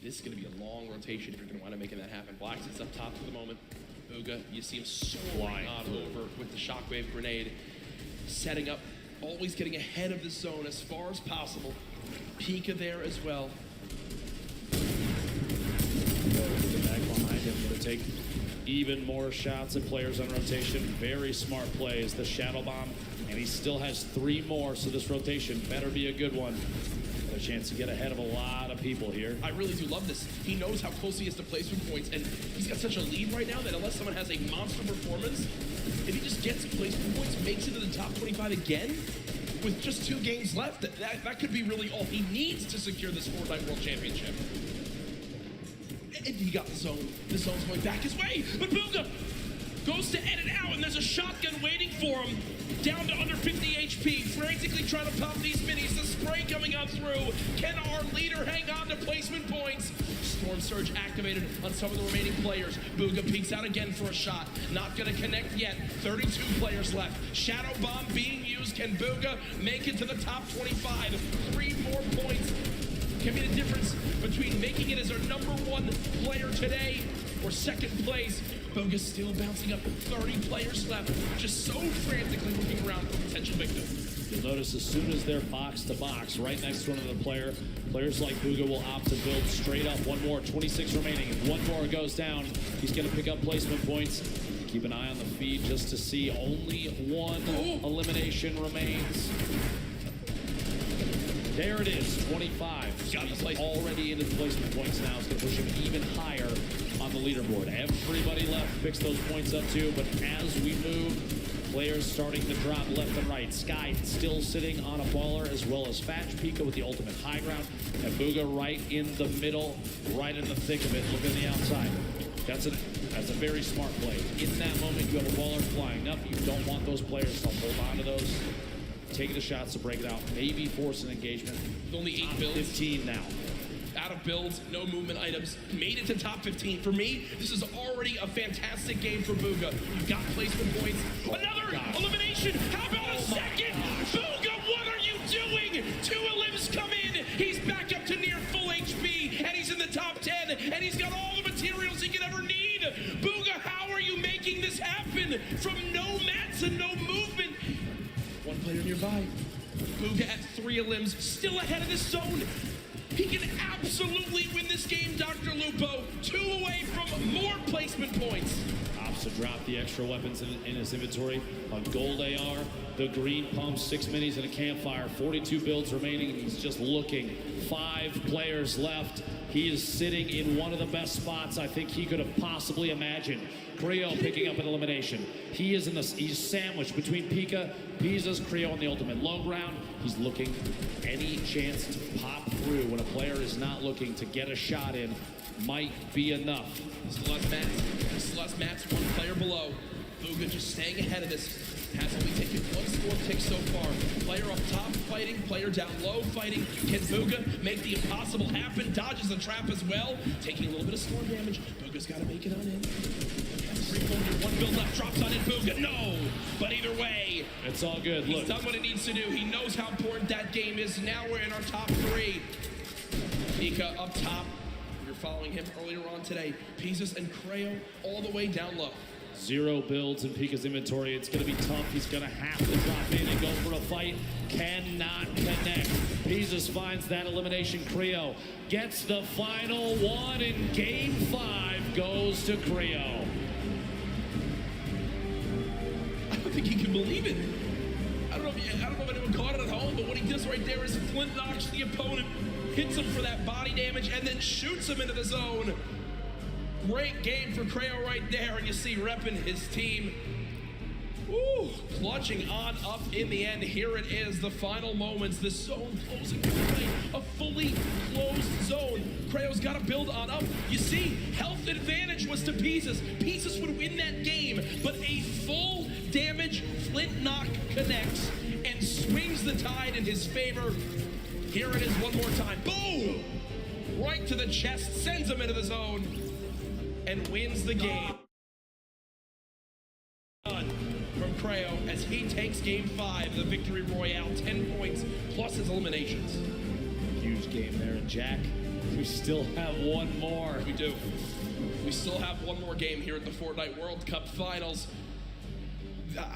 this is going to be a long rotation if you're going to wind up making that happen. Black sits up top for the moment. Bugha, you see him soaring on over with the shockwave grenade, setting up, always getting ahead of the zone as far as possible. Pika there as well. The back behind him going to take even more shots at players on rotation. Very smart plays. The Shadow Bomb, and he still has 3 more, so this rotation better be a good one. Got a chance to get ahead of a lot of people here. I really do love this. He knows how close he is to placement points, and he's got such a lead right now that unless someone has a monster performance, if he just gets placement points, makes it to the top 25 again, with just 2 games left, that could be really all he needs to secure this Fortnite World Championship. And he got the zone. The zone's going back his way, but Bugha goes to edit out, and there's a shotgun waiting for him. Down to under 50 HP, frantically trying to pop these minis. The spray coming on through. Can our leader hang on to placement points? Storm Surge activated on some of the remaining players. Bugha peeks out again for a shot. Not gonna connect yet. 32 players left. Shadow Bomb being used. Can Bugha make it to the top 25? 3 more points can be the difference between making it as our #1 player today or second place. Bugha still bouncing up. 30 players left. Just so frantically looking around for potential victims. You'll notice as soon as they're box to box, right next to another player, players like Bugha will opt to build straight up. 1 more, 26 remaining. If 1 more goes down, he's going to pick up placement points. Keep an eye on the feed just to see only 1 elimination remains. There it is, 25. So he's already into the placement points now. It's going to push him even higher on the leaderboard. Everybody left picks those points up too, but as we move, players starting to drop left and right. Sky still sitting on a baller, as well as Fatch. Pika with the ultimate high ground, and Bugha right in the middle, right in the thick of it. Look at the outside. That's a very smart play. In that moment, you have a baller flying up. You don't want those players to hold on to those. Taking the shots to break it out, maybe force an engagement. With only 8 builds. 15 now. Out of builds, no movement items. Made it to top 15. For me, this is already a fantastic game for Bugha. You got placement points. Another elimination. How about a second? Bugha, what are you doing? 2 elims come in. He's back up to near full HP, and he's in the top 10, and he's got all the materials he could ever need. Bugha, how are you making this happen? From no mats and no movement. 1 player nearby. Bugha at 3 elims, still ahead of this zone. He can absolutely win this game, Dr. Lupo. 2 away from more placement points. Opts to drop the extra weapons in his inventory. A gold AR, the green pump, 6 minis, and a campfire. 42 builds remaining, and he's just looking. 5 players left. He is sitting in one of the best spots I think he could have possibly imagined. Creo picking up an elimination. He's sandwiched between Pika, Pisa's, Creo on the ultimate low ground. He's looking any chance to pop through when a player is not looking to get a shot in might be enough. Still has Mats 1 player below. Bugha just staying ahead of this. Has only taken 1 score tick so far. Player up top fighting, player down low fighting. Can Bugha make the impossible happen? Dodges the trap as well. Taking a little bit of storm damage. Bugha's got to make it on in. 1 build left, drops on in. Bugha, no! But either way, it's all good. He's Look. done what he needs to do. He knows how important that game is. Now we're in our top 3. Pika up top. You're following him earlier on today. Pizzas and Creo all the way down low. 0 builds in Pika's inventory. It's going to be tough. He's going to have to drop in and go for a fight. Cannot connect. Pizzas finds that elimination. Creo gets the final 1 in game 5. Goes to Creo. I don't think he can believe it. I don't know if anyone caught it at home, but what he does right there is Flint knocks the opponent, hits him for that body damage, and then shoots him into the zone. Great game for Creo right there, and you see repping his team. Woo, clutching on up in the end. Here it is, the final moments. The zone closing. A fully closed zone. Creo's got to build on up. You see, health advantage was to Pizzas. Pizzas would win that game, but a full damage Flint knock connects and swings the tide in his favor. Here it is 1 more time. Boom! Right to the chest, sends him into the zone. and wins the game. From Creo as he takes game 5, the victory royale, 10 points plus his eliminations. Huge game there, and Jack, we still have one more. We do. We still have one more game here at the Fortnite World Cup Finals.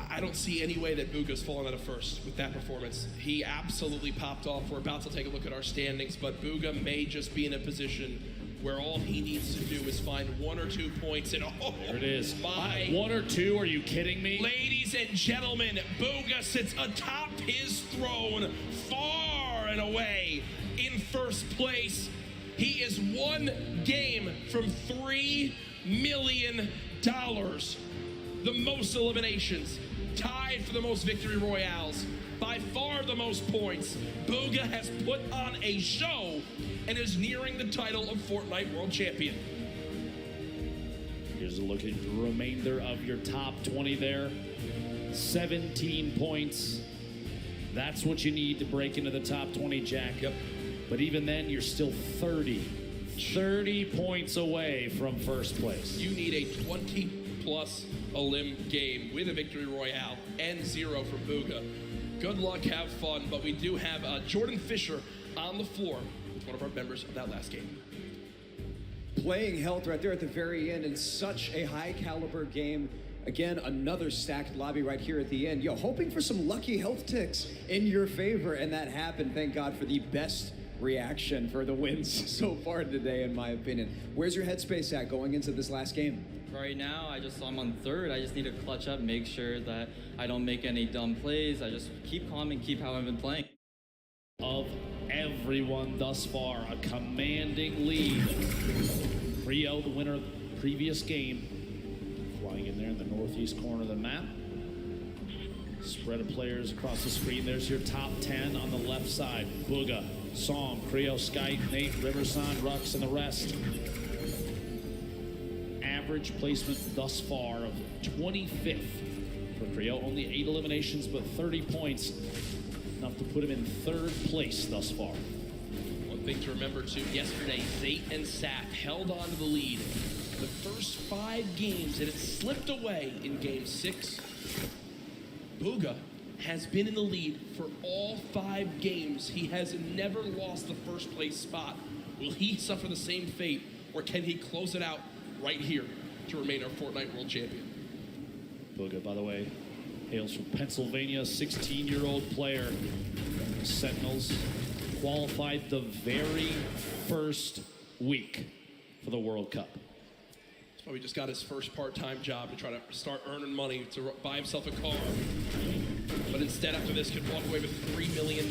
I don't see any way that Bugha's fallen out of first with that performance. He absolutely popped off. We're about to take a look at our standings, but Bugha may just be in a position where all he needs to do is find 1 or 2 points, and there it is. My 1 or 2, are you kidding me? Ladies and gentlemen, Bugha sits atop his throne, far and away in first place. He is 1 game from $3 million. The most eliminations, tied for the most victory royales, by far the most points. Bugha has put on a show and is nearing the title of Fortnite World Champion. Here's a look at the remainder of your top 20 there. 17 points. That's what you need to break into the top 20, Jack. Yep. But even then, you're still 30 points away from first place. You need a 20-plus elim game with a victory royale and 0 from Bugha. Good luck, have fun, but we do have Jordan Fisher on the floor with one of our members of that last game. Playing Health right there at the very end in such a high caliber game. Again, another stacked lobby right here at the end. Yo, hoping for some lucky health ticks in your favor, and that happened. Thank God for the best reaction for the wins so far today, in my opinion. Where's your headspace at going into this last game? Right now, I'm on 3rd. I just need to clutch up, make sure that I don't make any dumb plays. I just keep calm and keep how I've been playing. Of everyone thus far, a commanding lead. Creo, the winner of the previous game, flying in there in the northeast corner of the map. Spread of players across the screen. There's your top 10 on the left side. Bugha, Song, Creo, Skype, Nate, Riverson, Rux, and the rest. Average placement thus far of 25th for Creo. Only 8 eliminations, but 30 points. Enough to put him in 3rd place thus far. One thing to remember too, yesterday, Zate and Sap held on to the lead the first 5 games, and it slipped away in game 6. Bugha has been in the lead for all 5 games. He has never lost the first place spot. Will he suffer the same fate, or can he close it out right here to remain our Fortnite World Champion? Bugha, by the way, hails from Pennsylvania, 16-year-old player. Sentinels qualified the very first week for the World Cup. He's probably just got his first part-time job to try to start earning money to buy himself a car. But instead, after this, could walk away with $3 million.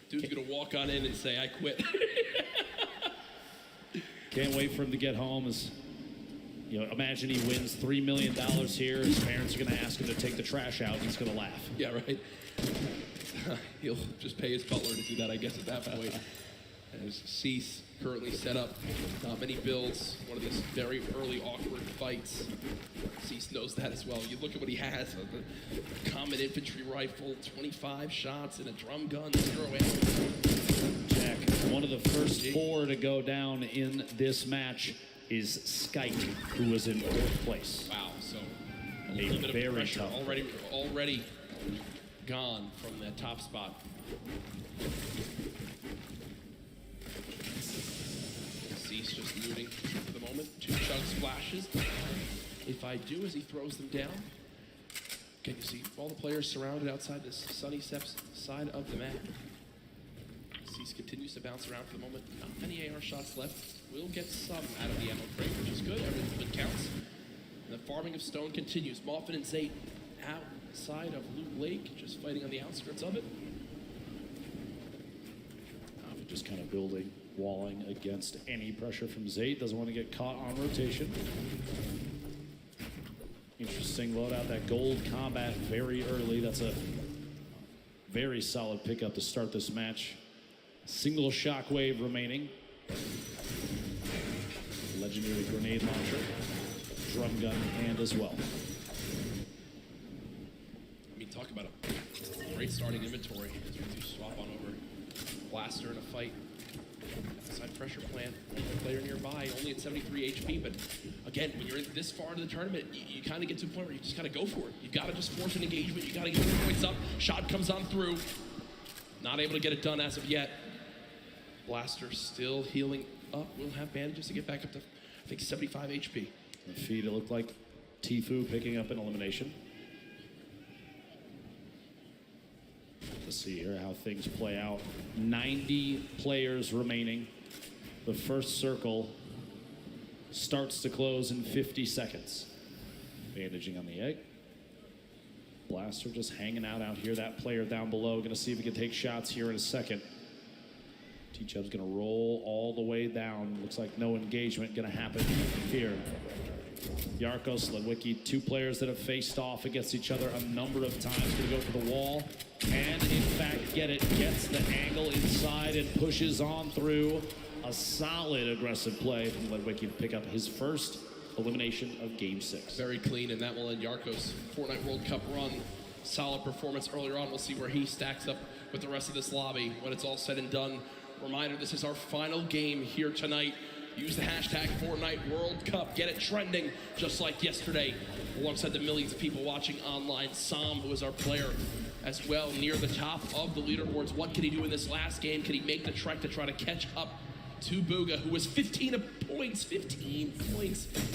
Dude's gonna walk on in and say, I quit. Can't wait for him to get home. As you know, imagine he wins $3 million here. His parents are going to ask him to take the trash out. He's going to laugh. Yeah, right. He'll just pay his butler to do that, I guess, at that point. As Cease currently set up, not many builds. One of these very early awkward fights. Cease knows that as well. You look at what he has: a common infantry rifle, 25 shots, and a drum gun, 0 ammo. Jack, one of the first 4 to go down in this match is Skype, who was in 4th place. Wow, so a little bit very of pressure tough already gone from that top spot. Cease just looting for the moment. 2 chug splashes. If I do as he throws them down, can you see all the players surrounded outside this Sunny Steps side of the map? Cease continues to bounce around for the moment. Not many AR shots left. Will get some out of the ammo crate, which is good. Everything counts. And the farming of stone continues. Moffin and Zate outside of Loot Lake, just fighting on the outskirts of it. Just kind of building, walling against any pressure from Zate. Doesn't want to get caught on rotation. Interesting loadout. That gold combat very early. That's a very solid pickup to start this match. Single shockwave remaining. Legendary grenade launcher. Drum gun in hand as well. I mean, talk about a great starting inventory as we do swap on over. Blaster in a fight. Side pressure plan, player nearby, only at 73 HP, but again, when you're in this far into the tournament, you kind of get to a point where you just gotta go for it. You gotta just force an engagement, you gotta get your points up, shot comes on through. Not able to get it done as of yet. Blaster still healing up, will have bandages to get back up to, I think, 75 HP. The feed, it looked like Tfue picking up an elimination. Let's see here how things play out. 90 players remaining. The first circle starts to close in 50 seconds. Bandaging on the egg. Blaster just hanging out here. That player down below, gonna see if he can take shots here in a second. T-Chub's gonna roll all the way down. Looks like no engagement gonna happen here. Yarkos, Ledwicki, two players that have faced off against each other a number of times. Gonna go for the wall, and in fact get it. Gets the angle inside and pushes on through. A solid aggressive play from Ledwicki to pick up his first elimination of Game 6. Very clean, and that will end Yarkos' Fortnite World Cup run. Solid performance earlier on. We'll see where he stacks up with the rest of this lobby when it's all said and done. Reminder, this is our final game here tonight. Use the hashtag Fortnite World Cup. Get it trending, just like yesterday, alongside the millions of people watching online. Sam, who is our player as well, near the top of the leaderboards. What can he do in this last game? Can he make the trek to try to catch up to Bugha, who was 15 points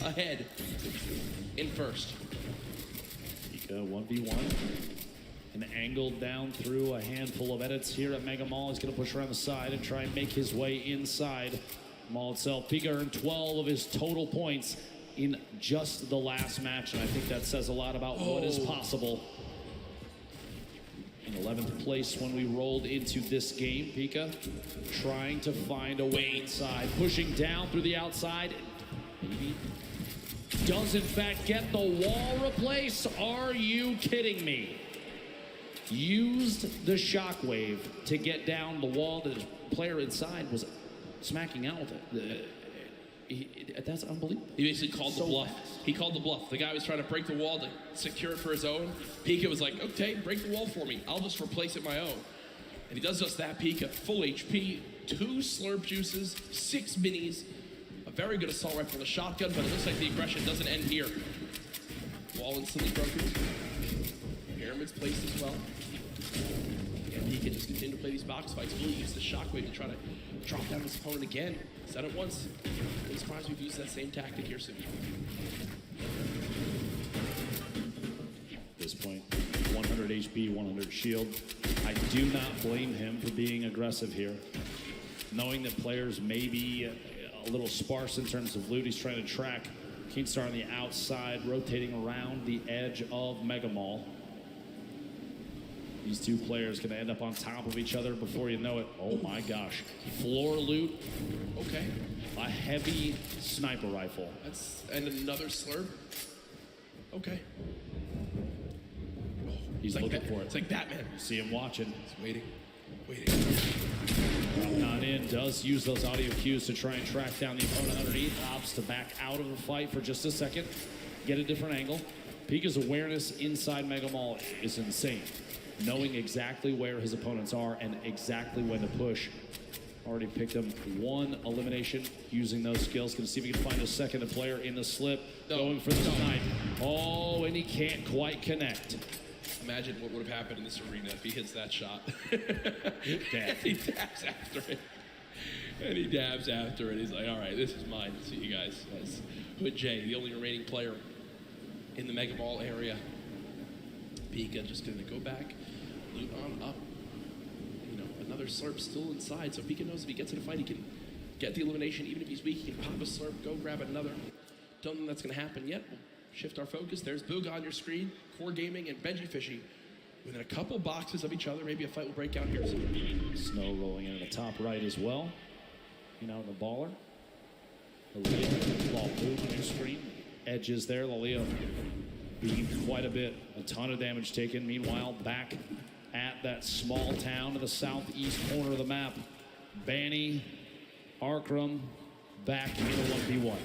ahead in first? Pika 1v1. And angled down through a handful of edits here at Mega Mall. He's going to push around the side and try and make his way inside Mall itself. Pika earned 12 of his total points in just the last match, and I think that says a lot about what is possible. In 11th place when we rolled into this game, Pika trying to find a way inside, pushing down through the outside. Maybe does in fact get the wall replace. Are you kidding me? Used the shockwave to get down the wall that his player inside was smacking out with it. That's unbelievable. He basically called the bluff. He called the bluff. The guy was trying to break the wall to secure it for his own. Pika was like, okay, break the wall for me. I'll just replace it my own. And he does just that. Pika, full HP, 2 slurp juices, 6 minis, a very good assault rifle and a shotgun, but it looks like the aggression doesn't end here. Wall instantly broken. Pyramid's placed as well. And he can just continue to play these box fights. Really use the shockwave to try to drop down his opponent again. Said it once. I'm surprised we've used that same tactic here soon. At this point, 100 HP, 100 shield. I do not blame him for being aggressive here. Knowing that players may be a little sparse in terms of loot, he's trying to track Keemstar on the outside, rotating around the edge of Mega Mall. These two players going to end up on top of each other before you know it. Oh my gosh. Floor loot. Okay. A heavy sniper rifle. And another slurp. Okay. He's looking for it. It's like Batman. You see him watching. He's waiting. Not in. Does use those audio cues to try and track down the opponent underneath. Opts to back out of the fight for just a second. Get a different angle. Pika's awareness inside Mega Mall is insane. Knowing exactly where his opponents are and exactly when to push. Already picked him 1 elimination using those skills. Gonna see if he can find a second player in the slip. Going for the snipe. Oh, and he can't quite connect. Imagine what would have happened in this arena if he hits that shot. Death. He dabs after it. And he dabs after it. He's like, all right, this is mine. See you guys. That's Hood J, the only remaining player in the Mega Mall area. Pika just gonna go back, loot on up. You know, another slurp still inside, so Pika knows if he gets in a fight, he can get the elimination. Even if he's weak, he can pop a slurp, go grab another. Don't think that's gonna happen yet. We'll shift our focus. There's Bugha on your screen, Core Gaming and Benji Fishy. Within a couple boxes of each other, maybe a fight will break out here soon. Snow rolling in the top right as well. You know, the baller. Aaliyah, ball move on your screen. Edges there, Aaliyah beat quite a bit. A ton of damage taken. Meanwhile, back at that small town to the southeast corner of the map. Banny, Arkram, back in the 1v1.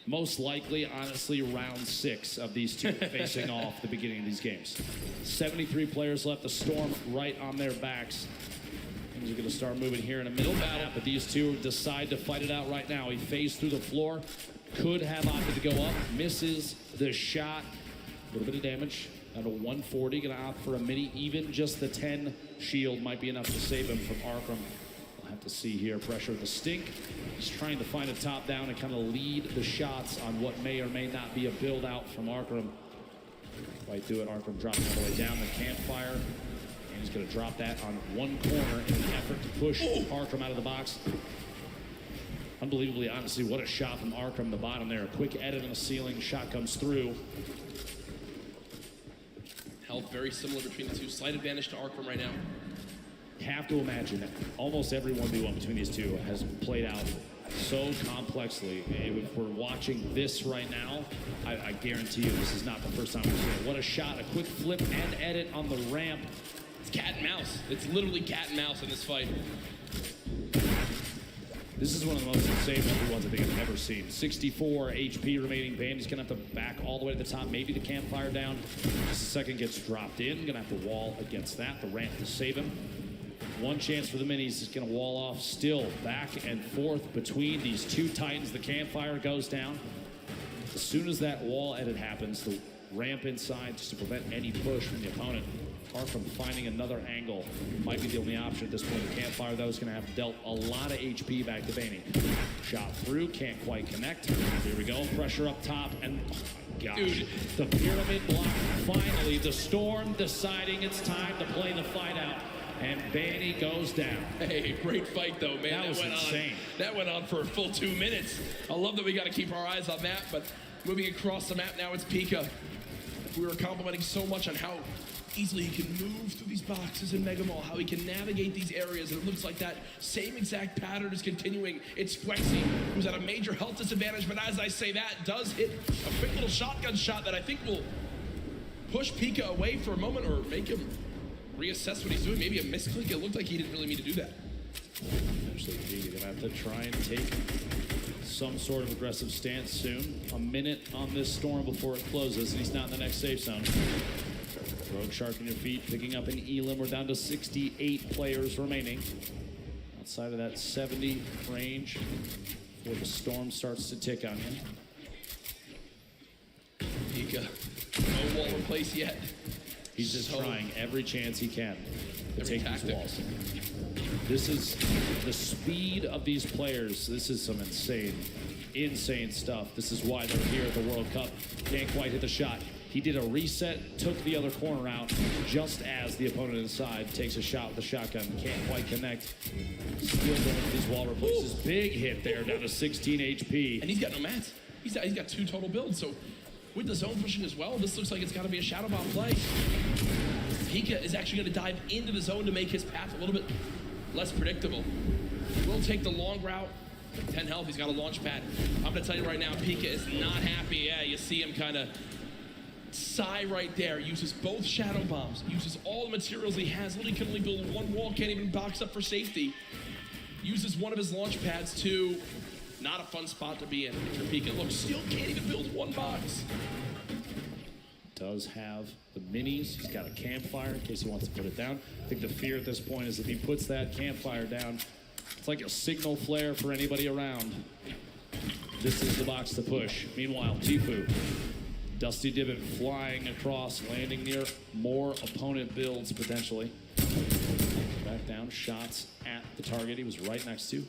Most likely, honestly, round 6 of these two facing off the beginning of these games. 73 players left. The Storm right on their backs. Things are going to start moving here in a middle battle, but these two decide to fight it out right now. He phased through the floor, could have opted to go up, misses the shot. A little bit of damage. Down to 140, going to opt for a mini. Even just the 10 shield might be enough to save him from Arkham. We'll have to see here. Pressure at the stink. He's trying to find a top down and kind of lead the shots on what may or may not be a build out from Arkham. Right through it, Arkham dropping all the way down the campfire. And he's going to drop that on one corner in an effort to push Arkham out of the box. Unbelievably, honestly, what a shot from Arkham, the bottom there. A quick edit on the ceiling, shot comes through. Health very similar between the two. Slight advantage to Arkham right now. Have to imagine that almost every 1v1 between these two has played out so complexly. If we're watching this right now, I guarantee you this is not the first time we've seen it. What a shot, a quick flip and edit on the ramp. It's cat and mouse. It's literally cat and mouse in this fight. This is one of the most insane 1v1s I think I've ever seen. 64 HP remaining. Bandy's gonna have to back all the way to the top. Maybe the campfire down. Just a second gets dropped in. Gonna have to wall against that. The ramp to save him. One chance for the minis. Is gonna wall off. Still back and forth between these two titans. The campfire goes down. As soon as that wall edit happens, the ramp inside just to prevent any push from the opponent. Arkham finding another angle might be the only option at this point. The campfire, though, is going to have dealt a lot of HP back to Baney. Shot through, can't quite connect. Here we go, pressure up top, and oh my gosh, dude, the pyramid block. Finally, the Storm deciding it's time to play the fight out, and Baney goes down. Hey, great fight though, man. That was went insane. That went on for a full 2 minutes. I love that we got to keep our eyes on that, but moving across the map now, it's Pika. We were complimenting so much on how easily he can move through these boxes in Mega Mall, how he can navigate these areas, and it looks like that same exact pattern is continuing. It's Flexi, who's at a major health disadvantage, but as I say that, does hit a quick little shotgun shot that I think will push Pika away for a moment or make him reassess what he's doing. Maybe a misclick. It looked like he didn't really mean to do that. Eventually, Pika gonna have to try and take some sort of aggressive stance soon. A minute on this Storm before it closes, and he's not in the next safe zone. Rogue Shark in your feet, picking up an Elim. We're down to 68 players remaining. Outside of that 70 range before the Storm starts to tick on him. Pika, no wall in place yet. He's just trying every chance he can to take these walls. This is the speed of these players. This is some insane stuff. This is why they're here at the World Cup. Can't quite hit the shot. He did a reset, took the other corner out, just as the opponent inside takes a shot with the shotgun. Can't quite connect. Still going for these wall replaces. Big hit there, down to 16 HP. And he's got no mats. He's got 2 total builds, so with the zone pushing as well, this looks like it's got to be a Shadow Bomb play. Pika is actually going to dive into the zone to make his path a little bit less predictable. We'll take the long route. 10 health, he's got a launch pad. I'm going to tell you right now, Pika is not happy. Yeah, you see him kind of sigh right there. Uses both Shadow Bombs, uses all the materials he has. Literally can only build one wall, can't even box up for safety. Uses one of his launch pads to not a fun spot to be in if you're Pika. Look, still can't even build one box. Does have the minis. He's got a campfire in case he wants to put it down. I think the fear at this point is if he puts that campfire down, it's like a signal flare for anybody around. This is the box to push. Meanwhile, Tfue, Dusty Divot flying across, landing near more opponent builds potentially. Back down, shots at the target he was right next to.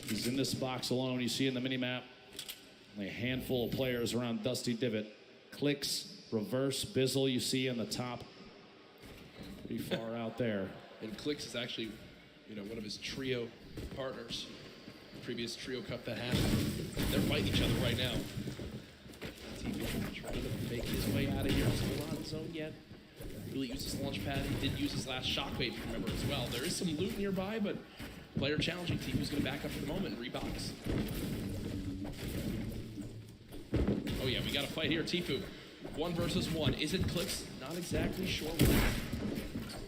He's in this box alone. You see in the minimap, only a handful of players around Dusty Divot. Clicks, reverse, Bizzle you see on the top. Pretty far out there. And Clicks is actually, one of his trio partners. Previous trio cup that happened. They're fighting each other right now. Trying to make his way out of here. Still not in the zone yet. Really used his launch pad. He did use his last shockwave, remember, as well. There is some loot nearby, but player challenging. Tfue's going to back up for the moment and rebox. Oh yeah, we got a fight here. Tfue, 1 versus 1. Is it Clicks? Not exactly sure.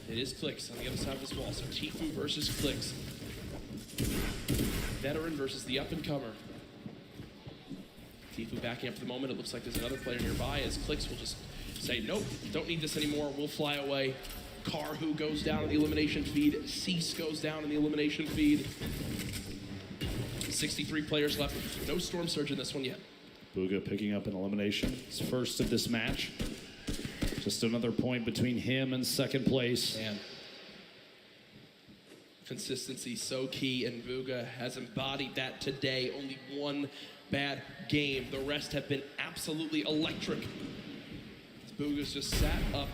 It is Clicks on the other side of this wall. So Tfue versus Clicks. Veteran versus the up-and-comer. Tfue backing up for the moment. It looks like there's another player nearby as Clicks will just say, nope, don't need this anymore. We'll fly away. Karhu goes down in the elimination feed. Cease goes down in the elimination feed. 63 players left. No Storm Surge in this one yet. Bugha picking up an elimination. His first of this match. Just another point between him and second place. Man. Consistency so key, and Bugha has embodied that today. Only one bad game. The rest have been absolutely electric. Bugha's just sat up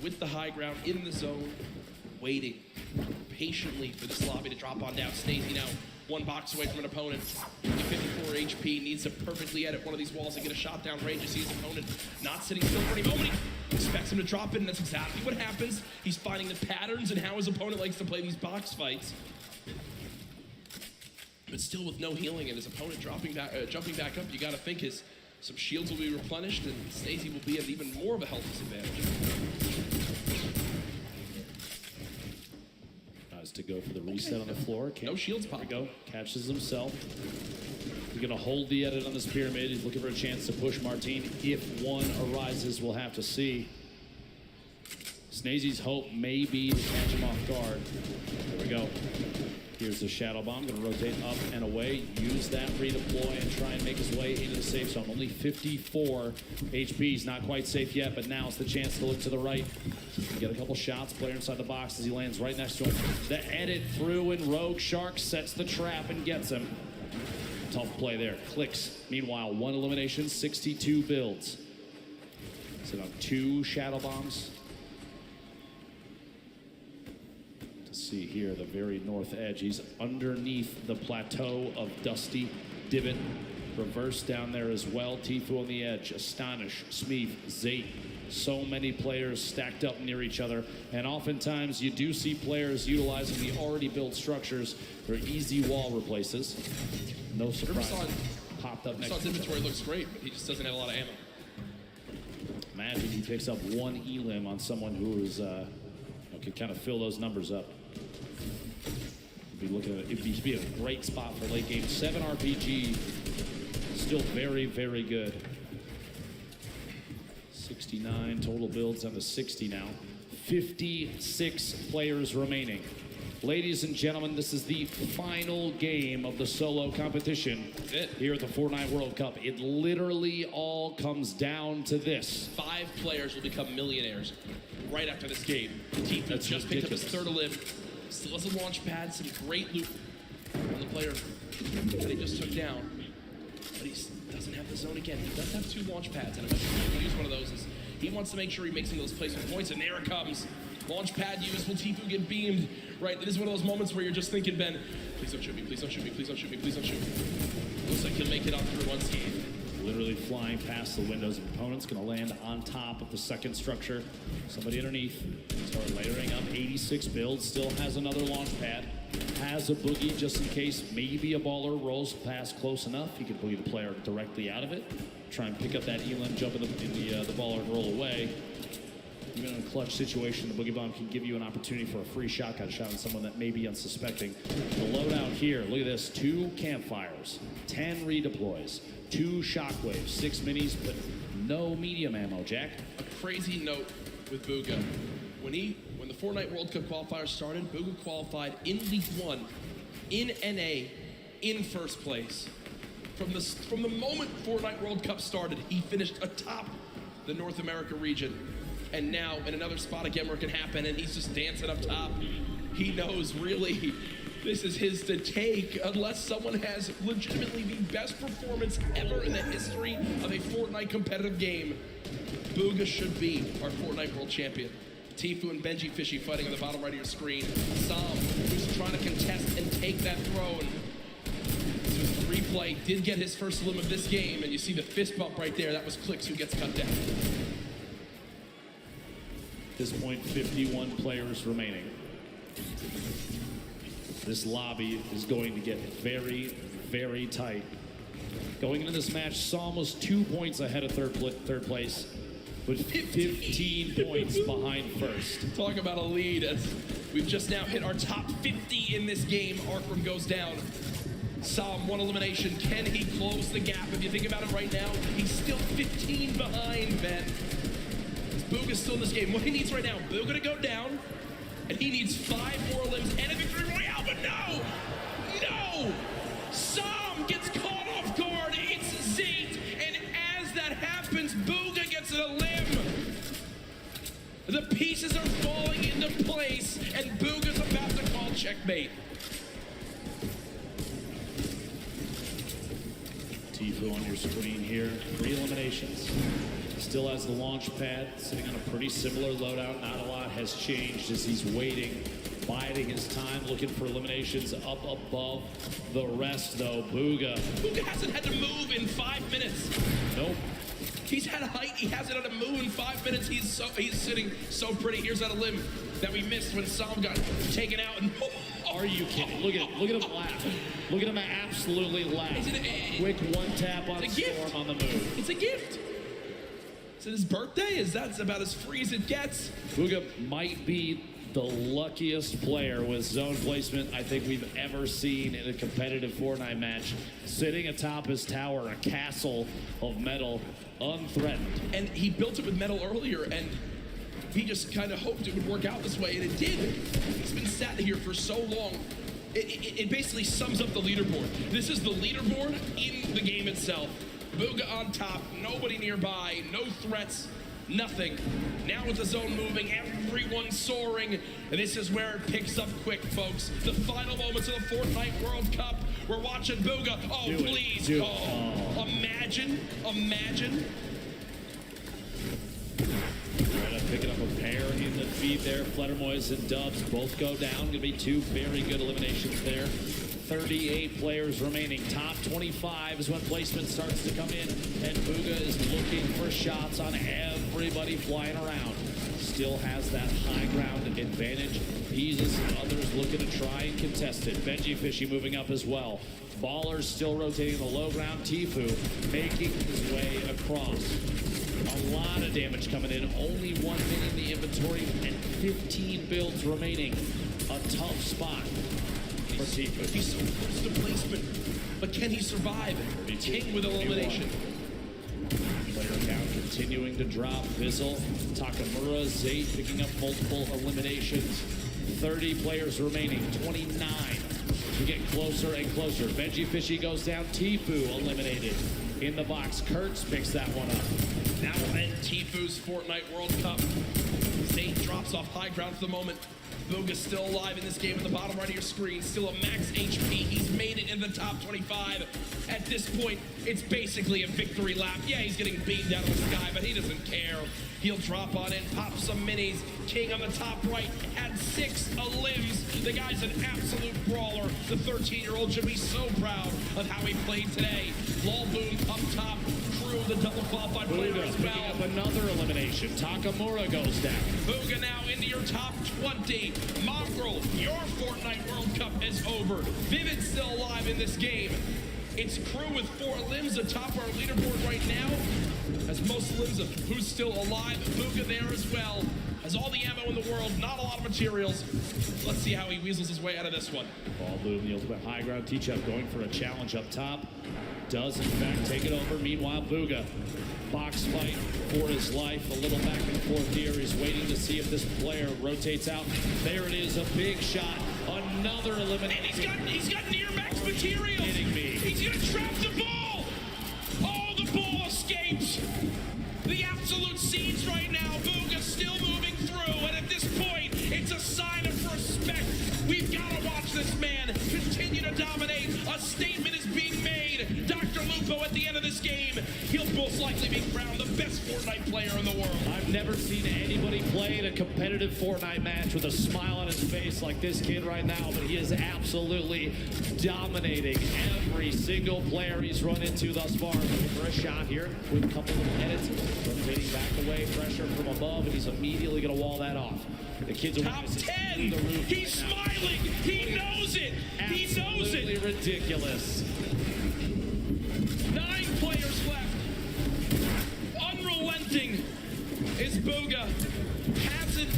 with the high ground in the zone, waiting patiently for this lobby to drop on down. Snazy now one box away from an opponent. 54 HP, needs to perfectly edit one of these walls and get a shot down range. You see his opponent not sitting still for any moment. He expects him to drop it, and that's exactly what happens. He's finding the patterns and how his opponent likes to play these box fights. But still with no healing and his opponent jumping back up, you gotta think some shields will be replenished and Snazy will be at even more of a health disadvantage. Tries to go for the reset on the floor. No shields pop. There we go. Catches himself. He's gonna hold the edit on this pyramid. He's looking for a chance to push Martine. If one arises, we'll have to see. Snazy's hope may be to catch him off guard. There we go. Here's the Shadow Bomb, gonna rotate up and away, use that redeploy and try and make his way into the safe zone. Only 54 HP, he's not quite safe yet, but now's the chance to look to the right. Get a couple shots, player inside the box as he lands right next to him. The edit through and Rogue Shark sets the trap and gets him. Tough play there, clicks. Meanwhile, one elimination, 62 builds. So now 2 Shadow Bombs. See here, the very north edge. He's underneath the plateau of Dusty Divot. Reverse down there as well. Tfue on the edge. Astonish, Smeef, Zate. So many players stacked up near each other. And oftentimes you do see players utilizing the already built structures for easy wall replaces. No surprise. Popped up next to Riversawn's inventory looks great, but he just doesn't have a lot of ammo. Imagine he picks up 1 elim on someone who is could kind of fill those numbers up. It'd be a great spot for late game. 7 RPG, still very, very good. 69 total builds down to 60 now. 56 players remaining. Ladies and gentlemen, this is the final game of the solo competition here at the Fortnite World Cup. It literally all comes down to this. 5 players will become millionaires right after this game. Tfue just picked up his 3rd elim. Still has a launch pad, some great loot on the player that he just took down. But he doesn't have the zone again. He does have 2 launch pads, and he'll use one of those. He wants to make sure he makes some of those placement points, and there it comes. Launch pad used. Will Tfue get beamed? Right, this is one of those moments where you're just thinking, Ben, please don't shoot me, please don't shoot me, please don't shoot me, please don't shoot me. Looks like he'll make it on through unscathed. Literally flying past the windows of opponents, gonna land on top of the second structure. Somebody underneath, start layering up. 86 builds, still has another launch pad. Has a boogie just in case maybe a baller rolls past close enough. He can boogie the player directly out of it. Try and pick up that elim, jump in the baller and roll away. Even in a clutch situation, the Boogie Bomb can give you an opportunity for a free shotgun shot on someone that may be unsuspecting. The loadout here, look at this, 2 campfires, 10 redeploys, 2 shockwaves, 6 minis, but no medium ammo, Jack. A crazy note with Bugha. When the Fortnite World Cup qualifiers started, Bugha qualified in League 1, in NA, in 1st place. From the moment Fortnite World Cup started, he finished atop the North America region. And now in another spot again where it can happen, and he's just dancing up top. He knows really this is his to take unless someone has legitimately the best performance ever in the history of a Fortnite competitive game. Bugha should be our Fortnite World Champion. Tfue and Benji Fishy fighting on the bottom right of your screen. Sam, who's trying to contest and take that throne. So his replay did get his first elim of this game, and you see the fist bump right there. That was Clix who gets cut down. At this point, 51 players remaining. This lobby is going to get very, very tight. Going into this match, Psalm was 2 points ahead of third place, but 15 points behind first. Talk about a lead. As we've just now hit our top 50 in this game. Arkham goes down. Psalm, 1 elimination. Can he close the gap? If you think about it right now, he's still 15 behind, Ben. Booga's still in this game. What he needs right now, Booga to go down, and he needs 5 more limbs and a victory royale, but no! No! Sam gets caught off guard, it's Zayt, and as that happens, Booga gets a limb. The pieces are falling into place, and Booga's about to call checkmate. Tfue on your screen here. 3 eliminations. Still has the launch pad, sitting on a pretty similar loadout. Not a lot has changed as he's waiting, biding his time, looking for eliminations up above the rest, though. Booga hasn't had to move in 5 minutes. Nope. He's had height, he hasn't had to move in 5 minutes. He's sitting so pretty. Here's that a limb that we missed when Sam got taken out. And are you kidding? Look at him. Look at him laugh. Look at him absolutely laugh. Quick one tap on Storm on the move. It's a gift. Is it his birthday? That's about as free as it gets. Booga might be the luckiest player with zone placement I think we've ever seen in a competitive Fortnite match. Sitting atop his tower, a castle of metal, unthreatened. And he built it with metal earlier, and he just kind of hoped it would work out this way, and it did. He's been sat here for so long. It basically sums up the leaderboard. This is the leaderboard in the game itself. Booga on top, nobody nearby, no threats, nothing. Now with the zone moving, everyone soaring, and this is where it picks up quick, folks. The final moments of the Fortnite World Cup. We're watching Booga. Oh, please. Oh, imagine. Picking up a pair in the feed there. Fledermoys and Dubs both go down. Gonna be 2 very good eliminations there. 38 players remaining. Top 25 is when placement starts to come in, and Booga is looking for shots on everybody flying around. Still has that high ground advantage. Peasus and others looking to try and contest it. Benjyfishy moving up as well. Ballers still rotating the low ground. Tfue making his way across. A lot of damage coming in. Only 1 minute in the inventory and 15 builds remaining. A tough spot for Tfue. He's so close to placement, but can he survive? King with elimination. Player count continuing to drop. Fizzle, Takamura, Zayt picking up multiple eliminations. 30 players remaining. 29 to get closer and closer. Benjyfishy goes down. Tfue eliminated. In the box, Kurtz picks that one up. Now we'll end Tfue's Fortnite World Cup. Zayt drops off high ground for the moment. Booga's still alive in this game in the bottom right of your screen. Still a max HP. He's made it in the top 25. At this point, it's basically a victory lap. Yeah, he's getting beamed out of the sky, but he doesn't care. He'll drop on in, pop some minis. King on the top right had 6 limbs. The guy's an absolute brawler. The 13-year-old should be so proud of how he played today. Lolboom up top. Crew, the double qualified player as well. Up another elimination. Takamura goes down. Booga now into your top 20. Mongrel, your Fortnite World Cup is over. Vivid's still alive in this game. It's Crew with 4 limbs atop our leaderboard right now. Has most limbs of who's still alive. Booga there as well. Has all the ammo in the world, not a lot of materials. Let's see how he weasels his way out of this one. Lolboom, the ultimate high ground. T-Chuck going for a challenge up top. Does in fact take it over. Meanwhile, Booga, box fight for his life. A little back and forth here. He's waiting to see if this player rotates out. There it is, a big shot. Another elimination. And he's got near max materials. Kidding me. He's gonna trap the ball. Oh, the ball escapes. The absolute scenes right now. Booga's still moving through, and at this point, it's a sign of respect. We've got to watch this man continue to dominate. A statement is being made. Dr. Lupo at the end of this game, he'll most likely be crowned the best Fortnite player in the world. I've never seen anybody play in a competitive Fortnite match with a smile on his face like this kid right now, but he is absolutely dominating every single player he's run into thus far. Looking for a shot here with a couple of edits. Rotating back away, pressure from above, and he's immediately going to wall that off. The kid's top 10. He's smiling. He knows it. He knows it. Absolutely ridiculous. 9 players left. Unrelenting is Booga. Hasn't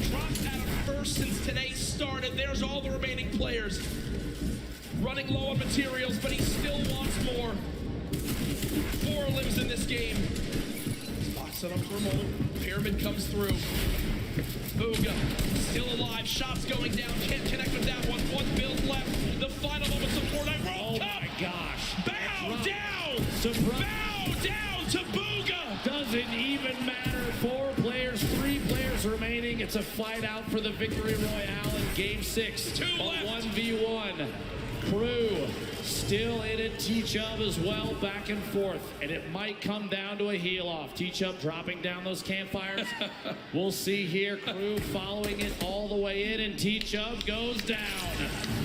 dropped out of first since today started. There's all the remaining players. Running low on materials, but he still wants more. 4 limbs in this game. set up for a moment. Pyramid comes through. Booga still alive. Shots going down. Can't connect with that one. One build left. The final moments of Fortnite World Cup. Oh my gosh. Bow down. Surprise. Bow down to Booga. Doesn't even matter. 4 players, 3 players remaining. It's a fight out for the victory royale in Game 6. 2 left. 1v1. Crew still in it. T-Chubb as well, back and forth. And it might come down to a heel-off. T-Chubb dropping down those campfires. We'll see here. Crew following it all the way in, and T-Chubb goes down.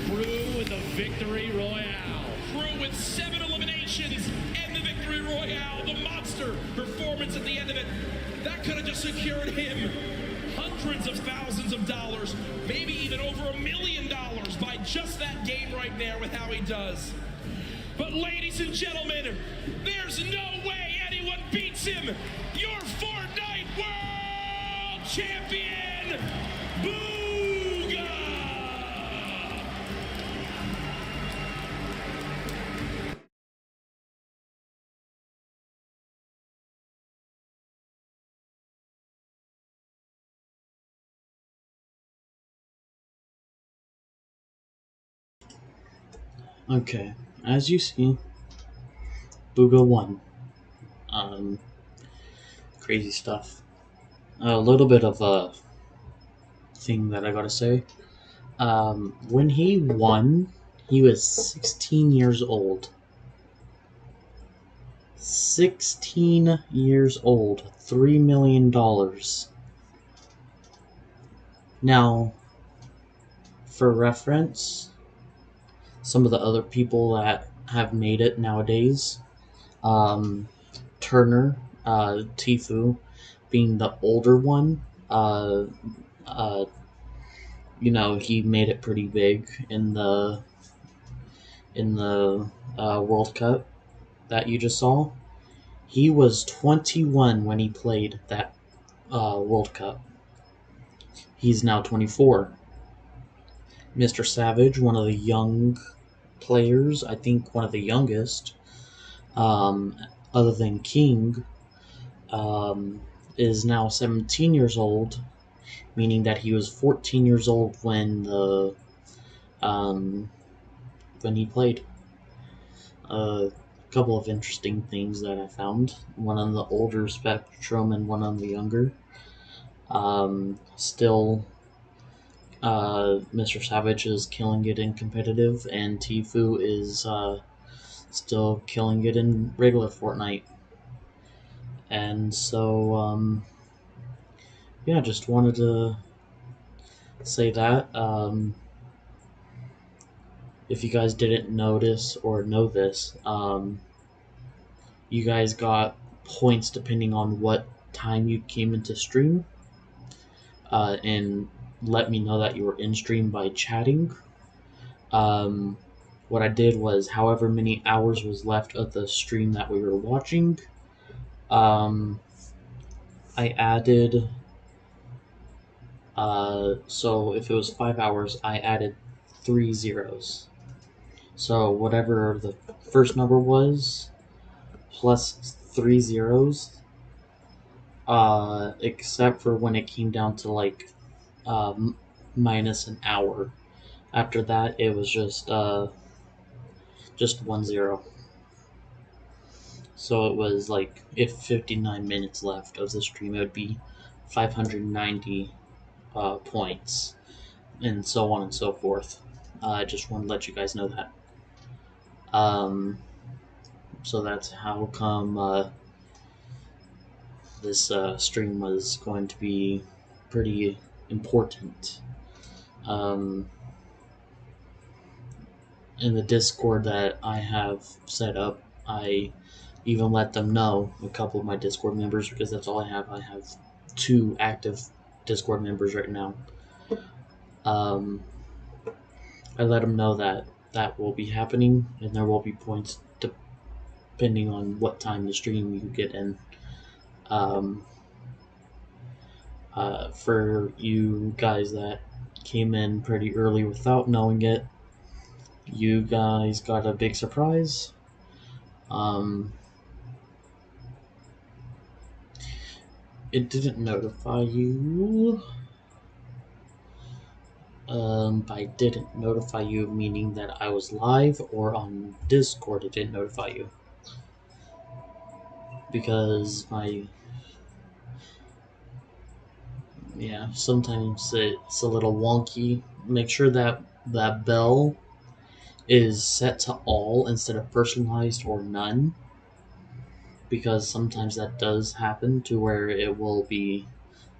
Crew with the victory royale. Crew with 7 eliminations and the victory royale. The monster performance at the end of it. That could have just secured him hundreds of thousands of dollars, maybe even over $1 million by just that game right there with how he does. But ladies and gentlemen, there's no way anyone beats him. Your Fortnite World Champion, Booga! Okay, as you see, Booga won. Crazy stuff. A little bit of a thing that I gotta say. When he won, he was 16 years old. 16 years old. $3 million. Now, for reference, some of the other people that have made it nowadays, Turner, Tfue, being the older one, you know, he made it pretty big in the World Cup that you just saw. He was 21 when he played that World Cup. He's now 24. Mr. Savage, one of the young players, I think one of the youngest, other than King, is now 17 years old, meaning that he was 14 years old when he played. A couple of interesting things that I found. One on the older spectrum and one on the younger. Still, Mr. Savage is killing it in competitive, and Tfue is still killing it in regular Fortnite. And so, yeah, just wanted to say that. If you guys didn't notice or know this, you guys got points depending on what time you came into stream, and let me know that you were in stream by chatting. What I did was, however many hours was left of the stream that we were watching, I added, so if it was 5 hours, I added 3 zeros. So whatever the first number was, plus 3 zeros, except for when it came down to like minus an hour. After that, it was just 1 0. So it was like, if 59 minutes left of the stream, it would be 590 points, and so on and so forth. I just want to let you guys know that. So that's how come this stream was going to be pretty important. In the Discord that I have set up, I even let them know, a couple of my Discord members, because that's all I have. I have 2 active Discord members right now. I let them know that that will be happening, and there will be points depending on what time the stream you get in. For you guys that came in pretty early without knowing it, you guys got a big surprise. it didn't notify you. By didn't notify you, meaning that I was live, or on Discord it didn't notify you. Because sometimes it's a little wonky. Make sure that that bell is set to all instead of personalized or none, because sometimes that does happen to where it will be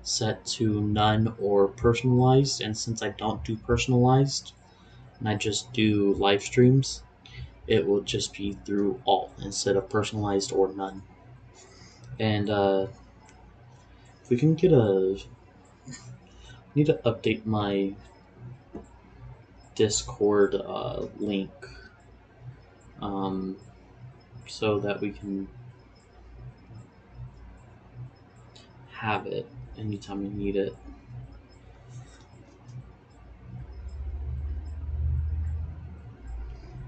set to none or personalized, and since I don't do personalized and I just do live streams, it will just be through all instead of personalized or none. And if we can get need to update my Discord link so that we can have it anytime you need it.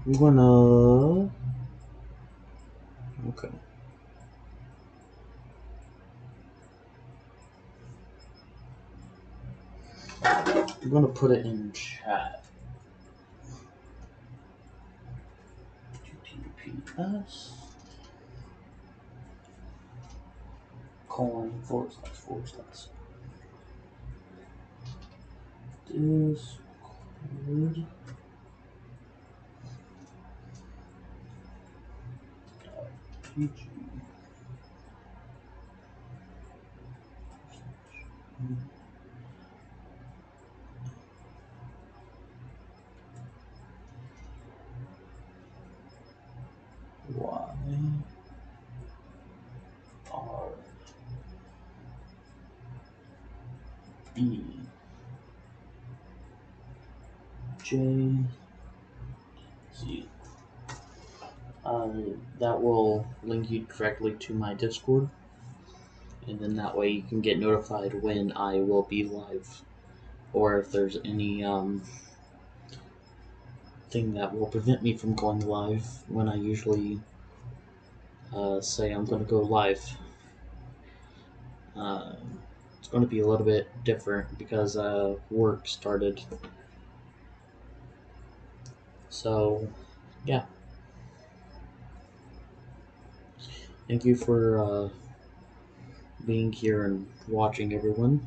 I'm gonna... Okay. I'm gonna put it in chat. HTTPS :// Discord .pg YRBJZ. That will link you directly to my Discord, and then that way you can get notified when I will be live, or if there's any thing that will prevent me from going live when I usually say I'm going to go live. It's going to be a little bit different because work started. So, yeah. Thank you for being here and watching, everyone.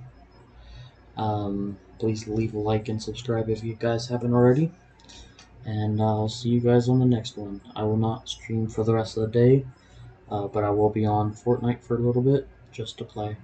Please leave a like and subscribe if you guys haven't already. And I'll see you guys on the next one. I will not stream for the rest of the day, but I will be on Fortnite for a little bit just to play.